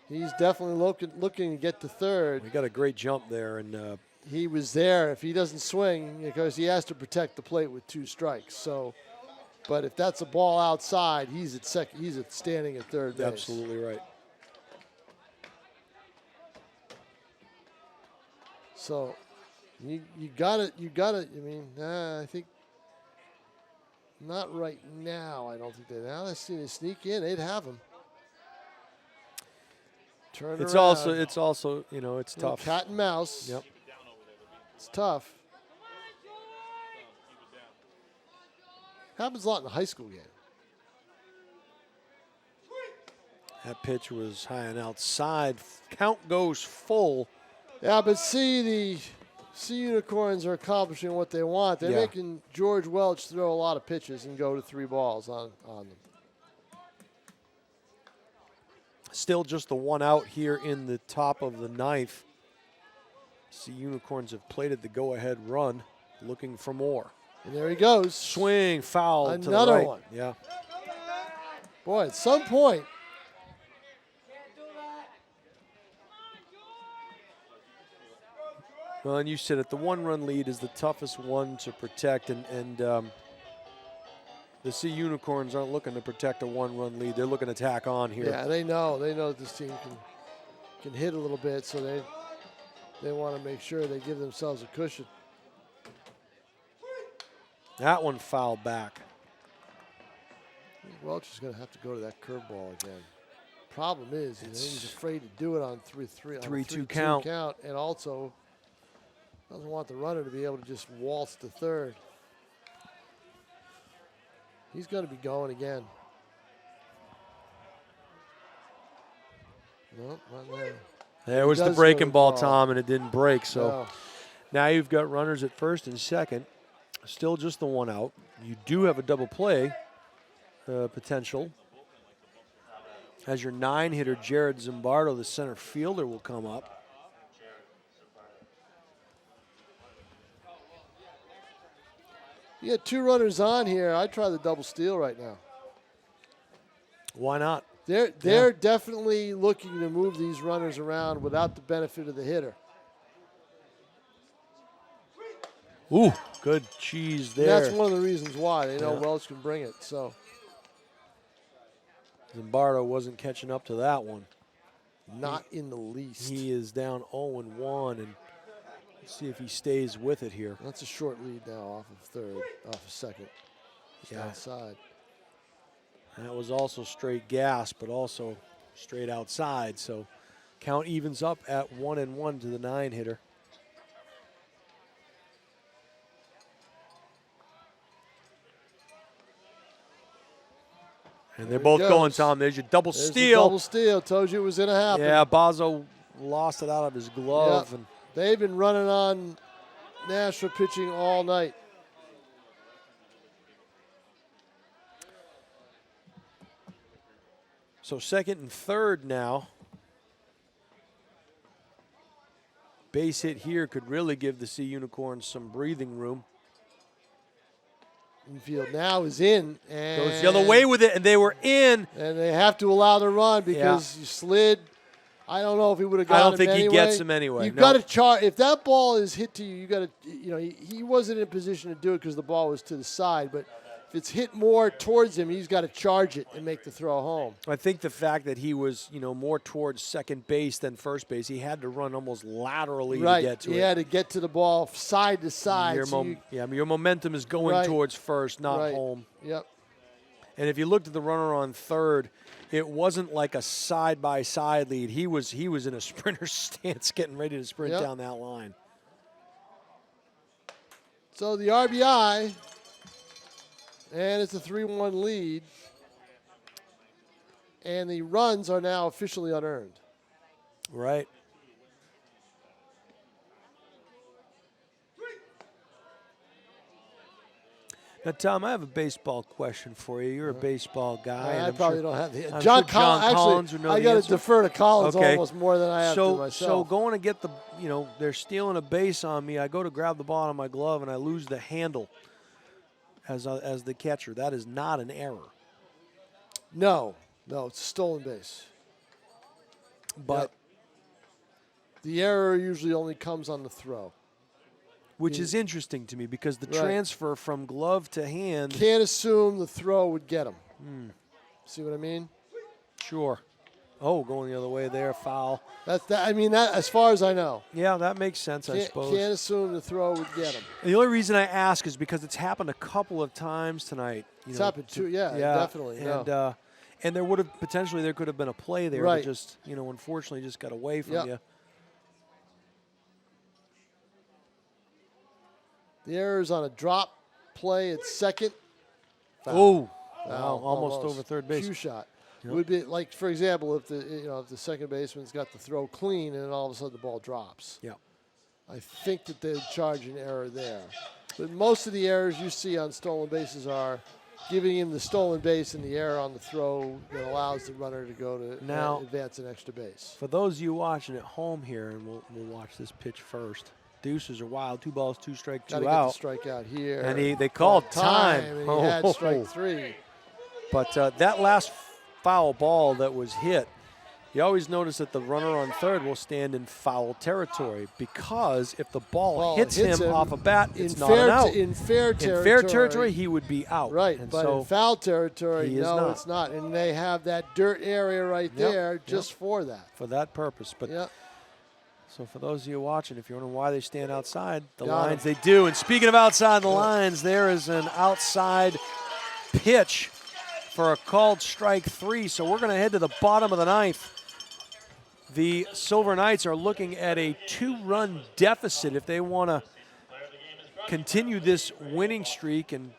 He's definitely looking to get to third. we got a great jump there. And He was there. If he doesn't swing, because he has to protect the plate with 2 strikes. So, but if that's a ball outside, he's at second. He's at standing at third base. absolutely right. So, you got it. You got it. I mean, I think not right now. I don't think they. Now they see they sneak in. They'd have him. Turn It's around. also you know, it's Little tough. cat and mouse. Yep. It's tough. Happens a lot in a high school game. That pitch was high and outside. Count goes full. Yeah, but the Sea Unicorns are accomplishing what they want. They're Yeah. making George Welch throw a lot of pitches and go to 3 balls on them. Still just the 1 out here in the top of the 9th. Sea Unicorns have plated the go-ahead run, looking for more. And there he goes. Swing, foul to the Another right. one. Yeah. Boy, at some point, Well, and you said it, the 1-run lead is the toughest one to protect, and the Sea Unicorns aren't looking to protect a 1-run lead. They're looking to tack on here. yeah, they know that this team can hit a little bit, so they want to make sure they give themselves a cushion. That one fouled back. Welch is going to have to go to that curveball again. Problem is, he's afraid to do it on 3-2 count, and also doesn't want the runner to be able to just waltz to third. He's going to be going again. Nope, not there. There was the does breaking go to ball, ball. Tom, and it didn't break. So No. now you've got runners at first and second. Still just the 1 out. You do have a double play potential. As your 9-hitter, Jared Zimbardo, the center fielder, will come up. You got 2 runners on here. I'd try the double steal right now. Why not? They're definitely looking to move these runners around without the benefit of the hitter. Ooh, good cheese And there. that's one of the reasons why. They know Yeah. Welch can bring it. So Zimbardo wasn't catching up to that one. not in the least. He is down 0-1, and let's see if he stays with it here. That's a short lead now off of third, off of second. Just Yeah. outside. That was also straight gas, but also straight outside. So count evens up at 1-1 to the 9-hitter. And they're There he both going, goes. Tom. There's your double There's the steal. double steal. Told you it was going to happen. Yeah, Bazo lost it out of his glove. Yep. And They've been running on Nashua pitching all night. so second and third now. Base hit here could really give the Sea Unicorns some breathing room. Infield now is in. And Goes the other way with it, and they were in. And they have to allow the run because you slid. I don't know if he would have I got don't him think anyway. he gets him anyway. You've No. got to charge. If that ball is hit to you, you got to. He wasn't in a position to do it because the ball was to the side. But if it's hit more towards him, he's got to charge it and make the throw home. I think the fact that he was, more towards second base than first base, he had to run almost laterally to get to it. He had to get to the ball side to side. Your momentum is going towards first, not home. Yep. And if you looked at the runner on third, it wasn't like a side-by-side lead. He was in a sprinter stance getting ready to sprint down that line. So the RBI, and it's a 3-1 lead. And the runs are now officially unearned. Right. Now, Tom, I have a baseball question for you. You're a baseball guy. I probably don't have the John Collins would know I the got to answer. defer to Collins Okay. almost more than I have to myself. So going to get the, they're stealing a base on me. I go to grab the ball on my glove, and I lose the handle as the catcher. That is not an error. No, it's a stolen base. But the error usually only comes on the throw. which is interesting to me because the transfer from glove to hand. Can't assume the throw would get him. See what I mean? Sure. Oh, going the other way there, foul. That's that. I mean, that as far as I know. Yeah, that makes sense, I suppose. Can't assume the throw would get him. The only reason I ask is because it's happened a couple of times tonight. It's happened too. Yeah, definitely. And there would have potentially there could have been a play there, but just unfortunately just got away from you. The error's on a drop play at second. Oh, wow, almost over third base. Cue shot. It would be like, for example, if the second baseman's got the throw clean and then all of a sudden the ball drops. Yeah. I think that they'd charge an error there. But most of the errors you see on stolen bases are giving him the stolen base and the error on the throw that allows the runner to go to advance an extra base. For those of you watching at home here, and we'll watch this pitch first. Deuces are wild. 2 balls, 2 strikes, 2 out. Got to get the strike out here. And they called time. And he had strike 3. But that last foul ball that was hit, you always notice that the runner on third will stand in foul territory because if the ball hits him off a bat, it's not an out. In fair territory, he would be out. Right, and but so in foul territory, no, it's not. And they have that dirt area right there just for that. For that purpose. But so for those of you watching, if you're wondering why they stand outside the lines, they do. And speaking of outside the lines, there is an outside pitch for a called strike 3. So we're going to head to the bottom of the 9th. The Silver Knights are looking at a 2-run deficit if they want to continue this winning streak and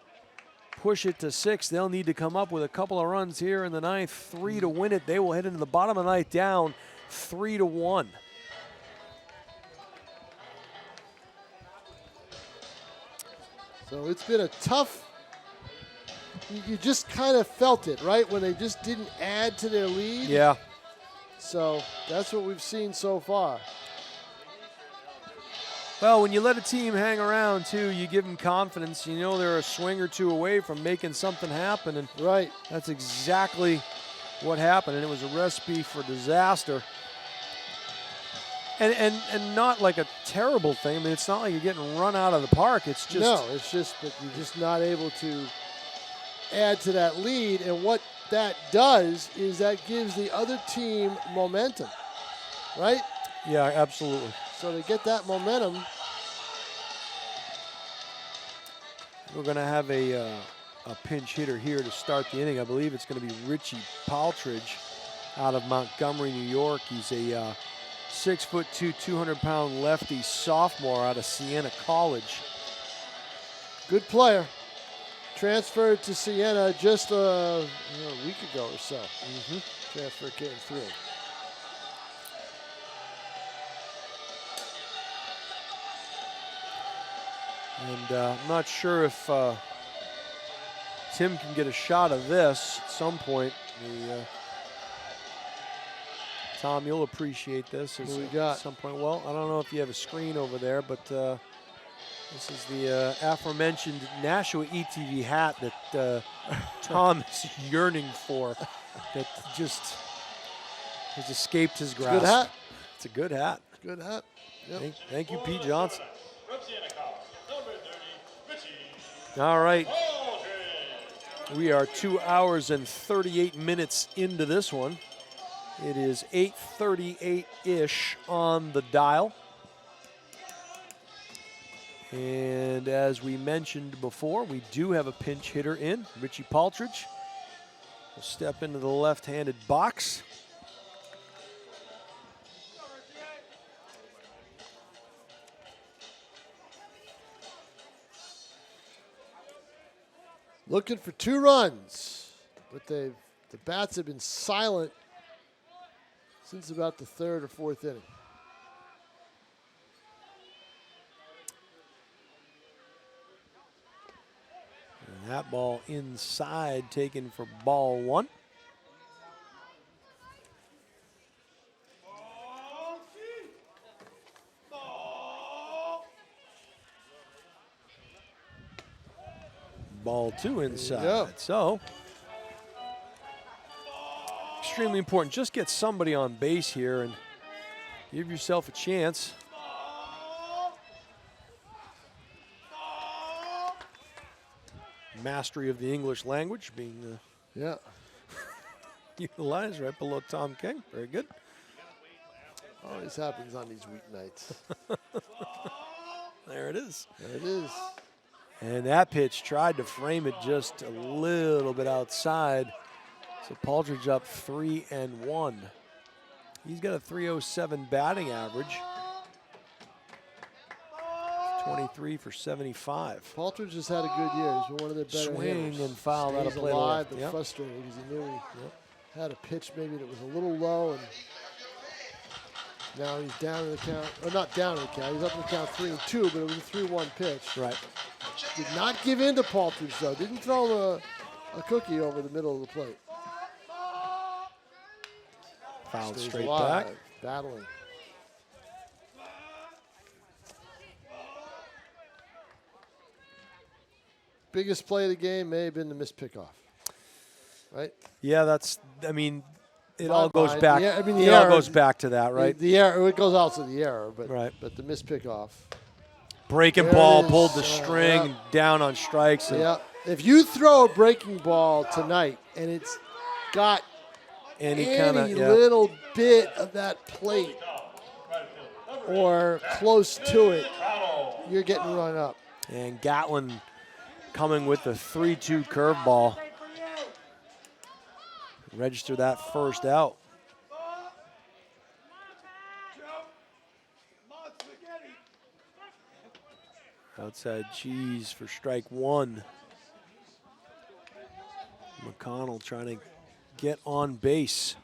push it to 6. They'll need to come up with a couple of runs here in the 9th, 3 to win it. They will head into the bottom of the 9th down 3-1. So it's been a tough, you just kind of felt it, right? When they just didn't add to their lead. Yeah. So that's what we've seen so far. Well, when you let a team hang around, too, you give them confidence. You know they're a swing or two away from making something happen. And that's exactly what happened. And it was a recipe for disaster. And not like a terrible thing. I mean, it's not like you're getting run out of the park. It's just. No, it's just that you're just not able to add to that lead. And what that does is that gives the other team momentum, right? Yeah, absolutely. So to get that momentum. We're going to have a pinch hitter here to start the inning. I believe it's going to be Richie Paltridge out of Montgomery, New York. He's a 6'2", 200-pound lefty sophomore out of Siena College. Good player. Transferred to Siena just a week ago or so. Transfer came through. And I'm not sure if Tim can get a shot of this at some point. Tom, you'll appreciate this at some point. Well, I don't know if you have a screen over there, but this is the aforementioned Nashua ETV hat that Tom is yearning for. That just has escaped his grasp. Good hat. It's a good hat. Good hat. Yep. Thank you, Pete Johnson. From Siena College, number 30, Richie All right. Paltridge. We are 2 hours and 38 minutes into this one. It is 8:38-ish on the dial. And as we mentioned before, we do have a pinch hitter in. Richie Paltridge will step into the left-handed box. Looking for 2 runs, but the bats have been silent since about the 3rd or 4th inning. And that ball inside, taken for ball 1. Ball 2 inside. go. So, extremely important. Just get somebody on base here and give yourself a chance. Mastery of the English language being Yeah. utilized right below Tom King. Very good. Always happens on these weeknights. There it is. There it is. And that pitch tried to frame it just a little bit outside. So Paltridge up 3-1. He's got a .307 batting average. 23 for 75. Paltridge has had a good year. He's been one of their better Swing hitters. and foul out of Stays play. alive, but Yep. frustrated because he knew he had a pitch maybe that was a little low, and now he's down in the count. Or not down in the count. He's up in the count 3-2, but it was a 3-1 pitch. Right. Did not give in to Paltridge though. Didn't throw him a cookie over the middle of the plate. Fouled Stays straight alive, back. battling. Biggest play of the game may have been the missed pickoff, right? Yeah, that's, I mean, it My all goes mind, back. the It all error- goes back to that, right? The error, it goes out to the error, but Right. but the missed pickoff. Breaking There it ball, is. pulled the string, Yeah. down on strikes. And Yeah. If you throw a breaking ball tonight and it's got any kind of, little bit of that plate or close to it, you're getting run up. And Gatlin coming with the 3-2 curveball. Register that first out. Outside cheese for strike 1. McConnell trying to get on base.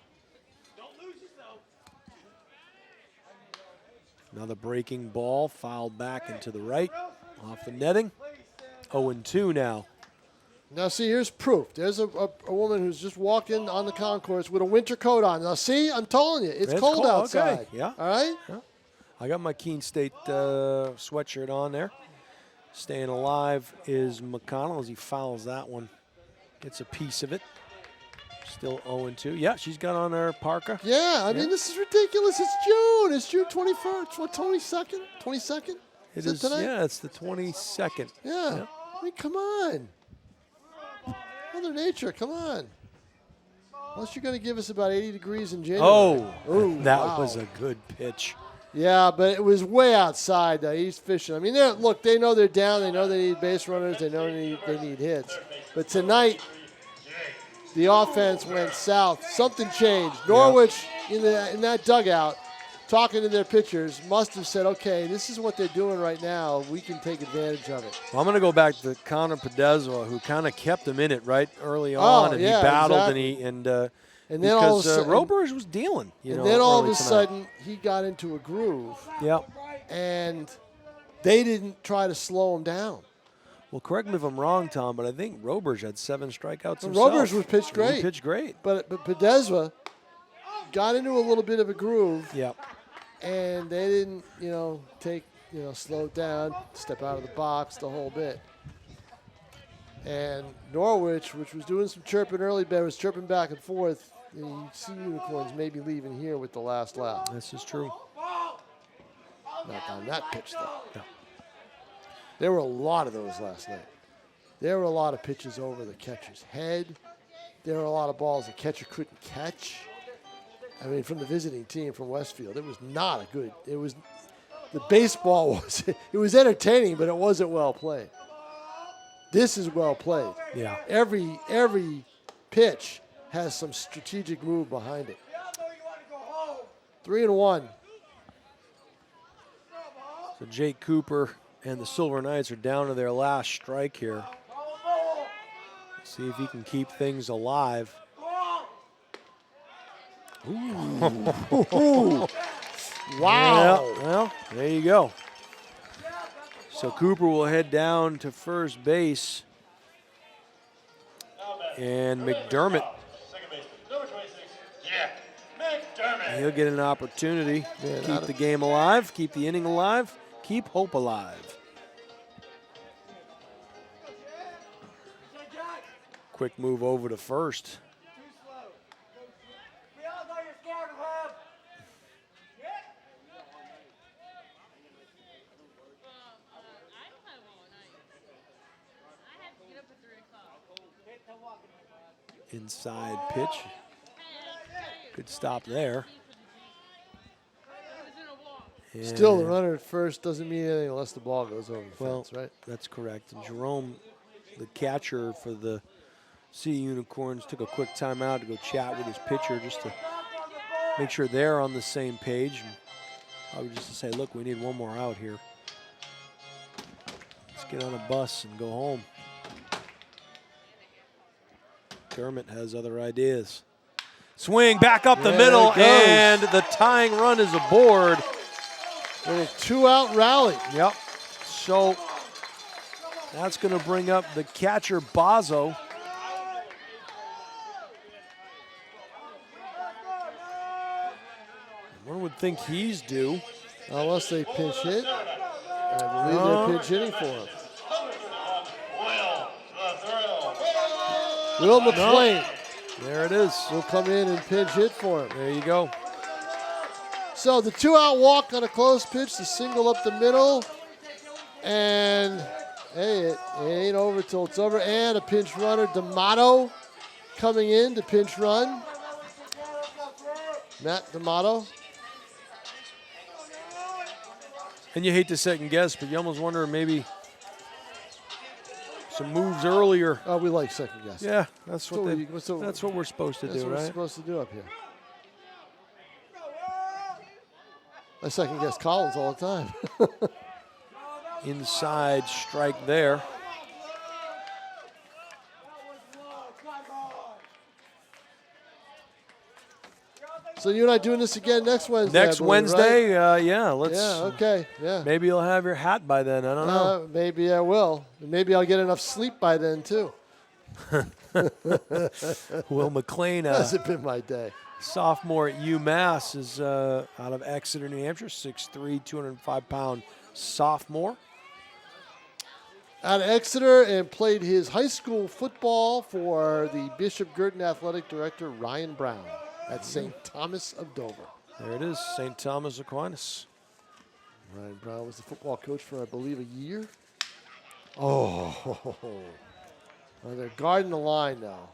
Another breaking ball fouled back into the right, off the netting. 0-2 now. Now, see, here's proof. There's a woman who's just walking on the concourse with a winter coat on. Now, see, I'm telling you, it's cold outside. Okay. Yeah. All right? I got my Keene State sweatshirt on there. Staying alive is McConnell as he fouls that one. Gets a piece of it. Still 0-2. Yeah, she's got on her parka. Yeah, I mean, this is ridiculous. It's June. It's June 21st. What, 22nd? 22nd? It Is it is, tonight? yeah, it's the 22nd. Yeah. Yeah. I mean, come on. Mother Nature, come on. Unless you're going to give us about 80 degrees in January. Oh, Ooh, that wow. was a good pitch. Yeah, but it was way outside. He's fishing. I mean, look, they know they're down. They know they need base runners. They know they need hits. But tonight, the offense went south. Something changed. Norwich in that dugout, talking to their pitchers, must have said, okay, this is what they're doing right now. We can take advantage of it. Well, I'm going to go back to Connor Podeswa, who kind of kept him in it right early on, and yeah, he battled, exactly. and then all of because a sudden, Roberge was dealing, and then all of early a tonight. sudden, he got into a groove, Yep. and they didn't try to slow him down. Well, correct me if I'm wrong, Tom, but I think Roberge had 7 strikeouts himself. Roberge was pitched great. He pitched great. But Podeswa got into a little bit of a groove, Yep. and they didn't, slow it down, step out of the box, the whole bit. And Norwich, which was doing some chirping early, but was chirping back and forth. You see Unicorns maybe leaving here with the last lap. This is true. Not on that pitch, though. No. There were a lot of those last night. There were a lot of pitches over the catcher's head. There were a lot of balls the catcher couldn't catch. I mean, from the visiting team from Westfield, it was not a good. It was the baseball was it was entertaining, but it wasn't well played. This is well played. Yeah. Every pitch has some strategic move behind it. 3-1. So Jake Cooper and the Silver Knights are down to their last strike here. See if he can keep things alive. Wow. Yeah, well, there you go. So Cooper will head down to first base. And McDermott, Second baseman, number 26, Jack McDermott. he'll get an opportunity to keep the game alive, keep the inning alive, keep hope alive. Quick move over to first. Inside pitch. Good stop there. Still, the And- runner at first doesn't mean anything unless the ball goes over the Well, fence, right? that's correct. And Jerome, the catcher for the Sea Unicorns, took a quick timeout to go chat with his pitcher just to make sure they're on the same page. And probably just to say, look, we need one more out here. Let's get on a bus and go home. Dermott has other ideas. Swing back up the There middle, it goes. and the tying run is aboard. With a 2-out rally. Yep. So that's going to bring up the catcher, Bazo. One would think he's due. Unless they pinch hit. I believe they're pinch hitting for him. Will McLean There it is. will come in and pinch hit for him. There you go. So the 2-out walk on a close pitch, the single up the middle. And, hey, it ain't over till it's over. And a pinch runner, D'Amato, coming in to pinch run. Matt D'Amato. And you hate to second guess, but you almost wonder maybe some moves earlier. Oh, we like second guess. Yeah, that's what That's we're supposed to That's do, what we're right? supposed to do up here. I second guess Collins all the time. Inside strike there. So you and I doing this again next Wednesday? I Next believe, Wednesday, right? yeah, let's. Yeah. Okay. Yeah. Maybe you'll have your hat by then. I don't know. Maybe I will. Maybe I'll get enough sleep by then too. Will McLean, Hasn't been my day. sophomore at UMass, is out of Exeter, New Hampshire, 6'3", 205-pound sophomore. Out of Exeter and played his high school football for the Bishop Girton athletic director Ryan Brown at St. Thomas of Dover. There it is, St. Thomas Aquinas. Ryan Brown was the football coach for, I believe, a year. Oh, well, they're guarding the line now.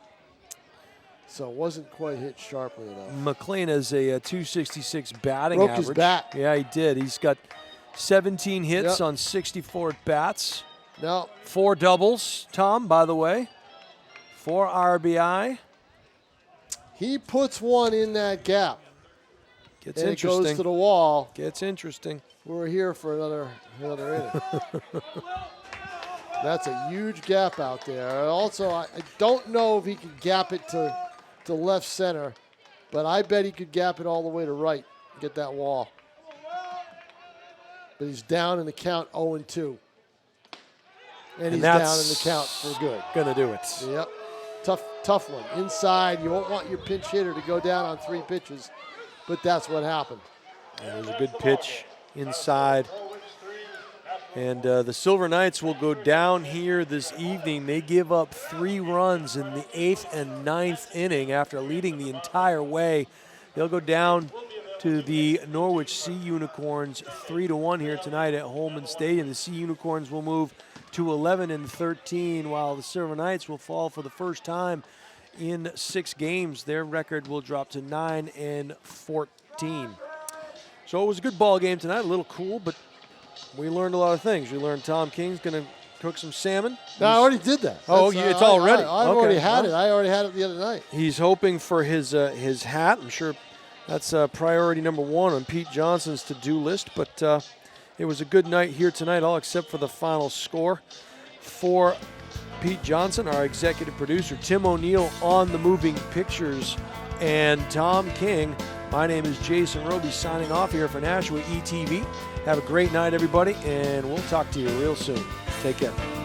So it wasn't quite hit sharply enough. McLean has a 266 batting Broke average. his bat. Yeah, he did. He's got 17 hits Yep. on 64 at bats. Now, 4 doubles, Tom, by the way. 4 RBI. he puts one in that gap, Gets and it interesting. goes to the wall. Gets interesting. We're here for another inning. That's a huge gap out there. Also, I don't know if he could gap it to left center, but I bet he could gap it all the way to right, get that wall. But he's down in the count 0-2. And he's down in the count for good. Gonna do it. Yep. Tough one. Inside, you won't want your pinch hitter to go down on 3 pitches, but that's what happened. It was a good pitch inside. And the Silver Knights will go down here this evening. They give up 3 runs in the 8th and 9th inning after leading the entire way. They'll go down to the Norwich Sea Unicorns 3-1 here tonight at Holman Stadium. The Sea Unicorns will move to 11-13, while the Silver Knights will fall for the first time in 6 games. Their record will drop to 9-14. So it was a good ball game tonight, a little cool, but we learned a lot of things. We learned Tom King's going to cook some salmon. No, I already did that. Oh, it's all ready. I've Okay. already had it. I already had it the other night. He's hoping for his hat. I'm sure that's priority number 1 on Pete Johnson's to-do list, but it was a good night here tonight, all except for the final score. For Pete Johnson, our executive producer, Tim O'Neill on the moving pictures, and Tom King, my name is Jason Roby, signing off here for Nashua ETV. Have a great night, everybody, and we'll talk to you real soon. Take care.